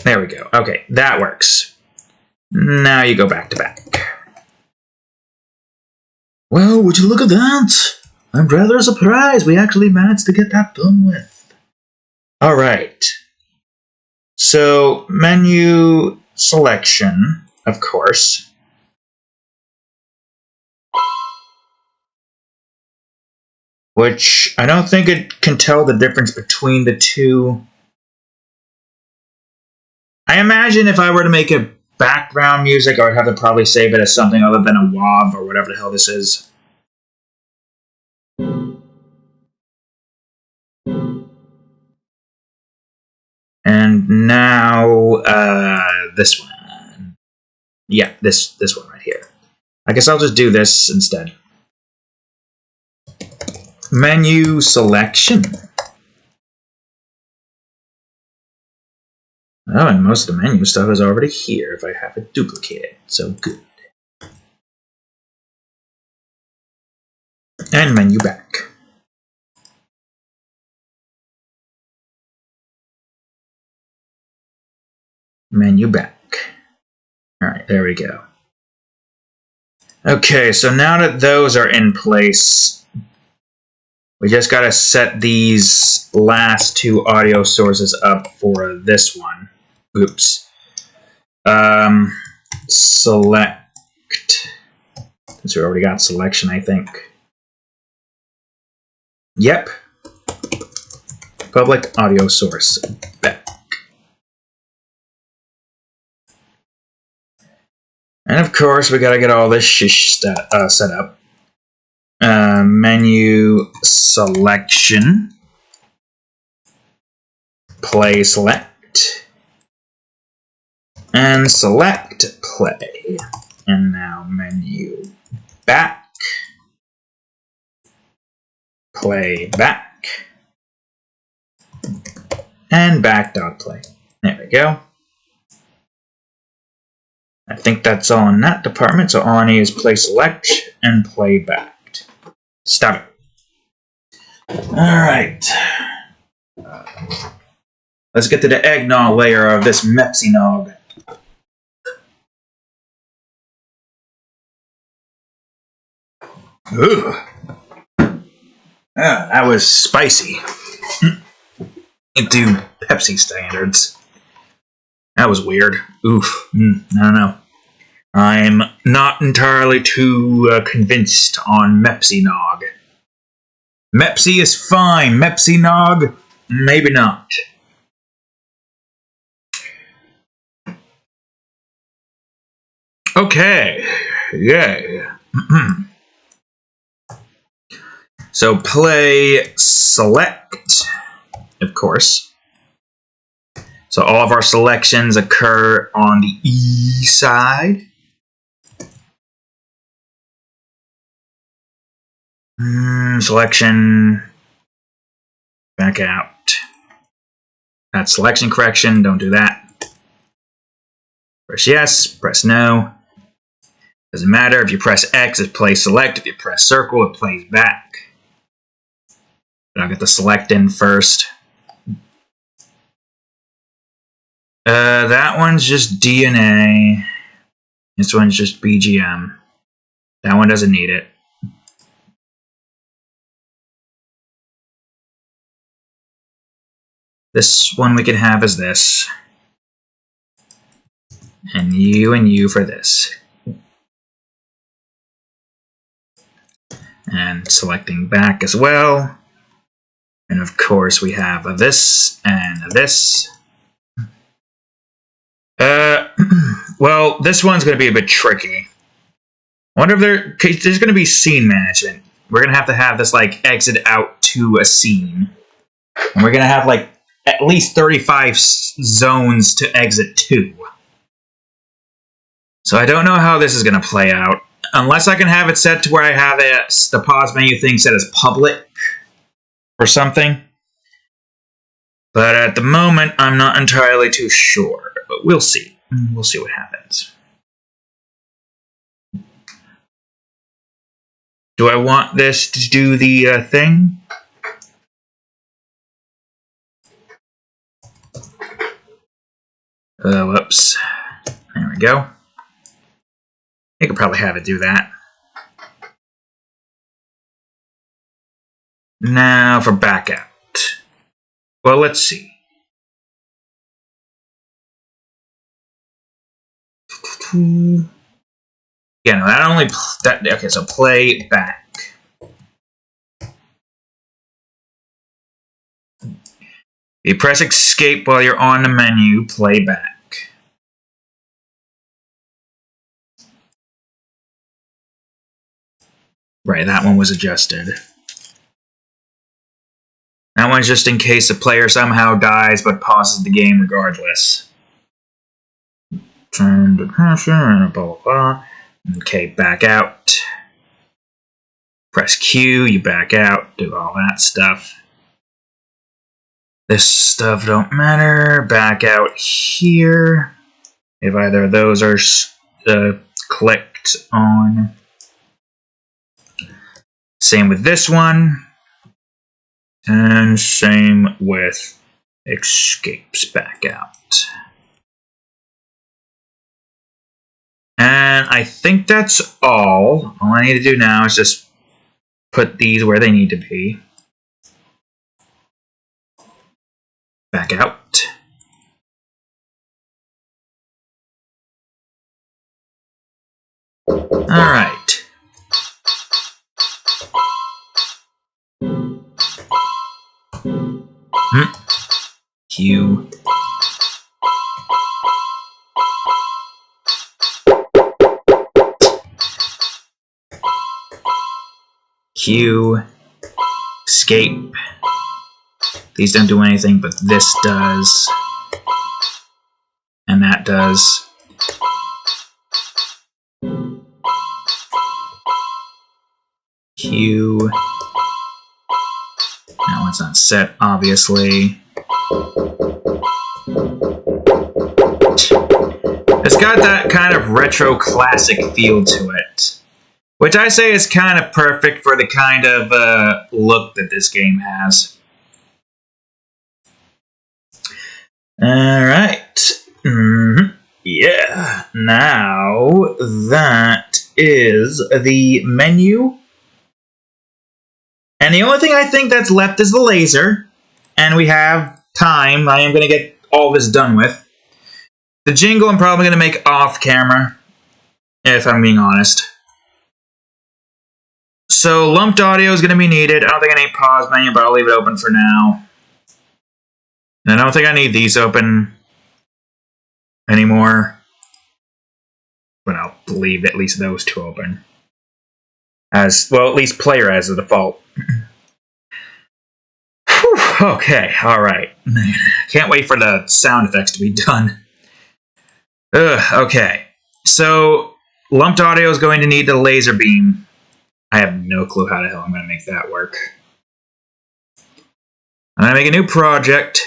There we go. Okay, that works. Now you go back to back. Well, would you look at that? I'm rather surprised we actually managed to get that done with. Alright. So, menu selection, of course. Which, I don't think it can tell the difference between the two. I imagine if I were to make a background music, I would have to probably save it as something other than a WAV or whatever the hell this is. And now, this one. Yeah, this one right here. I guess I'll just do this instead. Menu selection. Oh, and most of the menu stuff is already here if I have it duplicated. So good. And menu back. Menu back. Alright, there we go. Okay, so now that those are in place, we just gotta set these last two audio sources up for this one. Oops. Select. Since we already got selection, I think. Yep. Public audio source. Back. And of course, we gotta get all this shish set up. Menu selection. Play select. And select play. And now menu back. Play back. And back.play. There we go. I think that's all in that department, so all I need is play select and play back. Stop it. Alright. Let's get to the eggnog layer of this Mepsi-nog. Ugh. That was spicy. Into Pepsi standards. That was weird. Oof. I don't know. I'm not entirely too convinced on Mepsi-nog. Mepsi is fine. Mepsi-nog, maybe not. Okay. Yeah. So play select, of course. So all of our selections occur on the E side. Selection, back out. That's selection correction, don't do that. Press yes, press no. Doesn't matter, if you press X, it plays select. If you press circle, it plays back. But I'll get the select in first. That one's just DNA. This one's just BGM. That one doesn't need it. This one we can have as this. And you for this. And selecting back as well. And of course we have this and this. Well, this one's going to be a bit tricky. I wonder if there's going to be scene management. We're going to have this, like, exit out to a scene. And we're going to have, like, at least 35 zones to exit to. So I don't know how this is going to play out. Unless I can have it set to where I have the pause menu thing set as public. Or something. But at the moment, I'm not entirely too sure. But we'll see. We'll see what happens. Do I want this to do the thing? Whoops. There we go. I could probably have it do that. Now for back out. Well, let's see. Yeah, no, that only... okay, so play back. You press escape while you're on the menu, play back. Right, that one was adjusted. That one's just in case the player somehow dies but pauses the game regardless. Turn to blah, blah, blah. Okay, back out. Press Q, you back out, do all that stuff. This stuff don't matter. Back out here. If either of those are clicked on. Same with this one. And same with escapes back out. And I think that's all. All I need to do now is just put these where they need to be. Back out. All right. Q. Q. Escape. These don't do anything, but this does. And that does. Q. That one's not set, obviously. It's got that kind of retro classic feel to it. Which I say is kind of perfect for the kind of look that this game has. Alright. Yeah. Now, that is the menu. And the only thing I think that's left is the laser. And we have time. I am going to get all this done with. The jingle I'm probably going to make off camera. If I'm being honest. So, lumped audio is going to be needed. I don't think I need pause menu, but I'll leave it open for now. And I don't think I need these open anymore. But I'll leave at least those two open. As, well, at least player as the default. Whew, okay, alright. Can't wait for the sound effects to be done. Okay. So, lumped audio is going to need the laser beam. I have no clue how the hell I'm going to make that work. I'm going to make a new project.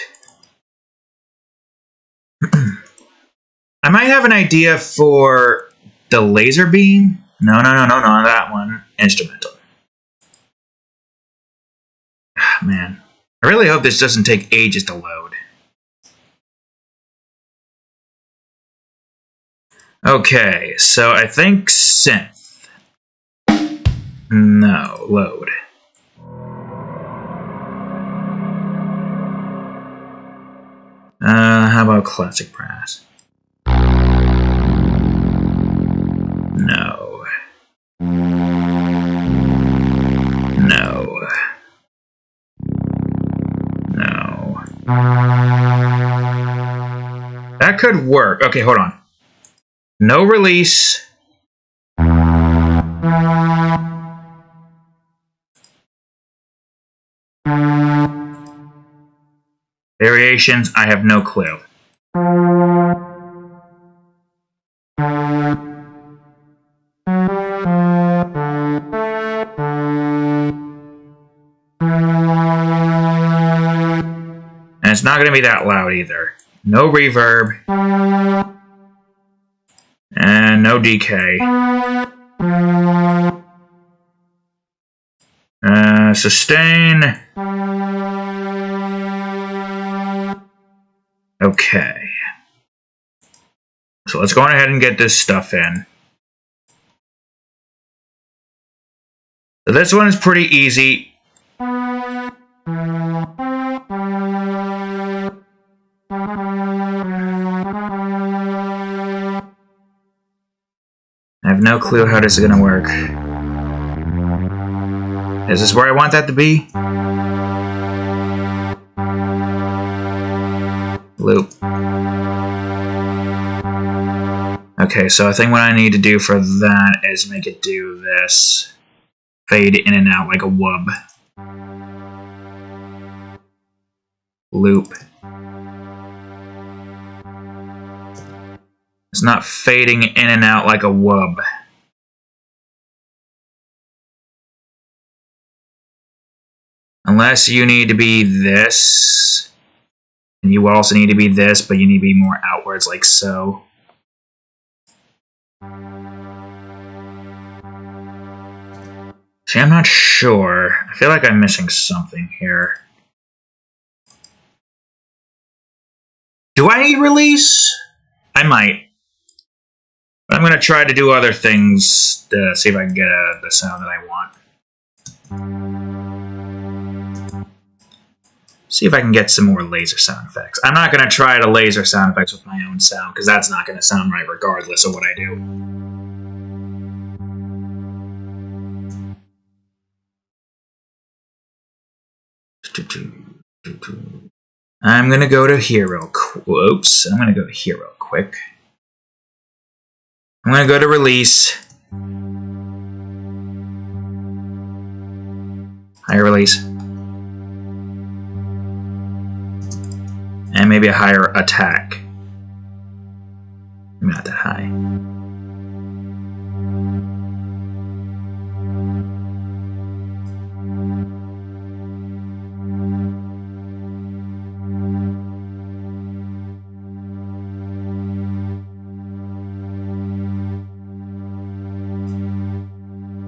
I might have an idea for the laser beam. No, that one. Instrumental. Man, I really hope this doesn't take ages to load. Okay, so I think synth. No, load. How about classic brass? No. No. No. That could work. Okay, hold on. No release. Variations, I have no clue. And it's not going to be that loud either. No reverb. And no decay. Sustain. Okay. So let's go on ahead and get this stuff in. So this one is pretty easy. I have no clue how this is going to work. Is this where I want that to be? Loop. Okay, so I think what I need to do for that is make it do this. Fade in and out like a wub. Loop. It's not fading in and out like a wub. Unless you need to be this. And you also need to be this, but you need to be more outwards like so. See, I'm not sure. I feel like I'm missing something here. Do I need release? I might. But I'm going to try to do other things to see if I can get the sound that I want. See if I can get some more laser sound effects. I'm not going to try to laser sound effects with my own sound, because that's not going to sound right regardless of what I do. I'm going to go to Hero. Oops. I'm going to go to Hero quick. I'm going to go to Release. Higher Release. And maybe a higher attack. Maybe not that high.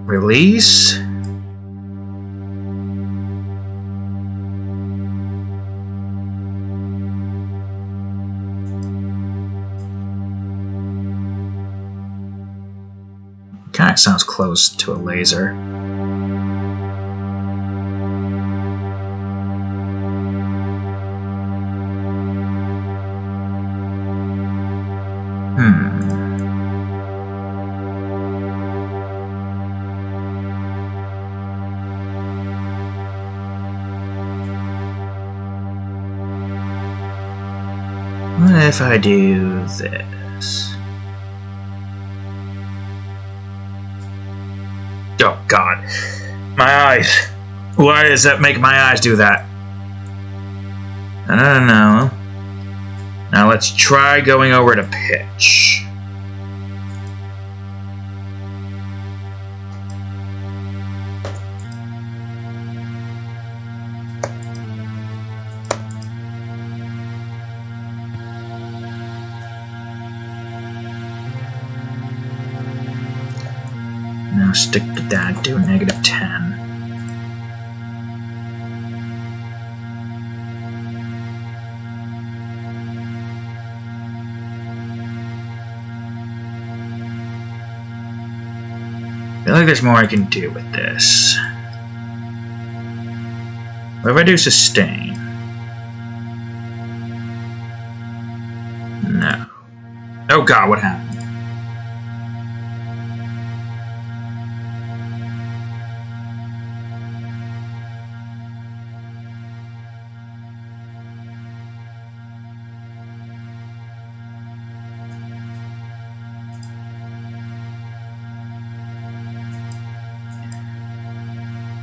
Release. Kind of sounds close to a laser. What if I do this? Oh God, my eyes. Why does that make my eyes do that? I don't know. Now let's try going over to pitch. Now stick to that, do -10. I feel like there's more I can do with this. What if I do sustain? No. Oh God, what happened?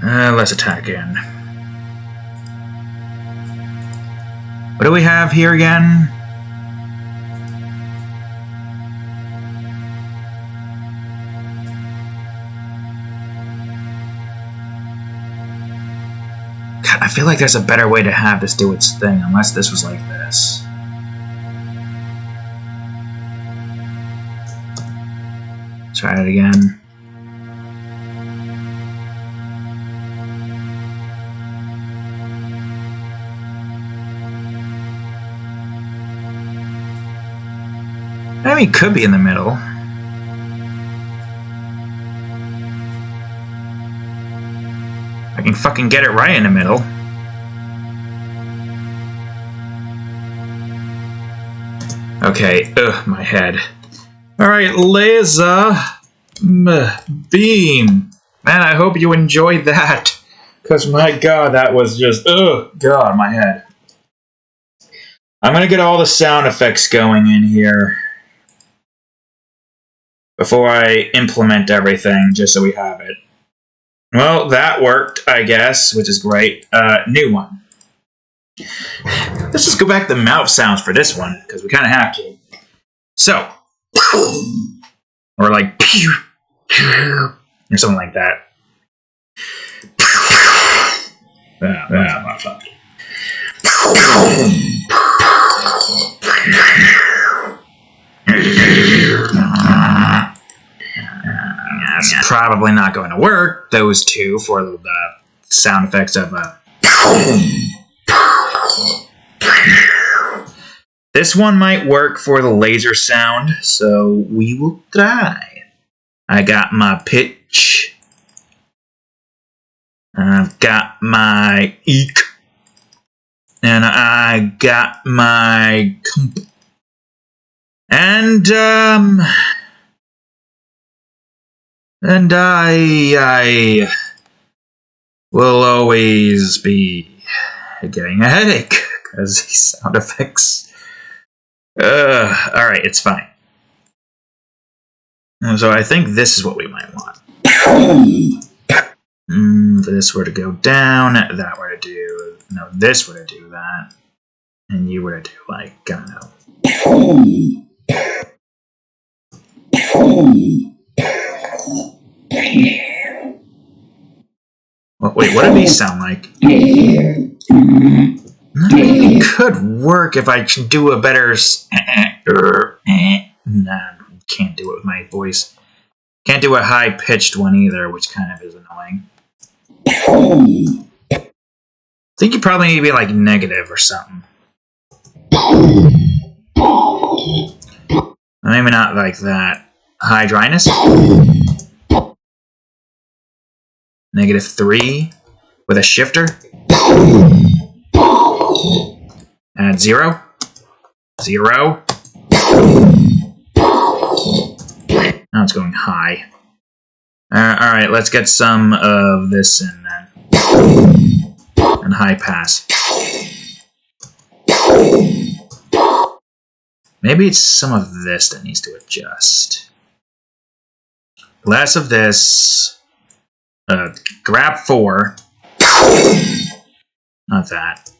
Let's attack in. What do we have here again? God, I feel like there's a better way to have this do its thing, unless this was like this. Try it again. I mean, it could be in the middle. I can fucking get it right in the middle. Okay, ugh, my head. Alright, laser beam. Man, I hope you enjoyed that. Because, my god, that was just, ugh, god, my head. I'm gonna get all the sound effects going in here before I implement everything, just so we have it. Well, that worked, I guess, which is great. New one. Let's just go back to the mouth sounds for this one, because we kind of have to. So, or like, or something like that. That's not fun. That's probably not going to work, those two, for the sound effects of This one might work for the laser sound, so we will try. I got my pitch. I've got my eek. And I got my comp. And I will always be getting a headache because these sound effects. Alright, it's fine. So I think this is what we might want. If this were to go down, that were to do... No, this were to do that. And you were to do, like, I don't know. Wait, what do these sound like? It could work if I could do a better... Nah, can't do it with my voice. Can't do a high-pitched one either, which kind of is annoying. I think you probably need to be like negative or something. Maybe not like that. High dryness? -3 with a shifter. Add 0. 0. Now it's going high. Alright, let's get some of this in then. And high pass. Maybe it's some of this that needs to adjust. Less of this. Grab 4. Not that.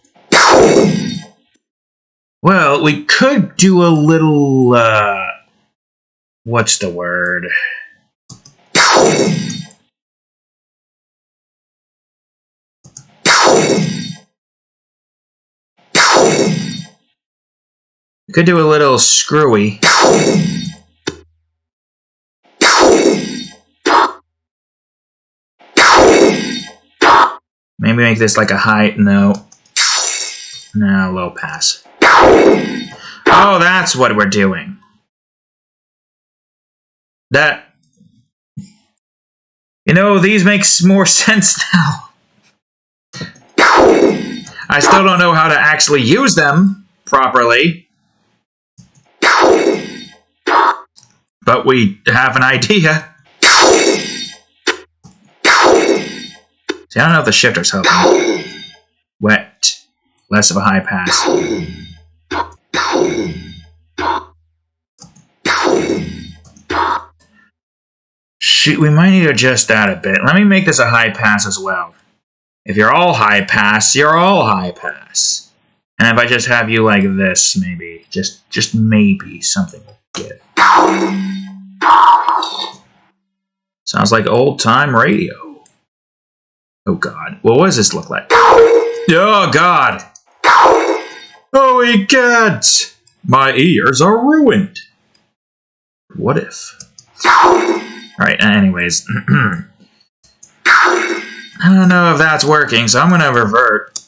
Well, we could do a little, what's the word? We could do a little screwy. Maybe make this like a high, no, low pass. Oh, that's what we're doing. That, you know, these makes more sense now. I still don't know how to actually use them properly. But we have an idea. See, I don't know if the shifter's helping. Wet. Less of a high pass. Shoot, we might need to adjust that a bit. Let me make this a high pass as well. If you're all high pass, you're all high pass. And if I just have you like this, maybe. Just maybe something will get. Sounds like old-time radio. Oh, God. Well, what does this look like? Oh, God. Oh, cats. My ears are ruined. What if? Alright, anyways. I don't know if that's working, so I'm gonna revert.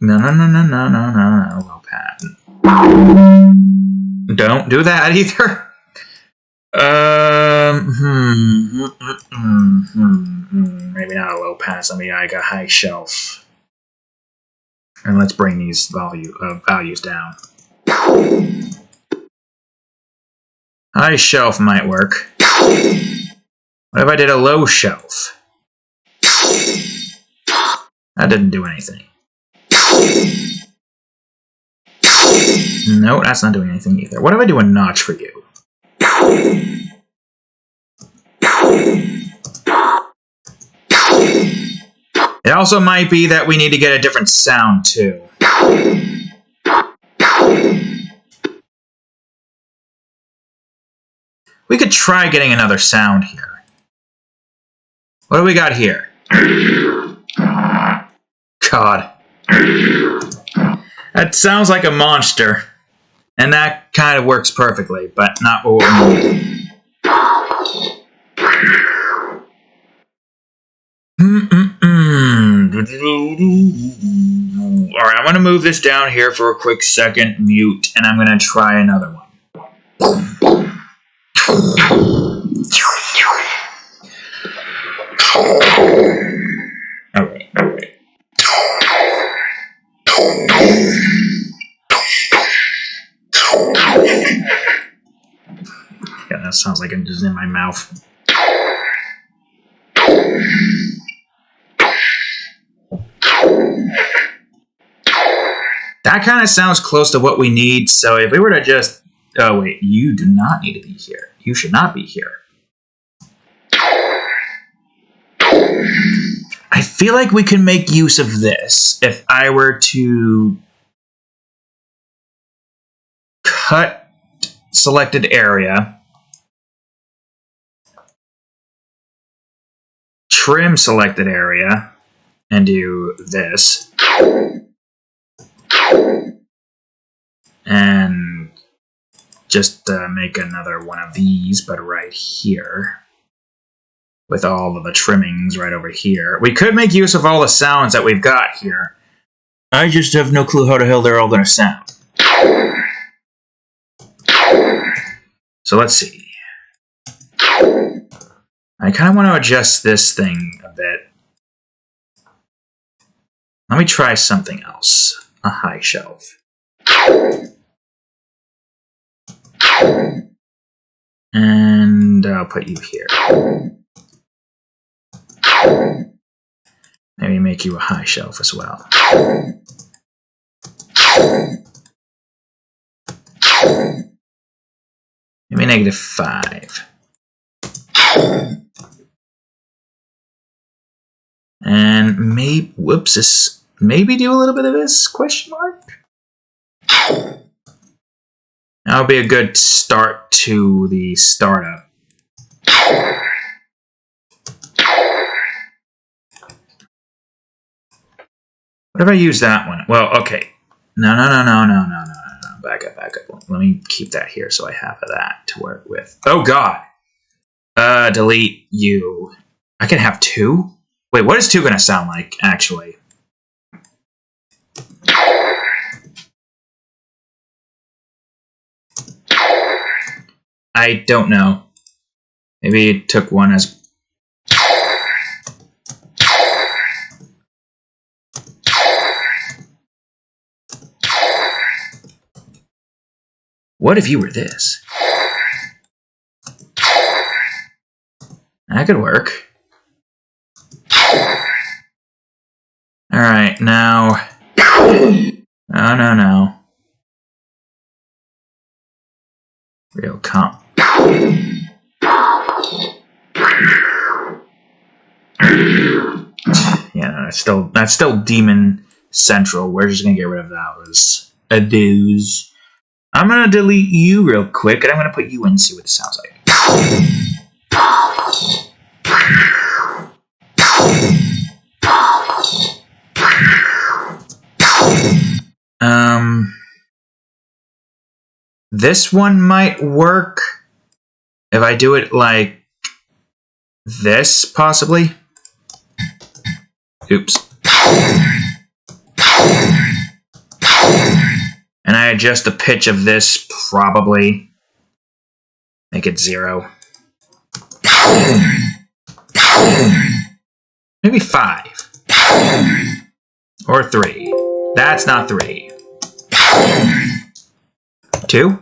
No, low pat. Don't do that either. Maybe not a low pass. I mean, like a high shelf. And let's bring these values down. High shelf might work. What if I did a low shelf? That didn't do anything. No, that's not doing anything either. What if I do a notch for you? It also might be that we need to get a different sound, too. We could try getting another sound here. What do we got here? God. That sounds like a monster. And that kind of works perfectly, but not what we need. Alright, I'm going to move this down here for a quick second, mute, and I'm going to try another one. Alright. Yeah, that sounds like I'm just in my mouth. That kind of sounds close to what we need, so if we were to just... Oh, wait, you do not need to be here. You should not be here. I feel like we can make use of this if I were to cut selected area, trim selected area, and do this. And just make another one of these, but right here. With all of the trimmings right over here. We could make use of all the sounds that we've got here. I just have no clue how the hell they're all going to sound. So let's see. I kind of want to adjust this thing a bit. Let me try something else. A high shelf. And I'll put you here. Maybe make you a high shelf as well. Maybe -5. And maybe, whoops, maybe do a little bit of this, question mark? That would be a good start to the startup. What if I use that one? Well, okay. No. Back up. Let me keep that here so I have that to work with. Oh, God. Delete you. I can have 2? Wait, what is 2 going to sound like, actually? I don't know. Maybe it took 1 as... What if you were this? That could work. Alright, now... No. Real comp. that's still Demon Central. We're just gonna get rid of those. I'm gonna delete you real quick, and I'm gonna put you in and see what this sounds like. This one might work if I do it like this, possibly. Oops. And I adjust the pitch of this, probably. Make it 0. Maybe 5. Or 3. That's not 3. 2.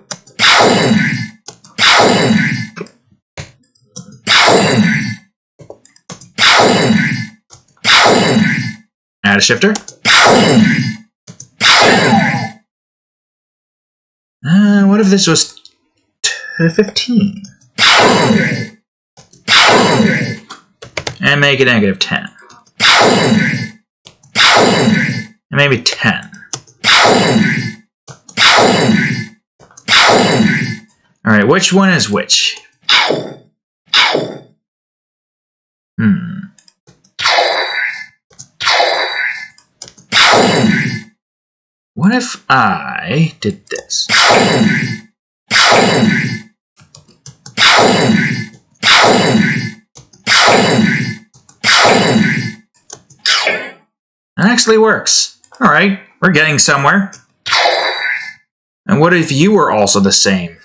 Add a shifter. What if this was 15? And make it negative 10. And maybe 10. Alright, which one is which? What if I did this? That actually works. Alright, we're getting somewhere. And what if you were also the same?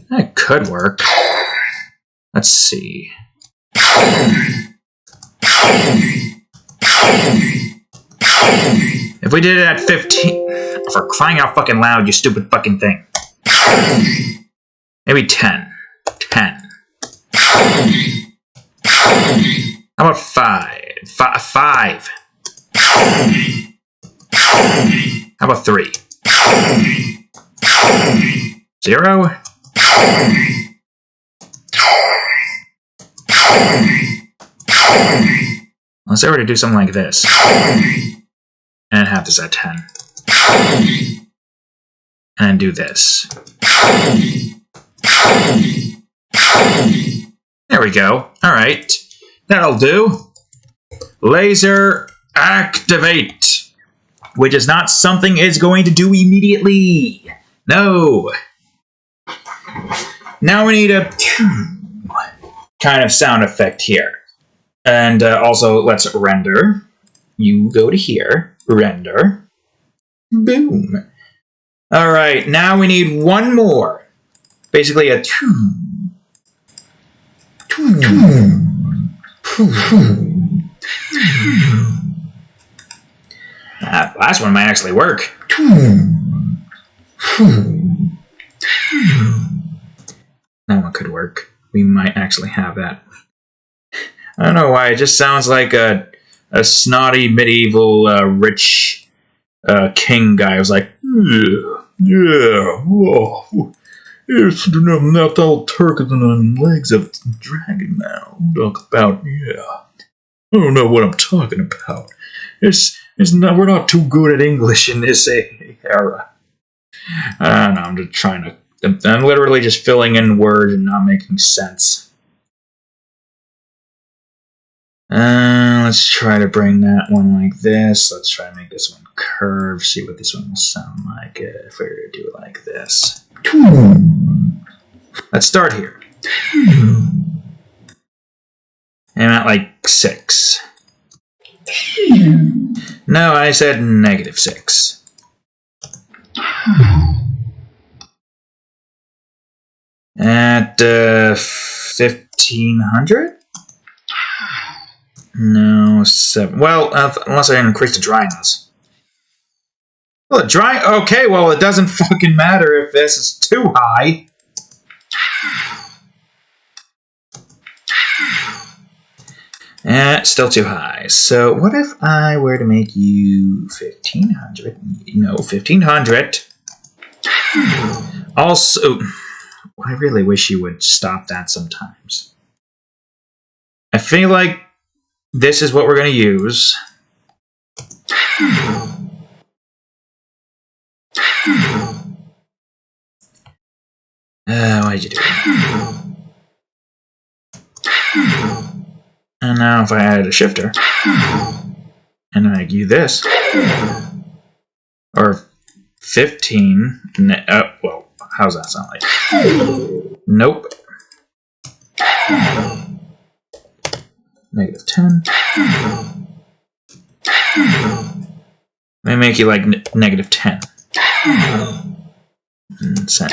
That could work. Let's see. If we did it at 15... For crying out fucking loud, you stupid fucking thing. Maybe 10. 10. How about 5? 5. How about 3? 0? Unless I were to do something like this. And have this at 10. And then do this. There we go. Alright. That'll do. Laser activate. Which is not something it's going to do immediately. No. Now we need a kind of sound effect here. And also, let's render. You go to here. Render. Boom. Alright, now we need one more. Basically a that last one might actually work. That one could work. We might actually have that. I don't know why, it just sounds like a snotty medieval rich king guy who's like, whoa, it's not all turkeys and legs of dragon now. Talk about, I don't know what I'm talking about. It's not, we're not too good at English in this era. I don't know, I'm just trying to, I'm literally just filling in words and not making sense. Let's try to bring that one like this. Let's try to make this one curve. See what this one will sound like if we were to do it like this. Let's start here. And at like 6. No, I said negative 6. At 1500? No, 7. Well, unless I increase the dryness. Well, okay, well, it doesn't fucking matter if this is too high. Still too high. So, what if I were to make you 1500? No, 1500. Also, I really wish you would stop that sometimes. I feel like this is what we're going to use. Why'd you do that? And now if I added a shifter, and I do this, or 15, well, how's that sound like? Nope. Negative 10. Let me make you like negative 10. And send.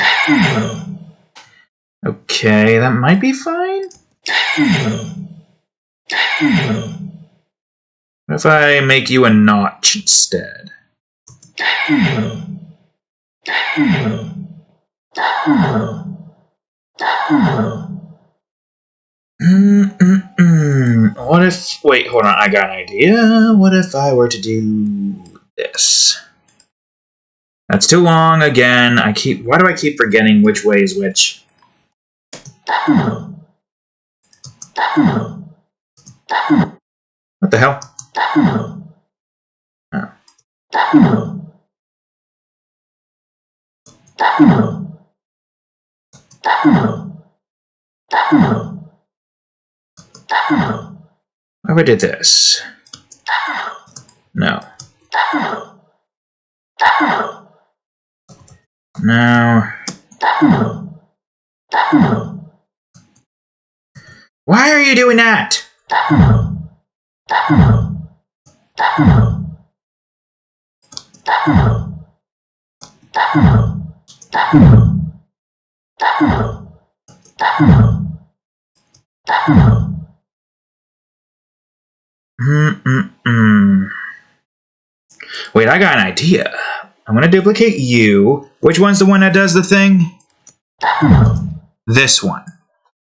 Okay, that might be fine. What if I make you a notch instead? What if... Wait, hold on, I got an idea. What if I were to do this? That's too long again. Why do I keep forgetting which way is which? What the hell? What if I did this? No. No. Why are you doing that? Wait, I got an idea. I'm going to duplicate you. Which one's the one that does the thing? This one.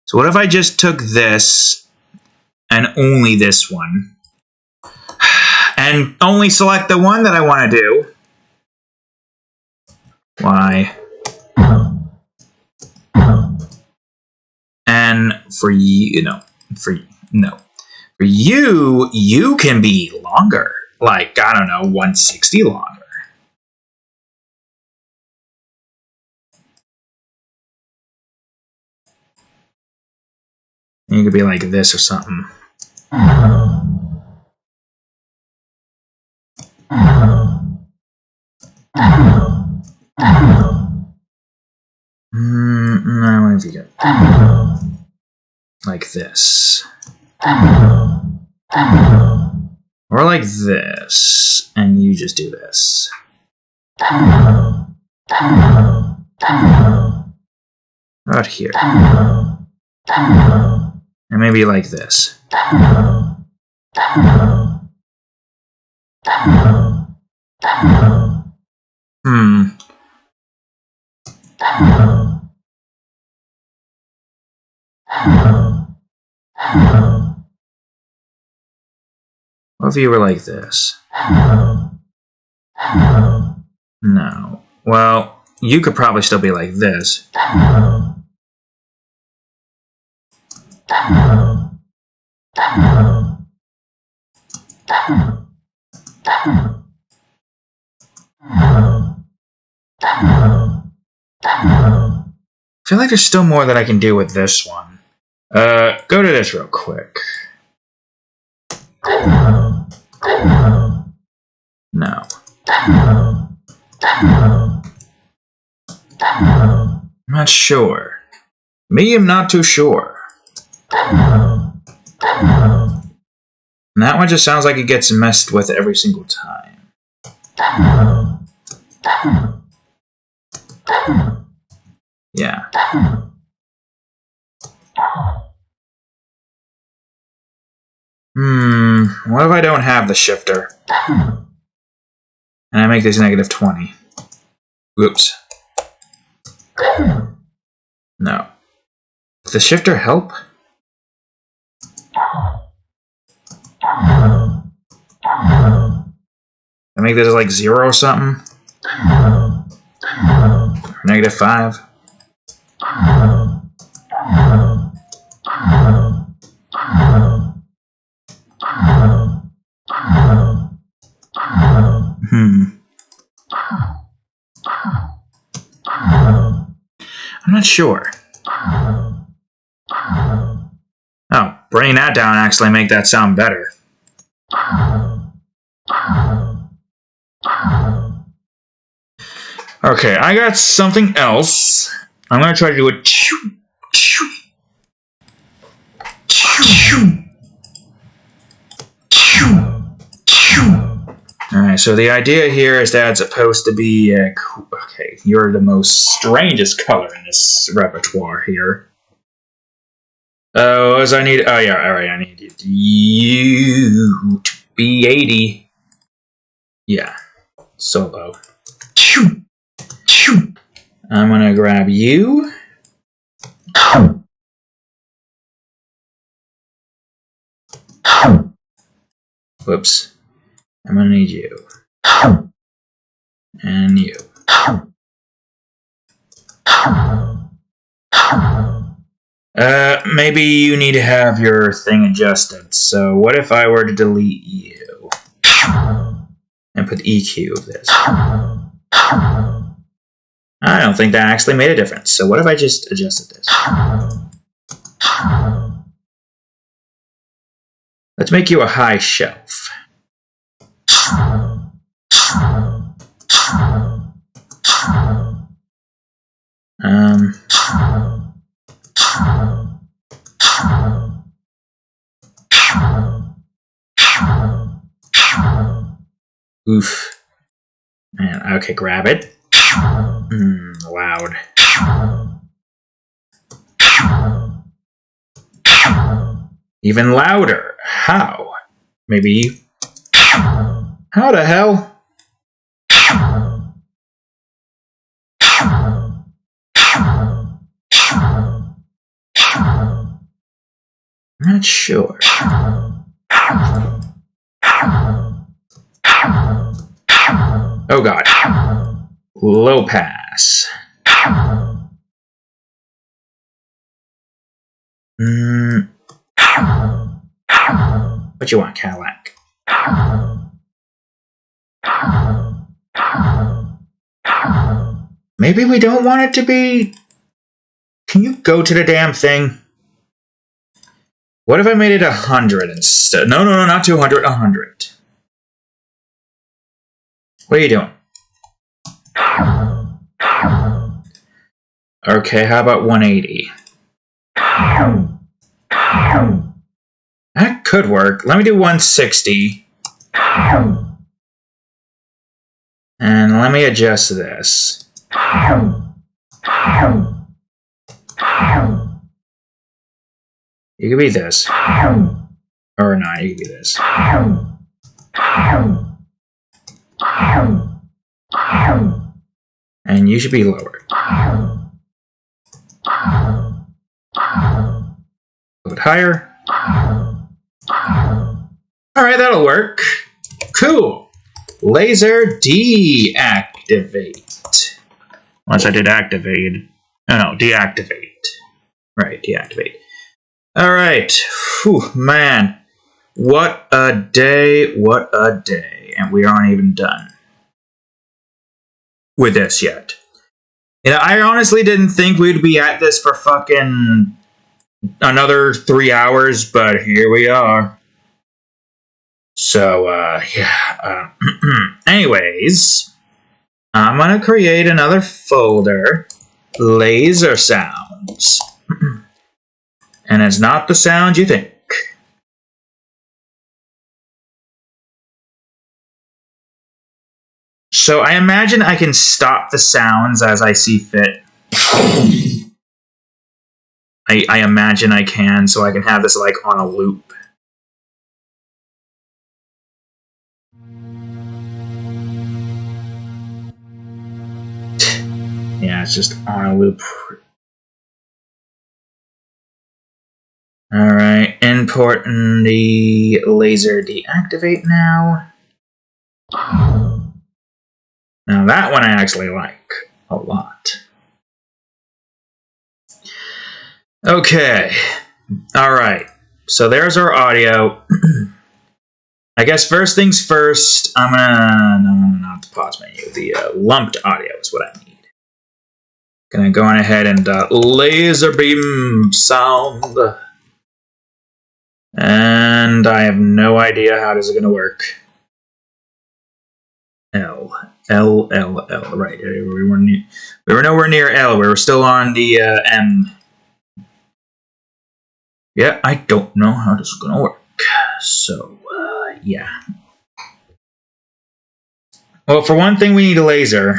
So what if I just took this and only this one? And only select the one that I want to do. Why? And for you, for you, you can be longer. Like, I don't know, 160 longer. You could be like this or something. No, if you get like this. Or like this, and you just do this. Right here. And maybe like this. What if you were like this? No. Well, you could probably still be like this. I feel like there's still more that I can do with this one. Go to this real quick. No. I'm not sure. Me, I'm not too sure. And that one just sounds like it gets messed with every single time. Yeah. What if I don't have the shifter? And I make this negative 20. Whoops. No. Does the shifter help? I make this like 0 or something? Negative 5. not sure. Oh, bringing that down actually make that sound better. Okay, I got something else. I'm gonna try to do a choo, choo, choo, choo, choo. Alright, so the idea here is that it's supposed to be, okay, you're the most strangest color in this repertoire here. Oh, I need you to be 80. Yeah, solo. Choo, choo. I'm gonna grab you. Whoops. I'm gonna need you. And you. Maybe you need to have your thing adjusted. So what if I were to delete you? And put EQ of this? I don't think that actually made a difference. So what if I just adjusted this? Let's make you a high shelf. Oof. Man, okay, grab it. Loud. Even louder. How? Maybe. How the hell? I'm not sure. Oh god. Low pass. What you want, Cadillac? Maybe we don't want it to be... Can you go to the damn thing? What if I made it 100 instead? No, not 200, 100. What are you doing? Okay, how about 180? That could work. Let me do 160. And let me adjust this. You could be this. Or not, you could be this. And you should be lower. A little bit higher. Alright, that'll work. Cool. Laser deactivate. Unless I did activate. No, deactivate. Right, deactivate. Alright. Whew, man. What a day, what a day. And we aren't even done with this yet. You know, I honestly didn't think we'd be at this for fucking another 3 hours, but here we are. So, yeah. Anyways, I'm gonna create another folder, laser sounds. And it's not the sound you think. So I imagine I can stop the sounds as I see fit. I imagine I can, so I can have this like on a loop. Yeah, it's just on a loop. Alright, importing the laser deactivate now. Now that one I actually like a lot. Okay, alright, so there's our audio. I guess first things first, I'm gonna, no, not the pause menu, the lumped audio is what I need. Gonna go on ahead and laser beam sound. And I have no idea how this is gonna work. L. Right, we were nowhere near L. We were still on the M. Yeah, I don't know how this is gonna work. So, yeah. Well, for one thing, we need a laser.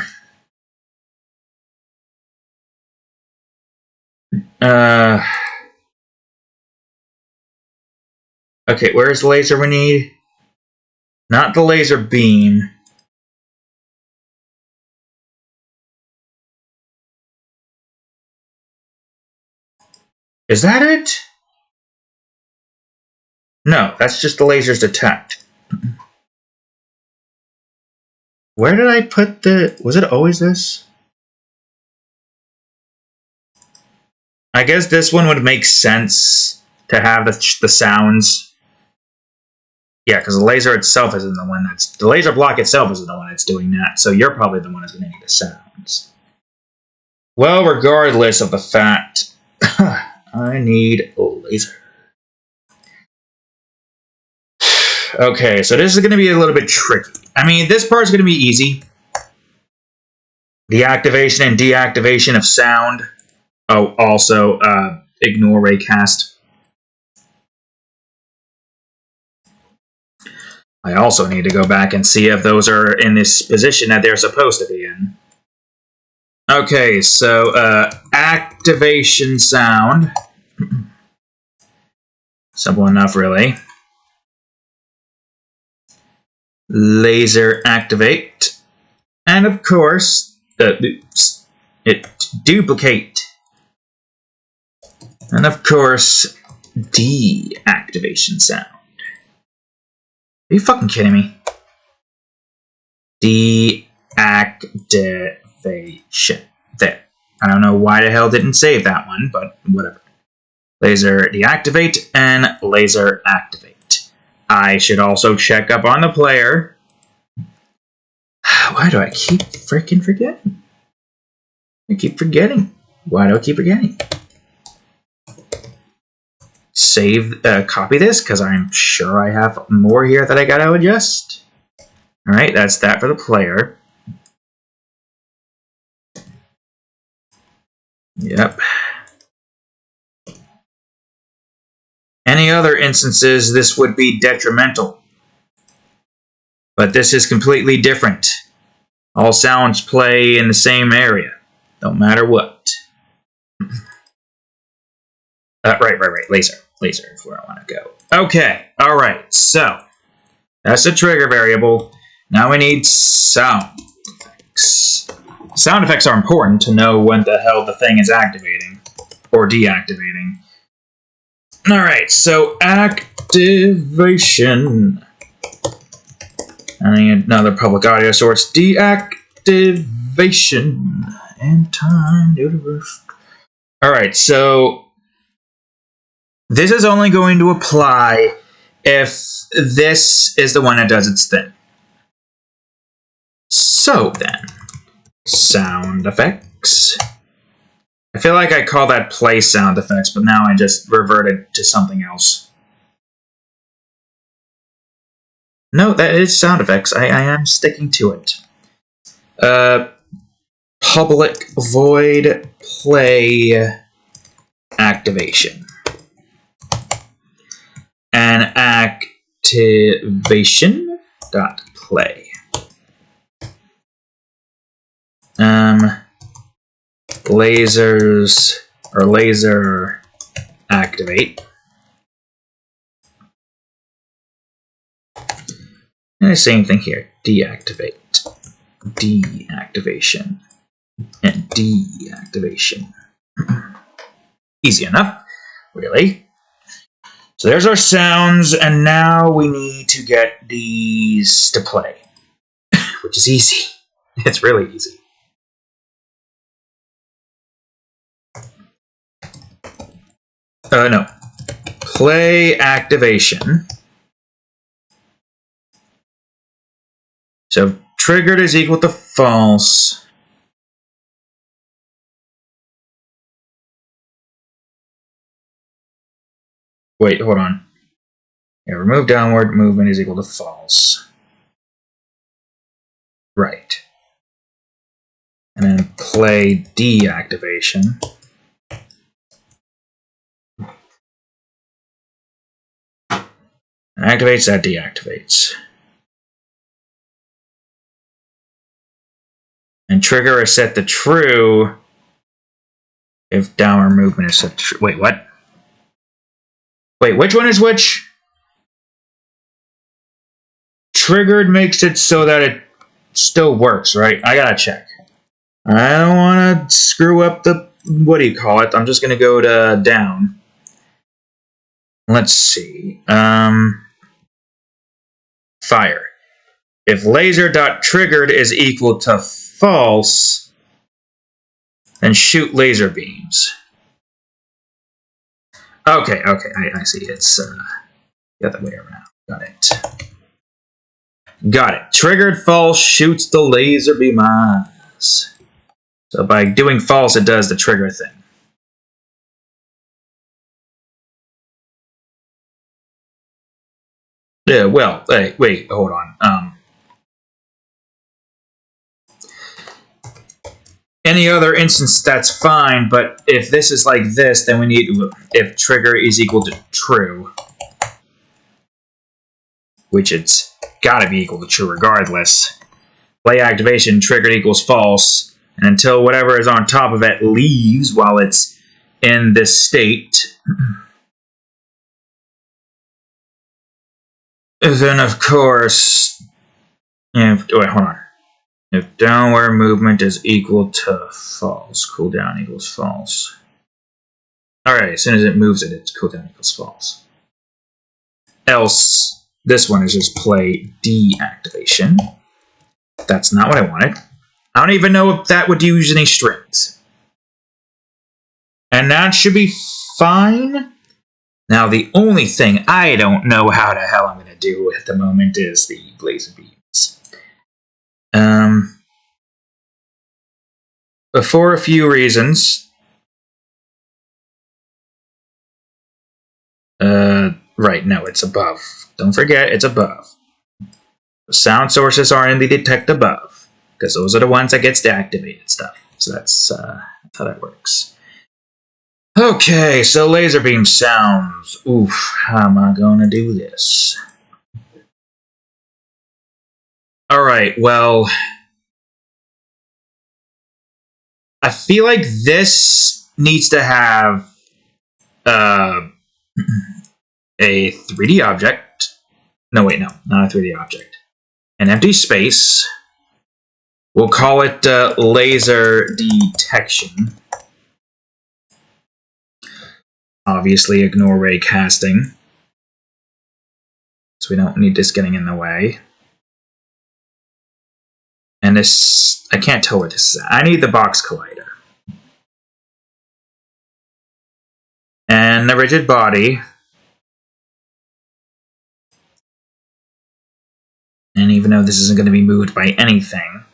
Okay, where's the laser we need? Not the laser beam. Is that it? No, that's just the laser's detect. Where did I put the... Was it always this? I guess this one would make sense to have the sounds. Yeah, because the laser itself isn't the one that's... The laser block itself isn't the one that's doing that, so you're probably the one that's going to need the sounds. Well, regardless of the fact, I need a laser. Okay, so this is going to be a little bit tricky. I mean, this part is going to be easy. The activation and deactivation of sound. Oh, also, ignore raycast. I also need to go back and see if those are in this position that they're supposed to be in. Okay, so, activation sound. Simple enough, really. Laser activate. And of course, it duplicate. And of course, deactivation sound. Are you fucking kidding me? Deactivation. There. I don't know why the hell didn't save that one, but whatever. Laser deactivate and laser activate. I should also check up on the player. Why do I keep freaking forgetting? I keep forgetting. Why do I keep forgetting? Save, copy this, because I'm sure I have more here that I gotta adjust. Alright, that's that for the player. Yep. Any other instances, this would be detrimental. But this is completely different. All sounds play in the same area. Don't matter what. Right. Laser. Laser is where I want to go. Okay. Alright. So, that's the trigger variable. Now we need sound effects. Sound effects are important to know when the hell the thing is activating. Or deactivating. Alright, so activation. I need another public audio source. Deactivation. And time. Alright, so this is only going to apply if this is the one that does its thing. So then, sound effects. I feel like I call that play sound effects, but now I just reverted to something else. No, that is sound effects. I am sticking to it. Public void play activation. And activation dot play. Lasers or laser activate. And the same thing here. Deactivate. Deactivation. And deactivation. Easy enough, really. So there's our sounds, and now we need to get these to play. Which is easy. It's really easy. No. Play activation. So triggered is equal to false. Wait, hold on. Yeah, remove downward movement is equal to false. Right. And then play deactivation. Activates, that deactivates. And trigger is set to true if downward movement is set to true. Wait, what? Wait, which one is which? Triggered makes it so that it still works, right? I gotta check. I don't want to screw up the, what do you call it? I'm just gonna go to down. Let's see. Fire. If laser.triggered is equal to false, then shoot laser beams. Okay, I see. It's the other way around. Got it. Got it. Triggered false shoots the laser beam eyes. So by doing false, it does the trigger thing. Yeah, well, hey, wait, hold on. Any other instance, that's fine, but if this is like this, then we need, if trigger is equal to true, which it's gotta be equal to true regardless, play activation, triggered equals false, and until whatever is on top of it leaves while it's in this state, then of course, wait, hold on. If downward movement is equal to false, cooldown equals false. Alright, as soon as it moves it, it's cooldown equals false. Else, this one is just play deactivation. That's not what I wanted. I don't even know if that would use any strings. And that should be fine. Now, the only thing I don't know how the hell I'm going to do at the moment is the laser beams. For a few reasons. Right, no, it's above. Don't forget, it's above. The sound sources are in the detect above, because those are the ones that gets deactivated stuff. So that's how that works. Okay, so laser beam sounds. Oof, how am I gonna do this? Alright, well, I feel like this needs to have a 3D object. No, wait, no, not a 3D object. An empty space. We'll call it laser detection. Obviously, ignore ray casting. So we don't need this getting in the way. And this, I can't tell what this is. I need the box collider. And the rigid body. And even though this isn't going to be moved by anything.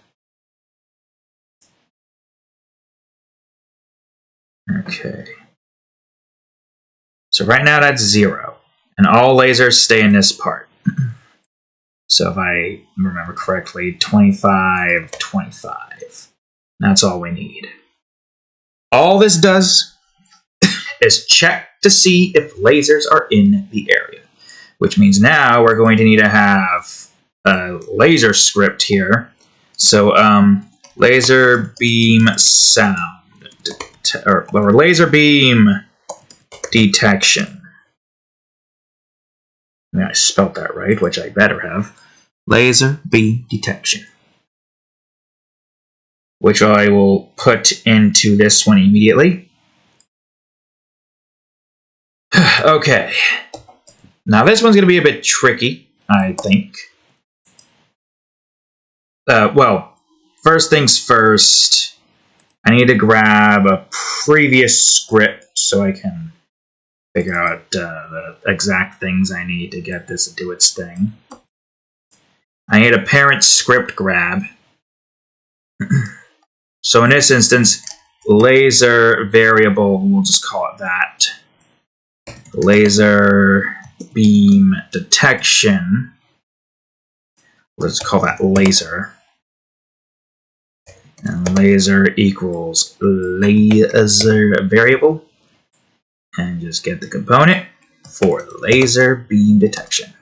Okay. So right now that's 0. And all lasers stay in this part. So if I remember correctly, 25, 25. That's all we need. All this does is check to see if lasers are in the area. Which means now we're going to need to have a laser script here. So laser beam sound. Or laser beam detection. I mean, I spelled that right, which I better have. Laser beam detection. Which I will put into this one immediately. Okay. Now this one's going to be a bit tricky, I think. Well, first things first, I need to grab a previous script so I can figure out the exact things I need to get this to do its thing. I need a parent script grab. So in this instance, laser variable, we'll just call it that. laser beam detection. Let's call that laser. And laser equals laser variable. And just get the component for laser beam detection.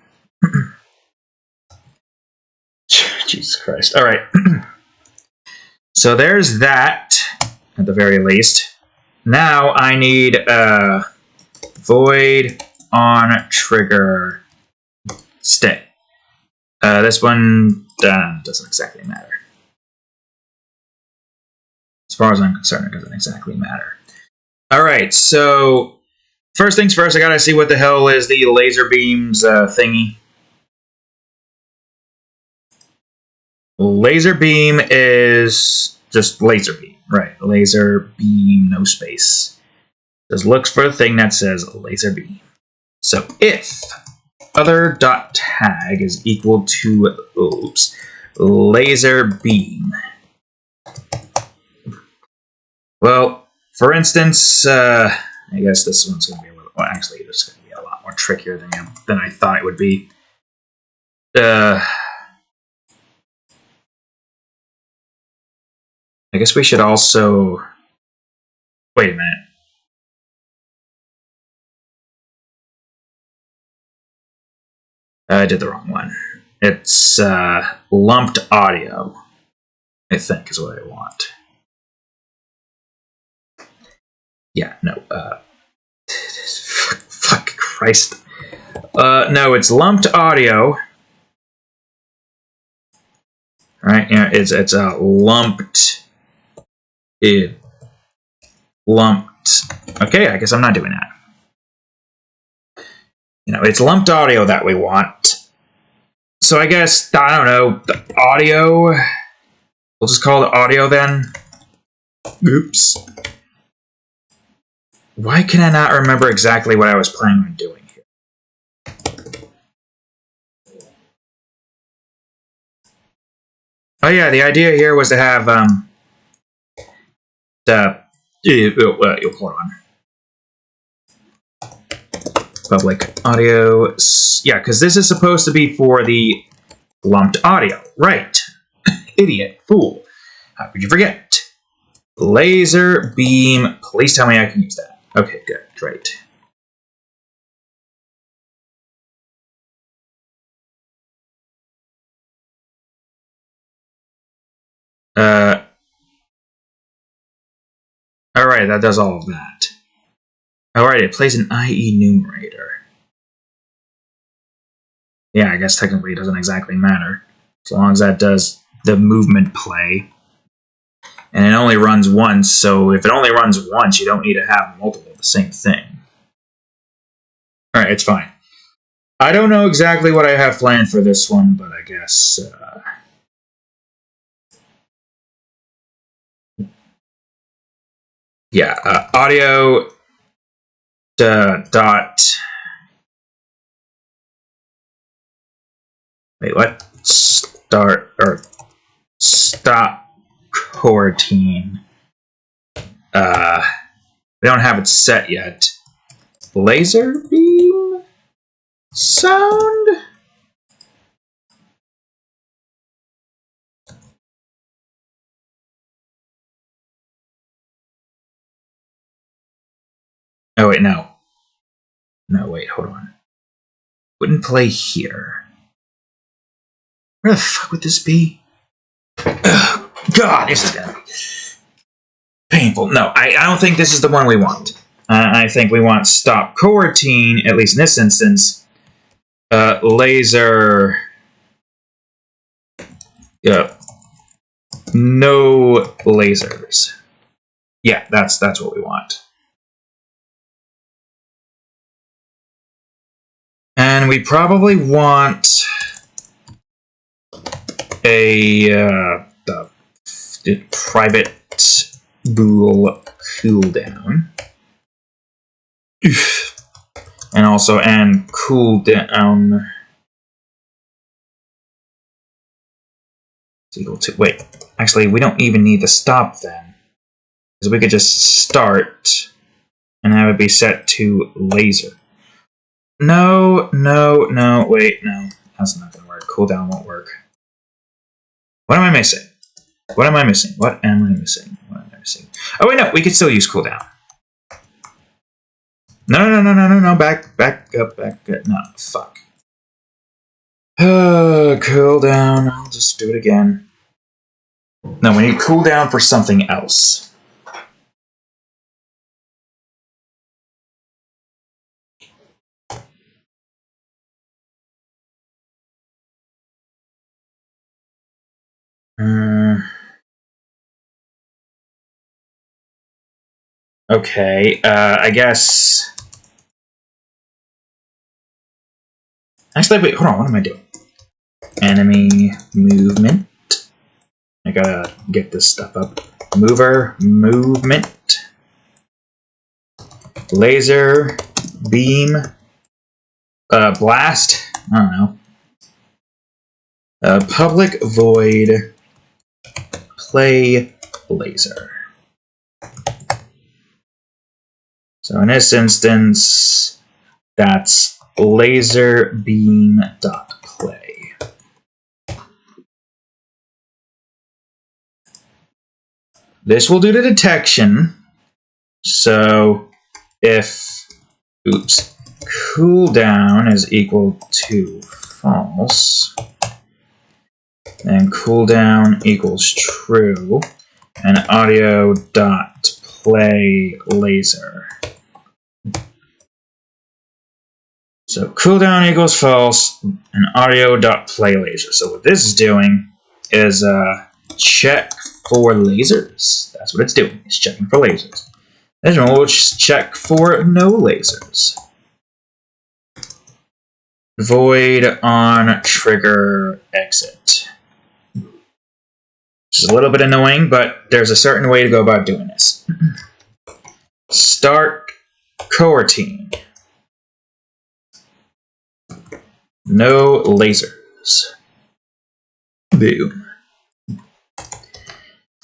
Jesus Christ. All right. So there's that, at the very least. Now I need a void on trigger stay. This one doesn't exactly matter. As far as I'm concerned, it doesn't exactly matter. All right, so first things first, I gotta see what the hell is the laser beams thingy. Laser beam is just laser beam, right? Laser beam, no space. Just looks for a thing that says laser beam. So if other.tag is equal to, oops, laser beam. Well, for instance, I guess this one's going to be a little, well, actually, this is going to be a lot more trickier than I thought it would be. I guess we should also, wait a minute. I did the wrong one. It's lumped audio, I think is what I want. Yeah, no, fuck Christ. No, it's lumped audio. Right, yeah, it's a lumped. Lumped. Okay, I guess I'm not doing that. You know, it's lumped audio that we want. So I guess, I don't know, the audio. We'll just call it audio then. Oops. Why can I not remember exactly what I was planning on doing here? Oh yeah, the idea here was to have hold on. Public audio, yeah, because this is supposed to be for the lumped audio, right? Idiot, fool. How could you forget? Laser beam, please tell me I can use that. Okay, good, great. Alright, that does all of that. Alright, it plays an IE numerator. Yeah, I guess technically it doesn't exactly matter. As long as that does the movement play. And it only runs once, so if it only runs once, you don't need to have multiple of the same thing. Alright, it's fine. I don't know exactly what I have planned for this one, but I guess... yeah, audio dot... Wait, what? Start, or stop coroutine. We don't have it set yet. Laser beam sound? Oh, wait, no. No, wait, hold on. Wouldn't play here. Where the fuck would this be? Ugh, God, this is gonna be painful. No, I don't think this is the one we want. I think we want stop coroutine, at least in this instance. Laser. Yeah. No lasers. Yeah, that's what we want. And we probably want a private bool cooldown. And also cooldown is equal to, wait, actually we don't even need to stop then, because we could just start and have it be set to laser. No, wait, no. That's not gonna work. Cooldown won't work. What am I missing? What am I missing? Oh, wait, no, we can still use cooldown. No, back up. No, fuck. Cooldown, I'll just do it again. No, we need cooldown for something else. Okay, I guess... Actually, wait, hold on, what am I doing? Enemy movement. I gotta get this stuff up. Mover, movement. Laser, beam, blast, I don't know. Public void, play laser. So in this instance, that's laser beam dot play. This will do the detection. So if cooldown is equal to false, then cooldown equals true, and audio dot play laser. So cooldown equals false, and audio dot play laser. So what this is doing is check for lasers. That's what it's doing. It's checking for lasers. This one will check for no lasers. Void on trigger exit. Which is a little bit annoying, but there's a certain way to go about doing this. Start coroutine. No lasers. Boom.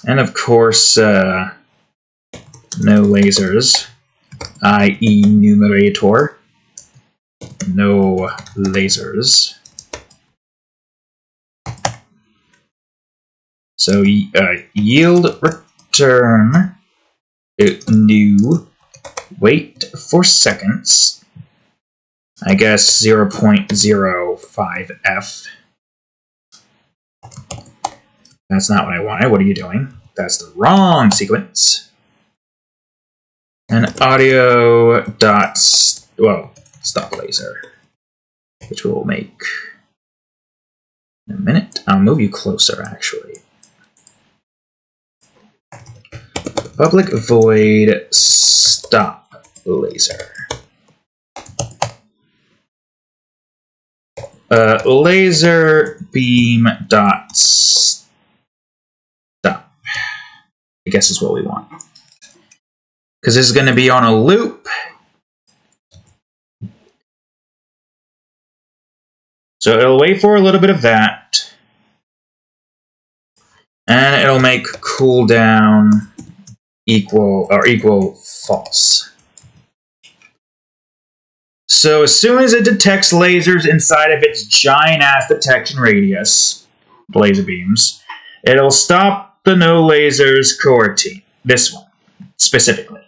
And of course, no lasers, i.e. numerator. No lasers. So yield return new wait for seconds. I guess 0.05f. That's not what I wanted. What are you doing? That's the wrong sequence. And audio dot stop laser, which we'll make in a minute. I'll move you closer, actually. Public void stop laser. Laser beam dot stop, I guess is what we want. Because this is going to be on a loop. So it'll wait for a little bit of that. And it'll make cooldown equal false. So as soon as it detects lasers inside of its giant-ass detection radius, laser beams, it'll stop the no lasers coroutine. This one, specifically.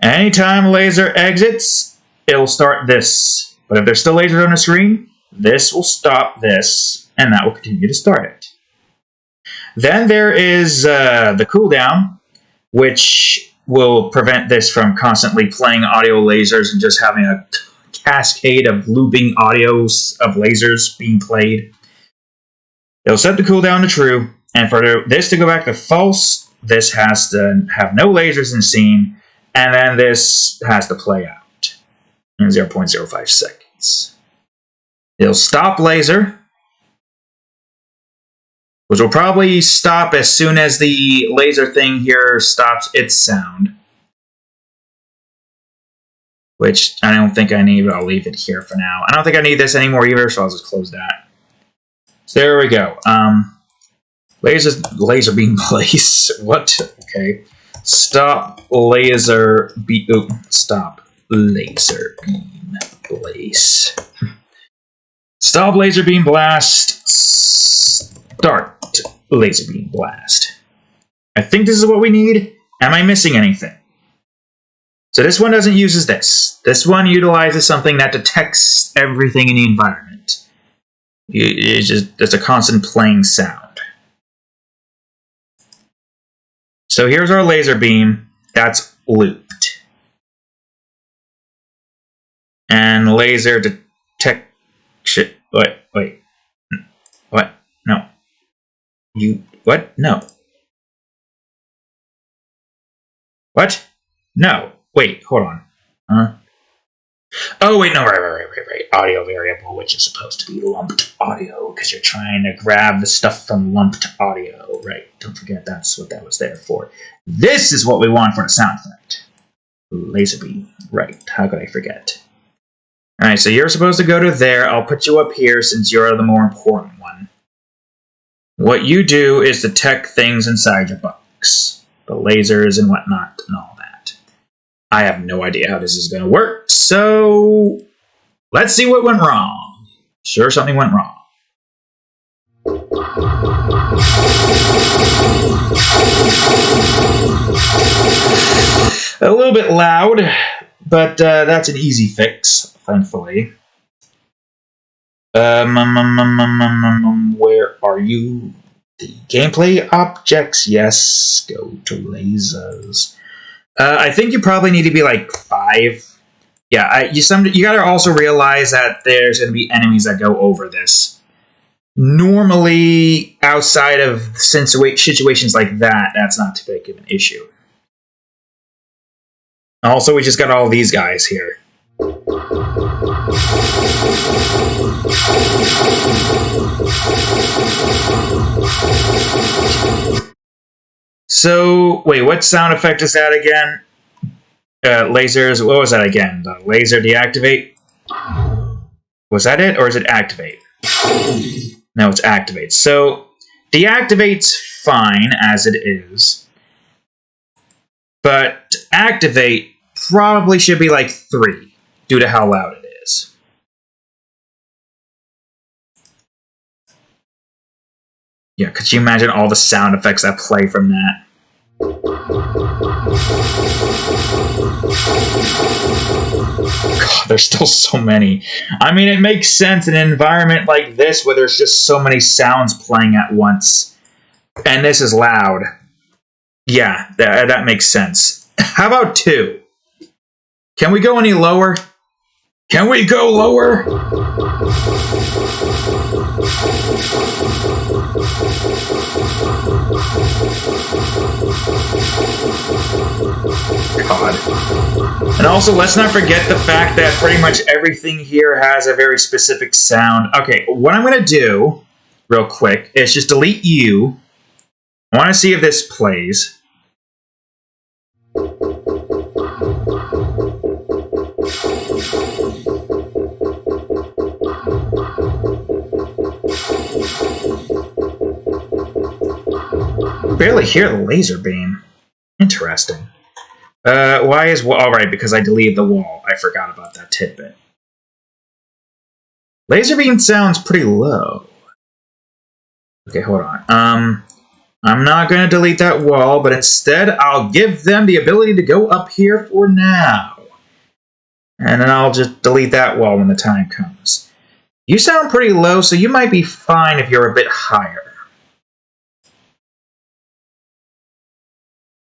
Anytime a laser exits, it'll start this. But if there's still lasers on the screen, this will stop this, and that will continue to start it. Then there is the cooldown, which will prevent this from constantly playing audio lasers and just having a cascade of looping audios of lasers being played. It'll set the cooldown to true, and for this to go back to false, this has to have no lasers in scene, and then this has to play out in 0.05 seconds. It'll stop laser, which will probably stop as soon as the laser thing here stops its sound. Which I don't think I need, but I'll leave it here for now. I don't think I need this anymore either, so I'll just close that. So there we go. Laser beam place. What? Okay. Stop laser beam. Stop laser beam blaze. Stop laser beam blast. Start laser beam blast. I think this is what we need. Am I missing anything? So this one doesn't use this. This one utilizes something that detects everything in the environment. It's a constant playing sound. So here's our laser beam that's looped. And laser detect shit. Wait. What? No. What? No. What? No. Wait, hold on. Oh, wait, no, right. Audio variable, which is supposed to be lumped audio, because you're trying to grab the stuff from lumped audio. Right, don't forget that's what that was there for. This is what we want for the sound effect. Laser beam. Right, how could I forget? Alright, so you're supposed to go to there. I'll put you up here since you're the more important one. What you do is detect things inside your box. The lasers and whatnot and all that. I have no idea how this is going to work, so let's see what went wrong. Sure, something went wrong. A little bit loud, but that's an easy fix, thankfully. Where are you? The gameplay objects, yes. Go to lasers. I think you probably need to be like 5. Yeah, you gotta also realize that there's gonna be enemies that go over this. Normally, outside of situations like that, that's not too big of an issue. Also, we just got all these guys here. So, wait, what sound effect is that again? Lasers, what was that again? The laser deactivate? Was that it, or is it activate? No, it's activate. So, deactivate's fine as it is. But activate probably should be like 3, due to how loud it is. Yeah, could you imagine all the sound effects that play from that? God, there's still so many. I mean, it makes sense in an environment like this where there's just so many sounds playing at once. And this is loud. Yeah, that makes sense. How about 2? Can we go any lower? Can we go lower? God. And also, let's not forget the fact that pretty much everything here has a very specific sound. Okay, what I'm going to do, real quick, is just delete you. I want to see if this plays. Barely hear the laser beam. Interesting. Why is... Alright, because I deleted the wall. I forgot about that tidbit. Laser beam sounds pretty low. Okay, hold on. I'm not going to delete that wall, but instead I'll give them the ability to go up here for now. And then I'll just delete that wall when the time comes. You sound pretty low, so you might be fine if you're a bit higher.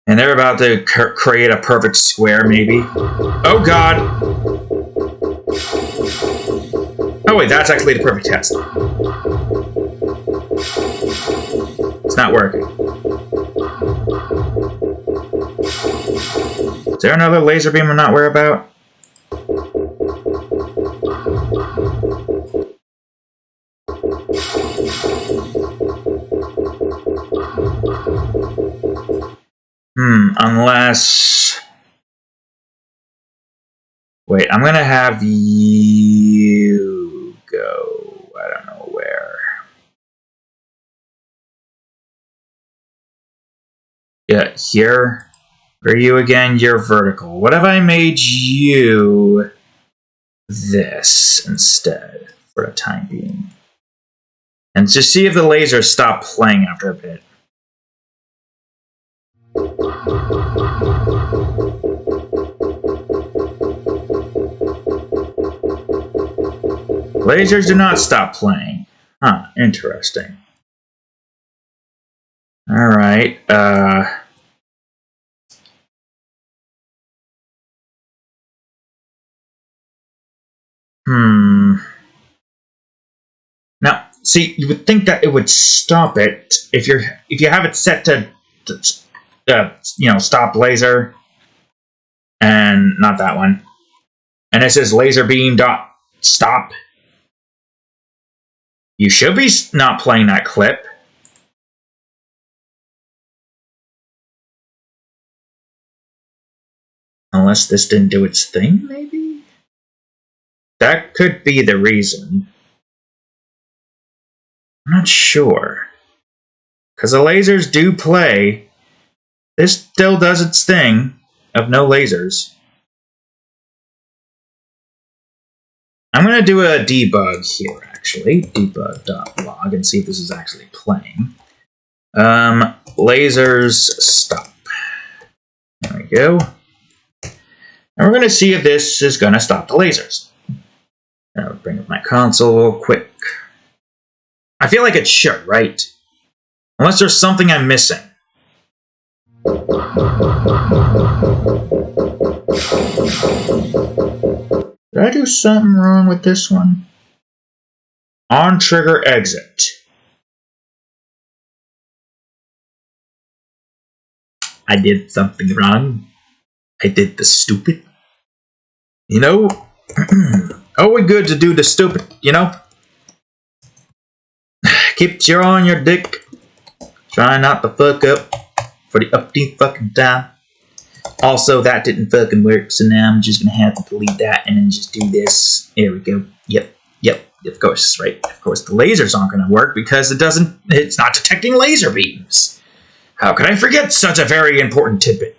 And they're about to create a perfect square, maybe. Oh, God. Oh, wait, that's actually the perfect test. It's not working. Is there another laser beam I'm not aware about? Unless... Wait, I'm gonna have you go... I don't know where. Yeah, here. What are you again? You're vertical. What if I made you this instead for the time being? And just see if the lasers stop playing after a bit. Lasers do not stop playing. Huh, interesting. Alright, Now, see, you would think that it would stop it if you have it set to stop laser, and not that one. And it says laser beam dot stop. You should be not playing that clip. Unless this didn't do its thing, maybe? That could be the reason. I'm not sure. Because the lasers do play. This still does its thing of no lasers. I'm going to do a debug here, actually. Debug.log and see if this is actually playing. Lasers stop. There we go. And we're going to see if this is going to stop the lasers. I'll bring up my console real quick. I feel like it should, right? Unless there's something I'm missing. Did I do something wrong with this one? On trigger exit. I did something wrong. I did the stupid. You know? Always good to do the stupid, you know? Keeps you on your dick. Try not to fuck up for the upteenth fucking time. Also, that didn't fucking work, so now I'm just gonna have to delete that and then just do this. There we go. Yep, of course, right? Of course, the lasers aren't gonna work because it's not detecting laser beams. How could I forget such a very important tidbit?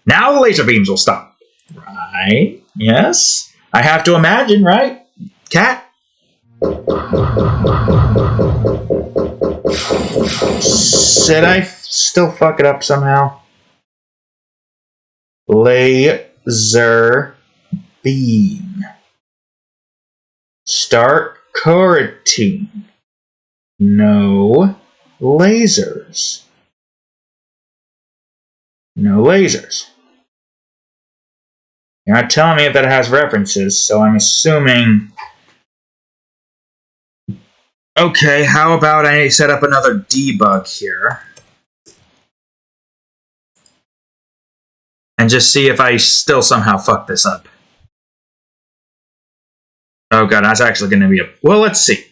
Now the laser beams will stop. Right? Yes? I have to imagine, right? Cat? Should I still fuck it up somehow? Laser beam. Start coroutine. No lasers. No lasers. You're not telling me if that has references, so I'm assuming... Okay, how about I set up another debug here? And just see if I still somehow fuck this up. Oh god, that's actually going to be a... Well, let's see.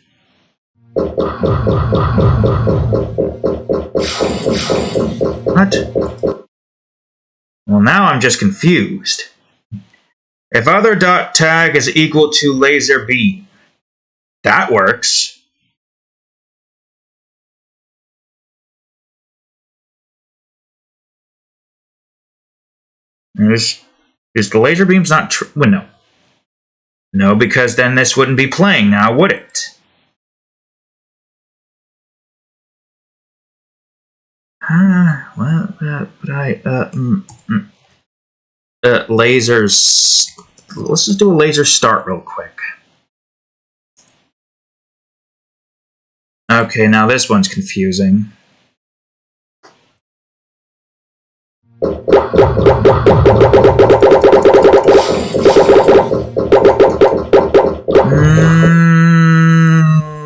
What? Well, now I'm just confused. If other dot tag is equal to laser beam, that works. Is the laser beam's not true? Well, no. No, because then this wouldn't be playing now, would it? Lasers. Let's just do a laser start real quick. Okay, now this one's confusing.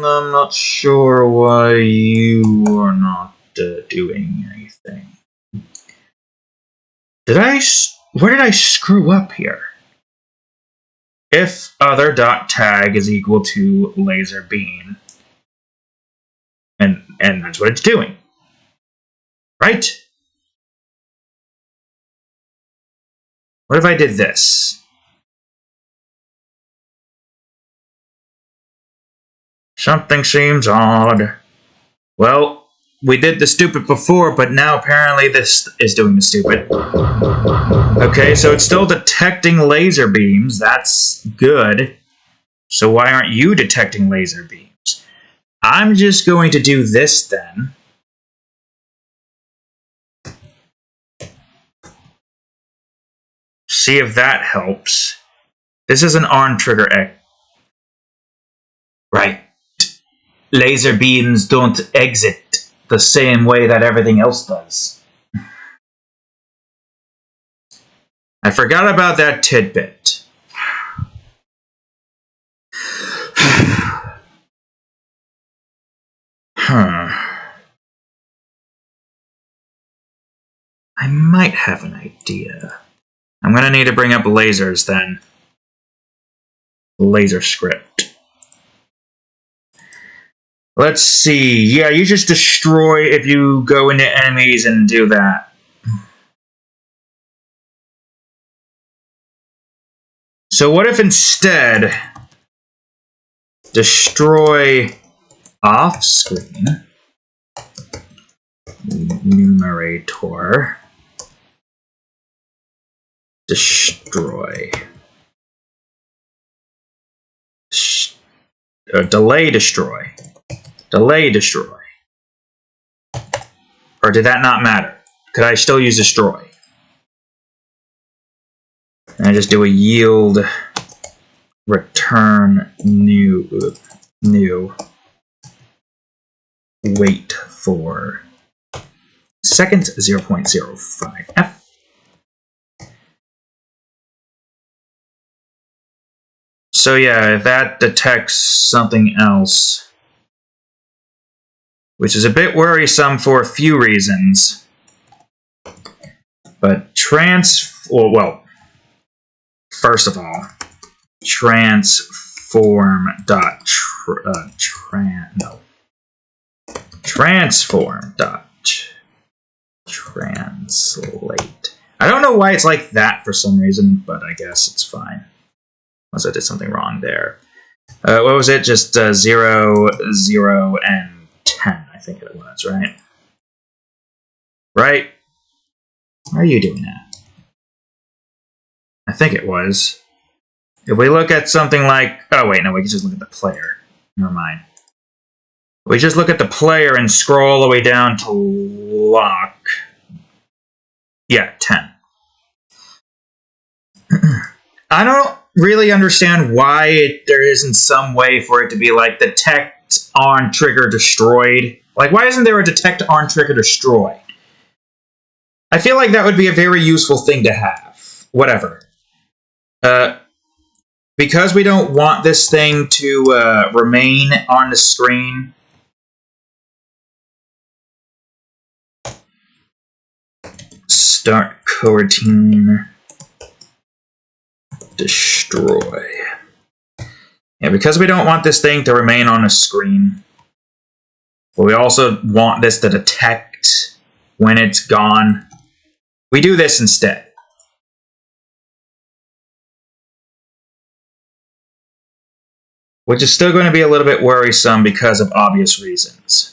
I'm not sure why you are not doing anything. Where did I screw up here? If other dot tag is equal to laser beam. And that's what it's doing. Right? What if I did this? Something seems odd. Well, we did the stupid before, but now apparently this is doing the stupid. Okay, so it's still detecting laser beams. That's good. So why aren't you detecting laser beams? I'm just going to do this then. See if that helps. This is an on trigger egg. Right. Laser beams don't exit the same way that everything else does. I forgot about that tidbit. I might have an idea. I'm gonna need to bring up lasers then. Laser script. Let's see. Yeah, you just destroy if you go into enemies and do that. So what if instead destroy off screen numerator destroy delay destroy. Or did that not matter? Could I still use destroy? And I just do a yield return new wait for seconds 0.05f. So yeah, if that detects something else, which is a bit worrisome for a few reasons, but well, first of all, transform dot translate. I don't know why it's like that for some reason, but I guess it's fine. Unless I did something wrong there. What was it? Just 0, 0, and 10, I think it was, right? Right? Why are you doing that? I think it was. If we look at something like... Oh, wait, no, we can just look at the player. Never mind. We just look at the player and scroll all the way down to lock. Yeah, 10. I don't really understand why there isn't some way for it to be like detect on trigger destroyed. Like, why isn't there a detect on trigger destroy? I feel like that would be a very useful thing to have. Whatever. Because we don't want this thing to remain on the screen. Start coroutine. Destroy. Yeah, because we don't want this thing to remain on a screen, but we also want this to detect when it's gone, we do this instead. Which is still going to be a little bit worrisome because of obvious reasons.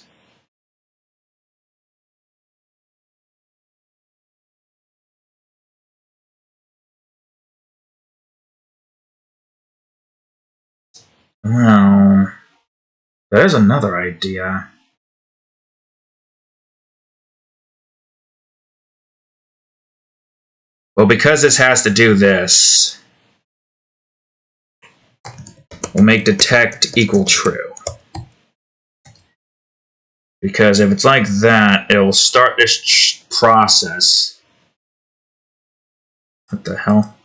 Well, there's another idea. Well, because this has to do this, we'll make detect equal true. Because if it's like that, it'll start this process. What the hell?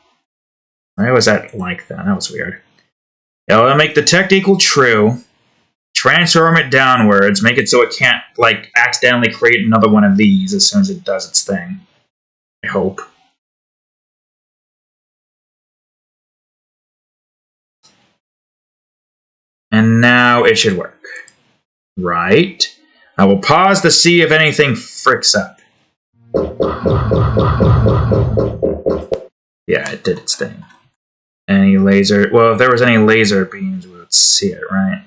Why was that like that? That was weird. It'll make detect equal true, transform it downwards, make it so it can't, like, accidentally create another one of these as soon as it does its thing. I hope. And now it should work. Right. I will pause to see if anything fricks up. Yeah, it did its thing. Any laser... Well, if there was any laser beams, we would see it, right?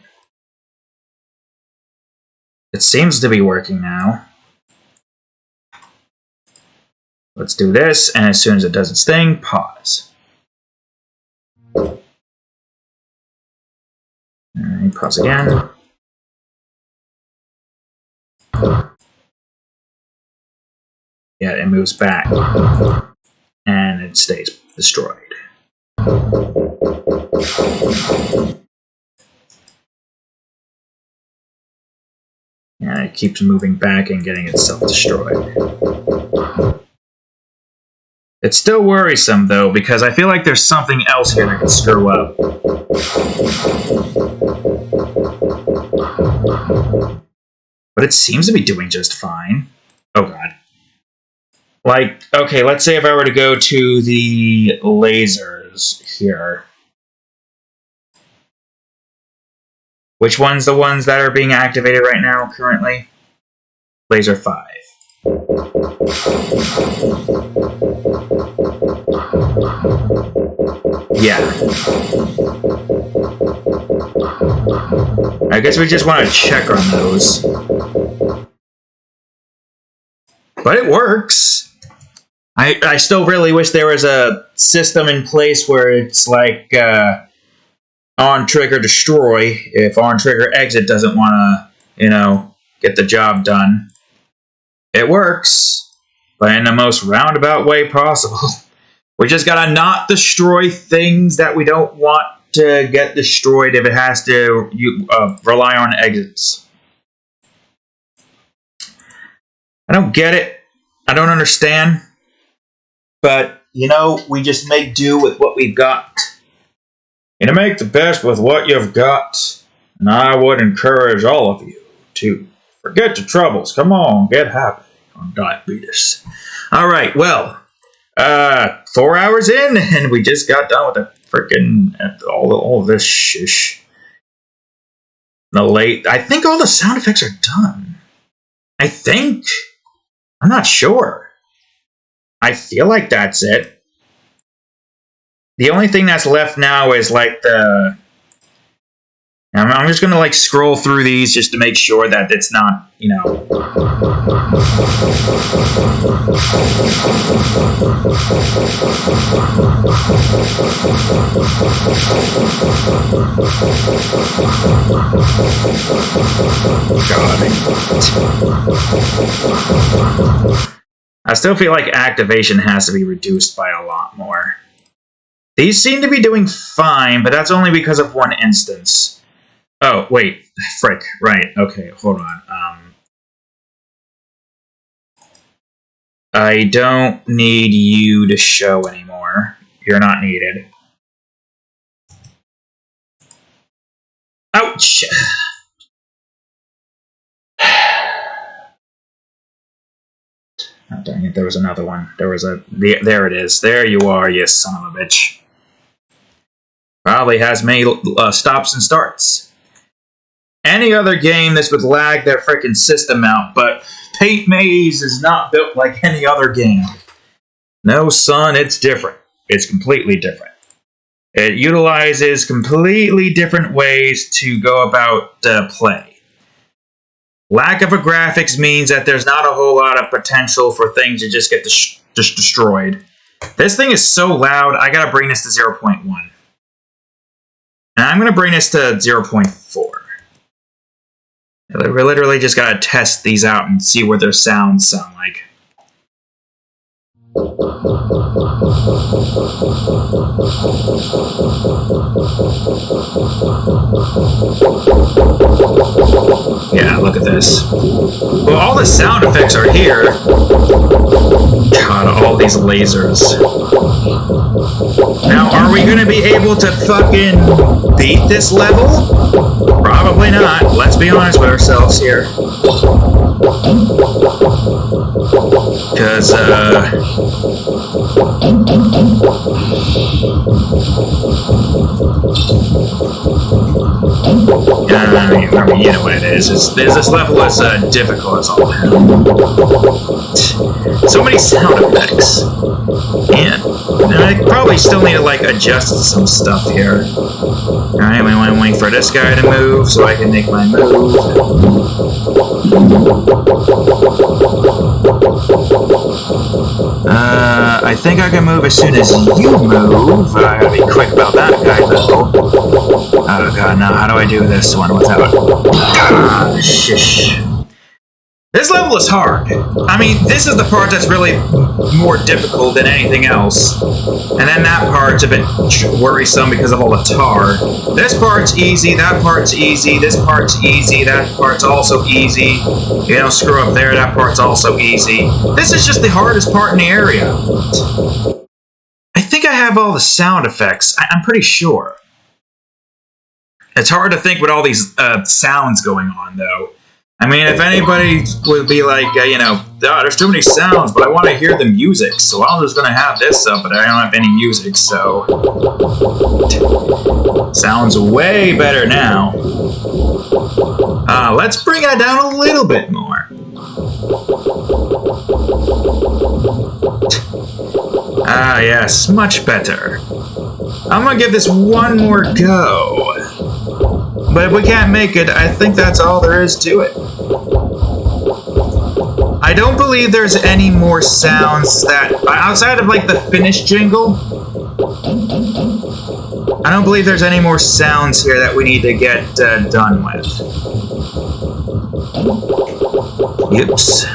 It seems to be working now. Let's do this, and as soon as it does its thing, pause. Alright, pause again. Yeah, it moves back. And it stays destroyed. And it keeps moving back and getting itself destroyed. It's still worrisome, though, because I feel like there's something else here that could screw up. But it seems to be doing just fine. Oh, God. Like, okay, let's say if I were to go to the lasers here. Which one's the ones that are being activated right now, currently? Laser 5. Yeah. I guess we just want to check on those. But it works. I still really wish there was a system in place where it's like on trigger destroy if on trigger exit doesn't want to, get the job done. It works, but in the most roundabout way possible. We just gotta not destroy things that we don't want to get destroyed if it has to rely on exits. I don't get it. I don't understand. But, we just make do with what we've got. Make the best with what you've got. And I would encourage all of you to forget your troubles. Come on, get happy on diabetes. All right, well, 4 hours in, and we just got done with the freaking all this shish. I think all the sound effects are done. I think. I'm not sure. I feel like that's it. The only thing that's left now is like the... I'm just gonna scroll through these just to make sure that it's not, God. I still feel like activation has to be reduced by a lot more. These seem to be doing fine, but that's only because of one instance. Oh, wait. Frick. Right. Okay, hold on. I don't need you to show anymore. You're not needed. Ouch! Oh, dang it, there was another one. There it is. There you are, you son of a bitch. Probably has many stops and starts. Any other game, this would lag their frickin' system out, but Paint Maze is not built like any other game. No, son, it's different. It's completely different. It utilizes completely different ways to go about play. Lack of a graphics means that there's not a whole lot of potential for things to just get just destroyed. This thing is so loud, I gotta bring this to 0.1. And I'm gonna bring this to 0.4. We literally just gotta test these out and see what their sounds sound like. Yeah, look at this. Well, all the sound effects are here. God, all these lasers. Now, are we gonna be able to fucking beat this level? Probably not. Let's be honest with ourselves here. Because, I mean, you know what it is. This level is difficult as all hell. So many sound effects. And I probably still need to, like, adjust some stuff here. Alright, we want to wait for this guy to move so I can make my move. I think I can move as soon as you move. I gotta be quick about that guy, though. Oh god, now how do I do this one without... Ah, shish. This level is hard. I mean, this is the part that's really more difficult than anything else. And then that part's a bit worrisome because of all the tar. This part's easy, that part's easy, this part's easy, that part's also easy. You don't screw up there, that part's also easy. This is just the hardest part in the area. I think I have all the sound effects. I'm pretty sure. It's hard to think with all these sounds going on, though. I mean, if anybody would be like, you know, oh, there's too many sounds, but I want to hear the music, so I'm just going to have this up, but I don't have any music, so... Sounds way better now. Let's bring it down a little bit more. Ah, yes, much better. I'm going to give this one more go. But if we can't make it, I think that's all there is to it. I don't believe there's any more sounds that... Outside of, like, the finish jingle, I don't believe there's any more sounds here that we need to get done with. Oops.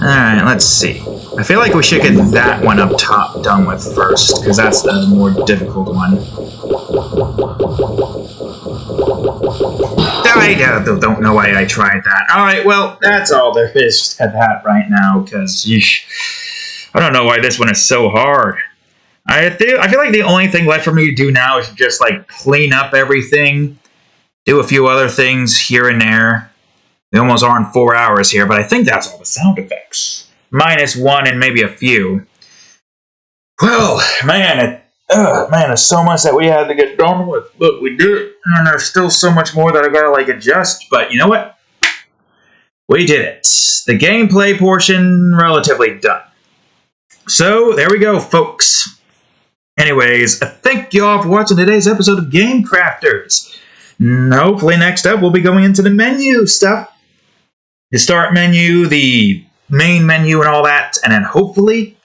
Alright, let's see. I feel like we should get that one up top done with first, because that's the more difficult one. I don't know why I tried that. Alright, well, that's all there is to that right now, because I don't know why this one is so hard. I feel like the only thing left for me to do now is just, like, clean up everything, do a few other things here and there. We almost are in 4 hours here, but I think that's all the sound effects. Minus one and maybe a few. Well, man, there's so much that we had to get done with, but we did. And there's still so much more that I gotta, like, adjust, but you know what? We did it. The gameplay portion, relatively done. So, there we go, folks. Anyways, thank you all for watching today's episode of Game Crafters. Hopefully next up we'll be going into the menu stuff. The start menu, the main menu and all that, and then hopefully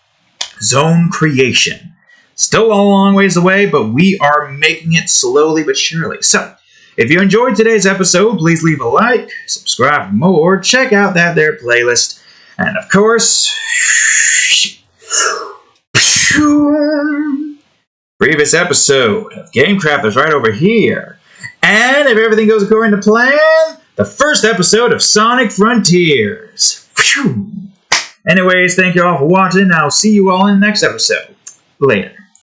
zone creation. Still a long ways away, but we are making it slowly but surely. So, if you enjoyed today's episode, please leave a like, subscribe for more, check out that there playlist, and of course, previous episode of Game Crafters right over here. And if everything goes according to plan, the first episode of Sonic Frontiers. Anyways, thank you all for watching. I'll see you all in the next episode. Later.